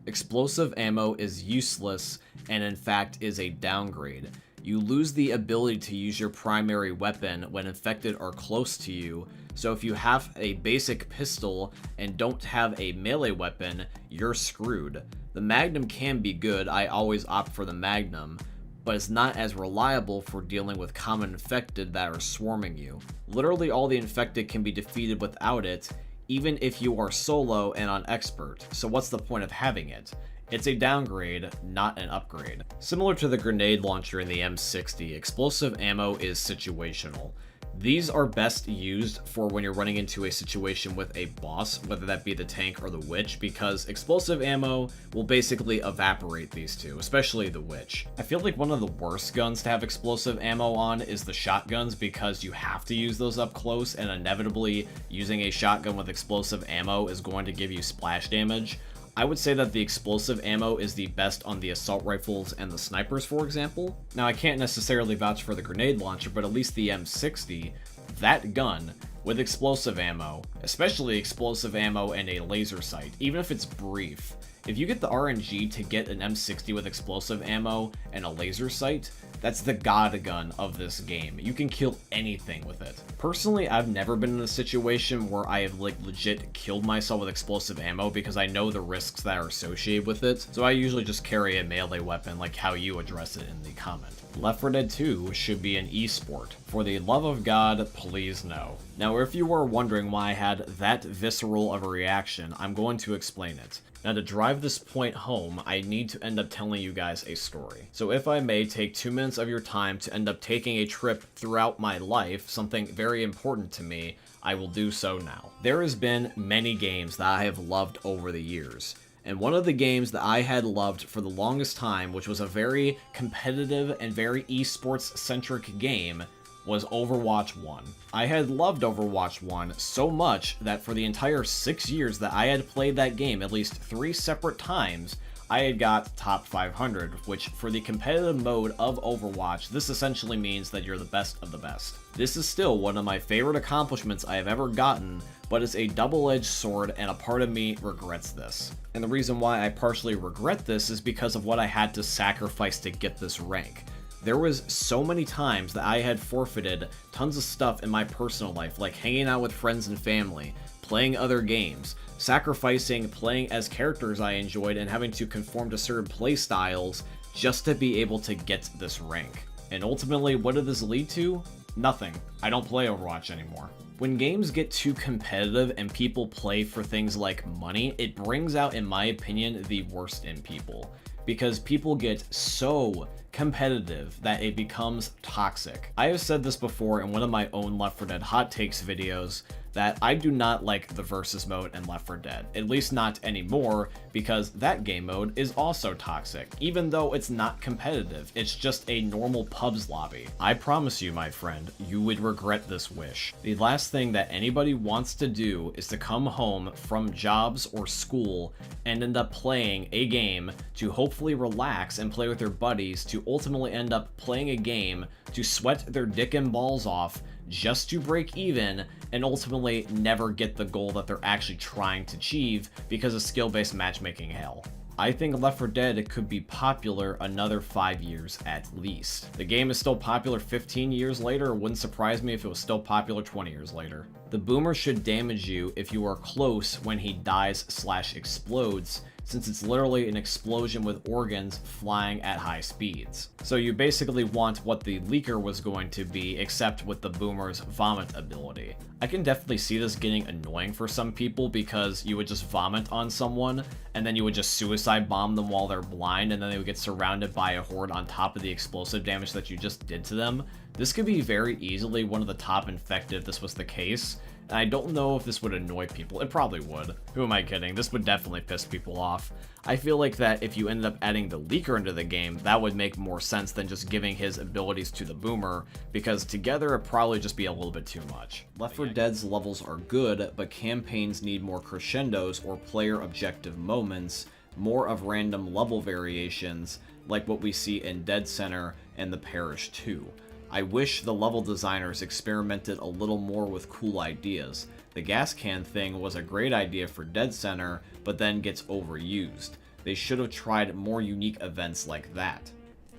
S1: Explosive ammo is useless and in fact is a downgrade. You lose the ability to use your primary weapon when infected are close to you, so if you have a basic pistol and don't have a melee weapon, you're screwed. The Magnum can be good, I always opt for the Magnum, but it's not as reliable for dealing with common infected that are swarming you. Literally all the infected can be defeated without it, even if you are solo and on expert, so what's the point of having it? It's a downgrade, not an upgrade. Similar to the grenade launcher in the M60, explosive ammo is situational. These are best used for when you're running into a situation with a boss, whether that be the tank or the witch, because explosive ammo will basically evaporate these two, especially the witch. I feel like one of the worst guns to have explosive ammo on is the shotguns, because you have to use those up close, and inevitably using a shotgun with explosive ammo is going to give you splash damage. I would say that the explosive ammo is the best on the assault rifles and the snipers, for example. Now, I can't necessarily vouch for the grenade launcher, but at least the M60, that gun with explosive ammo, especially explosive ammo and a laser sight, even if it's brief. If you get the RNG to get an M60 with explosive ammo and a laser sight, that's the god gun of this game. You can kill anything with it. Personally, I've never been in a situation where I have like legit killed myself with explosive ammo because I know the risks that are associated with it, so I usually just carry a melee weapon like how you address it in the comment. Left 4 Dead 2 should be an esport. For the love of God, please no. Now, if you were wondering why I had that visceral of a reaction, I'm going to explain it. Now, to drive this point home, I need to end up telling you guys a story. So if I may take 2 minutes of your time to end up taking a trip throughout my life, something very important to me, I will do so now. There has been many games that I have loved over the years. And one of the games that I had loved for the longest time, which was a very competitive and very esports-centric game, was Overwatch 1. I had loved Overwatch 1 so much that for the entire 6 years that I had played that game at least 3 separate times, I had got top 500, which for the competitive mode of Overwatch, this essentially means that you're the best of the best. This is still one of my favorite accomplishments I have ever gotten, but it's a double-edged sword, and a part of me regrets this. And the reason why I partially regret this is because of what I had to sacrifice to get this rank. There was so many times that I had forfeited tons of stuff in my personal life, like hanging out with friends and family, playing other games, sacrificing playing as characters I enjoyed and having to conform to certain play styles just to be able to get this rank. And ultimately, what did this lead to? Nothing. I don't play Overwatch anymore. When games get too competitive and people play for things like money, it brings out, in my opinion, the worst in people. Because people get so competitive that it becomes toxic. I have said this before in one of my own Left 4 Dead hot takes videos, that I do not like the versus mode in Left 4 Dead, at least not anymore, because that game mode is also toxic, even though it's not competitive, it's just a normal pubs lobby. I promise you, my friend, you would regret this wish. The last thing that anybody wants to do is to come home from jobs or school and end up playing a game to hopefully relax and play with their buddies, to ultimately end up playing a game to sweat their dick and balls off just to break even and ultimately never get the goal that they're actually trying to achieve because of skill-based matchmaking hell. I think Left 4 Dead could be popular another 5 years at least. The game is still popular 15 years later. It wouldn't surprise me if it was still popular 20 years later. The boomer should damage you if you are close when he dies/explodes, since it's literally an explosion with organs flying at high speeds. So you basically want what the leaker was going to be, except with the boomer's vomit ability. I can definitely see this getting annoying for some people because you would just vomit on someone and then you would just suicide bomb them while they're blind, and then they would get surrounded by a horde on top of the explosive damage that you just did to them. This could be very easily one of the top infected if this was the case. And I don't know if this would annoy people. It probably would. Who am I kidding? This would definitely piss people off. I feel like that if you ended up adding the leaker into the game, that would make more sense than just giving his abilities to the boomer, because together it'd probably just be a little bit too much. Left 4 Dead's levels are good, but campaigns need more crescendos or player objective moments, more of random level variations, like what we see in NSenr and The Parish 2. I wish the level designers experimented a little more with cool ideas. The gas can thing was a great idea for NSenr, but then gets overused. They should have tried more unique events like that.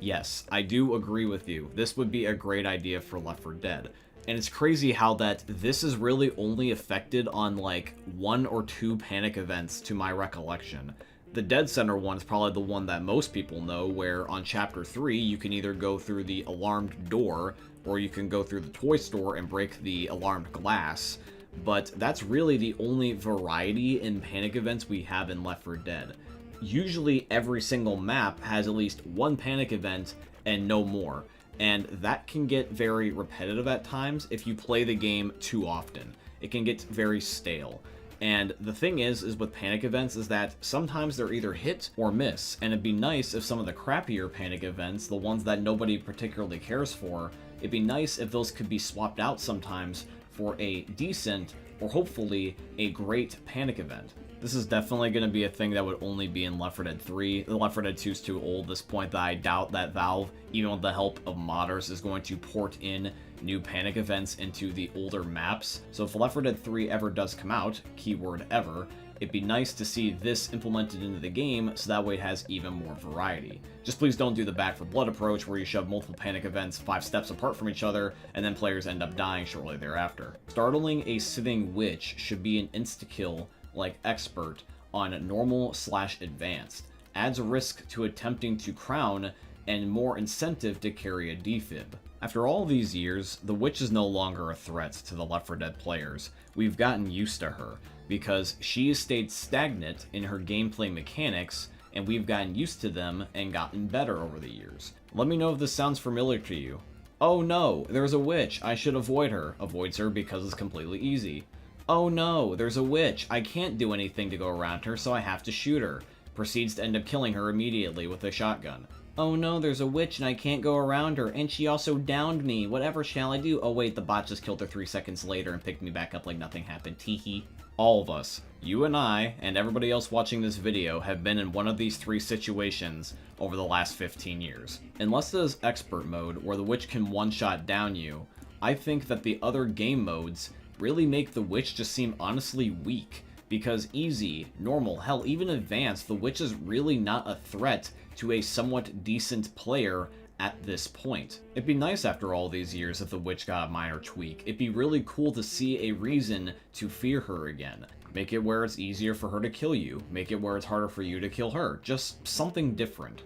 S1: Yes, I do agree with you. This would be a great idea for Left 4 Dead. And it's crazy how that this is really only affected on like 1 or 2 panic events to my recollection. The NSenr one is probably the one that most people know, where on Chapter 3 you can either go through the alarmed door or you can go through the toy store and break the alarmed glass, but that's really the only variety in panic events we have in Left 4 Dead. Usually every single map has at least one panic event and no more, and that can get very repetitive at times if you play the game too often. It can get very stale. And the thing is with panic events is that sometimes they're either hit or miss, and it'd be nice if some of the crappier panic events, the ones that nobody particularly cares for, it'd be nice if those could be swapped out sometimes for a decent, or hopefully a great panic event. This is definitely going to be a thing that would only be in Left 4 Dead 3. The Left 4 Dead 2 is too old at this point that I doubt that Valve, even with the help of modders, is going to port in new panic events into the older maps. So if Left 4 Dead 3 ever does come out, keyword ever, it'd be nice to see this implemented into the game so that way it has even more variety. Just please don't do the Back 4 Blood approach where you shove multiple panic events 5 steps apart from each other and then players end up dying shortly thereafter. Startling a sitting witch should be an insta-kill like Expert on normal/advanced. Adds a risk to attempting to crown and more incentive to carry a defib. After all these years, the witch is no longer a threat to the Left 4 Dead players. We've gotten used to her, because she has stayed stagnant in her gameplay mechanics, and we've gotten used to them and gotten better over the years. Let me know if this sounds familiar to you. Oh no, there's a witch, I should avoid her. Avoids her because it's completely easy. Oh no, there's a witch, I can't do anything to go around her, so I have to shoot her. Proceeds to end up killing her immediately with a shotgun. Oh no, there's a witch and I can't go around her, and she also downed me. Whatever shall I do? Oh wait, the bot just killed her 3 seconds later and picked me back up like nothing happened. Teehee. All of us, you and I, and everybody else watching this video, have been in one of these 3 situations over the last 15 years. Unless it is Expert mode, where the witch can one-shot down you, I think that the other game modes really make the witch just seem honestly weak. Because easy, normal, hell, even advanced, the witch is really not a threat to a somewhat decent player at this point. It'd be nice after all these years if the witch got a minor tweak. It'd be really cool to see a reason to fear her again. Make it where it's easier for her to kill you. Make it where it's harder for you to kill her. Just something different.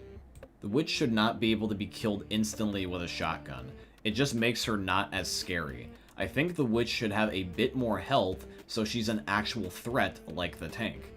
S1: The witch should not be able to be killed instantly with a shotgun. It just makes her not as scary. I think the witch should have a bit more health so she's an actual threat like the tank.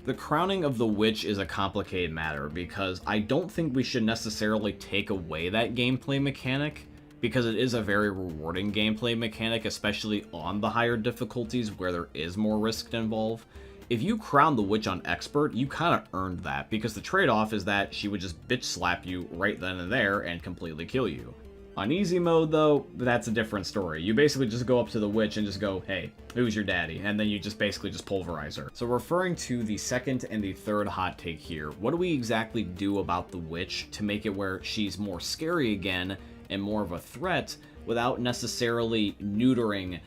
S1: The crowning of the witch is a complicated matter because I don't think we should necessarily take away that gameplay mechanic, because it is a very rewarding gameplay mechanic, especially on the higher difficulties where there is more risk involved. If you crown the witch on Expert, you kind of earned that, because the trade-off is that she would just bitch slap you right then and there and completely kill you. On easy mode, though, that's a different story. You basically just go up to the witch and just go, hey, who's your daddy? And then you just basically just pulverize her. So referring to the second and the third hot take here, what do we exactly do about the witch to make it where she's more scary again and more of a threat without necessarily neutering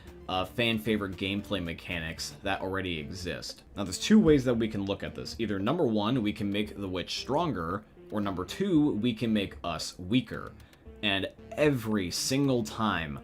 S1: fan favorite gameplay mechanics that already exist? Now, there's 2 ways that we can look at this. Either number 1, we can make the witch stronger, or number 2, we can make us weaker. And every single time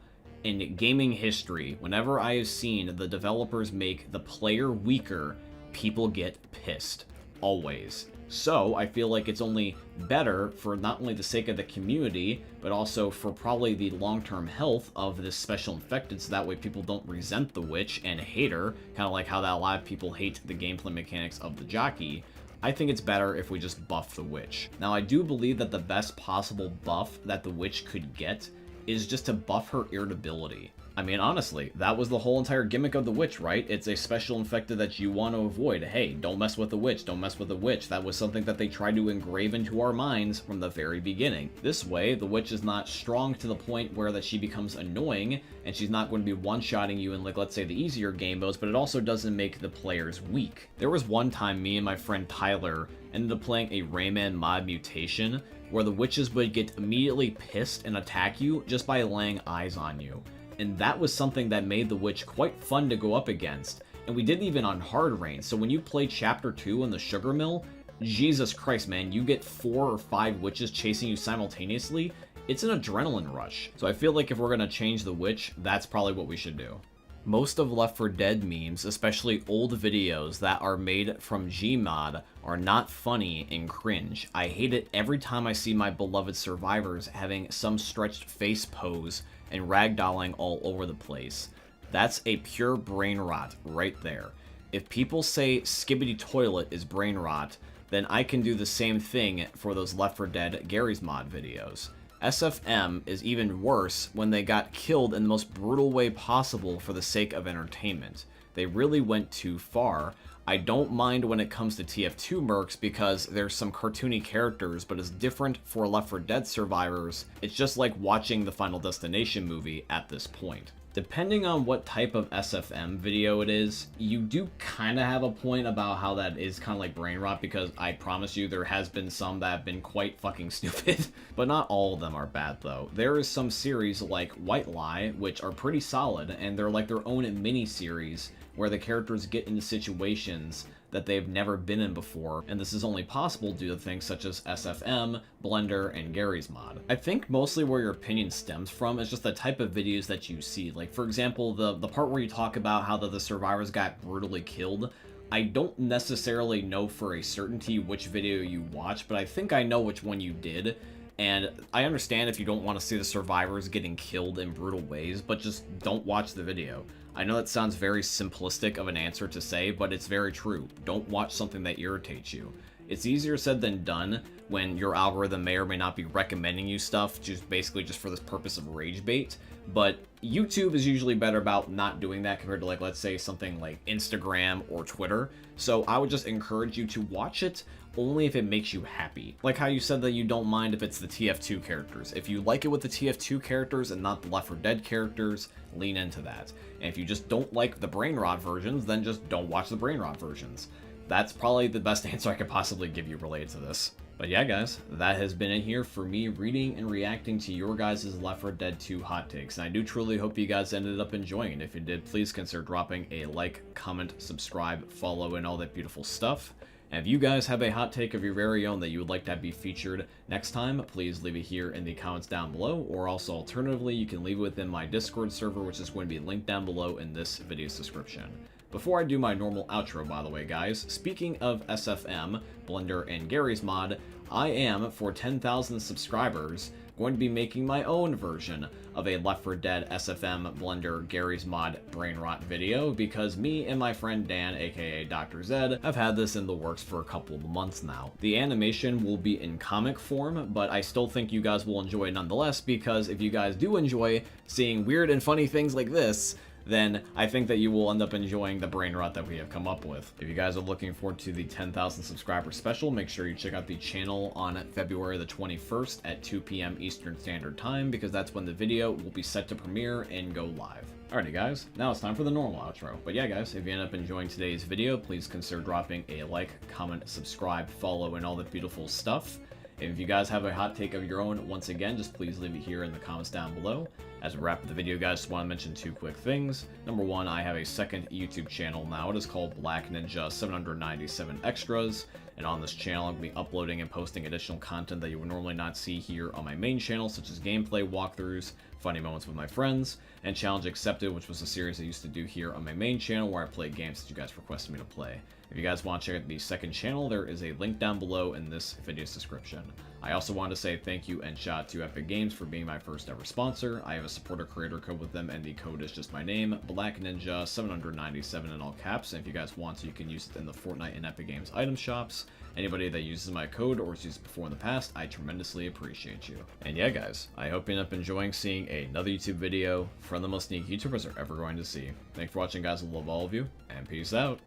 S1: in gaming history, whenever I have seen the developers make the player weaker, people get pissed. Always. So, I feel like it's only better for not only the sake of the community, but also for probably the long-term health of this special infected, so that way people don't resent the witch and hate her, kind of like how that a lot of people hate the gameplay mechanics of the jockey. I think it's better if we just buff the witch. Now, I do believe that the best possible buff that the witch could get is just to buff her irritability. I mean, honestly, that was the whole entire gimmick of the witch, right? It's a special infected that you want to avoid. Hey, don't mess with the witch, don't mess with the witch. That was something that they tried to engrave into our minds from the very beginning. This way, the witch is not strong to the point where that she becomes annoying, and she's not going to be one-shotting you in, like, let's say, the easier game modes, but it also doesn't make the players weak. There was one time me and my friend Tyler ended up playing a Rayman mod mutation, where the witches would get immediately pissed and attack you just by laying eyes on you. And that was something that made the witch quite fun to go up against. And we did even on hard rain. So when you play Chapter 2 in the Sugar Mill, Jesus Christ, man, you get 4 or 5 witches chasing you simultaneously. It's an adrenaline rush. So I feel like if we're going to change the witch, that's probably what we should do. Most of Left 4 Dead memes, especially old videos that are made from Gmod, are not funny and cringe. I hate it every time I see my beloved survivors having some stretched face pose and ragdolling all over the place. That's a pure brain rot right there. If people say Skibbity Toilet is brain rot, then I can do the same thing for those Left 4 Dead Garry's Mod videos. SFM is even worse when they got killed in the most brutal way possible for the sake of entertainment. They really went too far. I don't mind when it comes to TF2 mercs because there's some cartoony characters, but it's different for Left 4 Dead survivors. It's just like watching the Final Destination movie at this point. Depending on what type of SFM video it is, you do kind of have a point about how that is kind of like brain rot, because I promise you there has been some that have been quite fucking stupid. But not all of them are bad though. There is some series like White Lie, which are pretty solid, and they're like their own mini-series where the characters get into situations that they've never been in before, and this is only possible due to things such as SFM, Blender, and Gary's Mod. I think mostly where your opinion stems from is just the type of videos that you see. Like, for example, the part where you talk about how the survivors got brutally killed. I don't necessarily know for a certainty which video you watch, but I think I know which one you did. And I understand if you don't want to see the survivors getting killed in brutal ways, but just don't watch the video. I know that sounds very simplistic of an answer to say, but it's very true. Don't watch something that irritates you. It's easier said than done when your algorithm may or may not be recommending you stuff just basically just for this purpose of rage bait, but YouTube is usually better about not doing that compared to, like, let's say something like Instagram or Twitter. So I would just encourage you to watch it only if it makes you happy. Like how you said that you don't mind if it's the TF2 characters. If you like it with the TF2 characters and not the Left 4 Dead characters, lean into that. And if you just don't like the brain rot versions, then just don't watch the brain rot versions. That's probably the best answer I could possibly give you related to this. But yeah, guys, that has been it here for me reading and reacting to your guys' Left 4 Dead 2 hot takes. And I do truly hope you guys ended up enjoying it. If you did, please consider dropping a like, comment, subscribe, follow, and all that beautiful stuff. And if you guys have a hot take of your very own that you would like to have be featured next time, please leave it here in the comments down below, or also alternatively, you can leave it within my Discord server, which is going to be linked down below in this video's description. Before I do my normal outro, by the way, guys, speaking of SFM, Blender, and Gary's Mod, I am, for 10,000 subscribers, going to be making my own version of a Left 4 Dead SFM Blender Gary's Mod brain rot video, because me and my friend Dan, aka Dr. Zed, have had this in the works for a couple of months now. The animation will be in comic form, but I still think you guys will enjoy it nonetheless, because if you guys do enjoy seeing weird and funny things like this, then I think that you will end up enjoying the brain rot that we have come up with. If you guys are looking forward to the 10,000 subscriber special, make sure you check out the channel on February the 21st at 2 p.m. Eastern Standard Time, because that's when the video will be set to premiere and go live. Alrighty guys, now it's time for the normal outro. But yeah guys, if you end up enjoying today's video, please consider dropping a like, comment, subscribe, follow, and all that beautiful stuff. And if you guys have a hot take of your own, once again, just please leave it here in the comments down below. As we wrap up the video, guys, just want to mention two quick things. Number one, I have a second YouTube channel now. It is called Black Ninja 797 Extras. And on this channel, I'll be uploading and posting additional content that you would normally not see here on my main channel, such as gameplay walkthroughs, funny moments with my friends, and Challenge Accepted, which was a series I used to do here on my main channel where I play games that you guys requested me to play. If you guys want to check out the second channel, there is a link down below in this video's description. I also want to say thank you and shout out to Epic Games for being my first ever sponsor. I have a supporter creator code with them, and the code is just my name, Black Ninja 797 in all caps. And if you guys want to, you can use it in the Fortnite and Epic Games item shops. Anybody that uses my code or has used it before in the past, I tremendously appreciate you. And yeah guys, I hope you end up enjoying seeing another YouTube video from the most sneaky YouTubers are ever going to see. Thanks for watching guys, I love all of you, and peace out.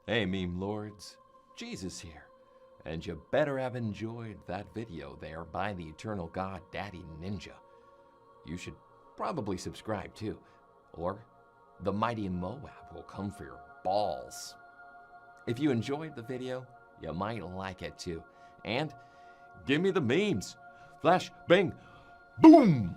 S2: Hey meme lords, Jesus here, and you better have enjoyed that video there by the eternal god Daddy Ninja. You should probably subscribe too, or the mighty Moab will come for your balls. If you enjoyed the video, you might like it too, and give me the memes. Flash, bang, boom!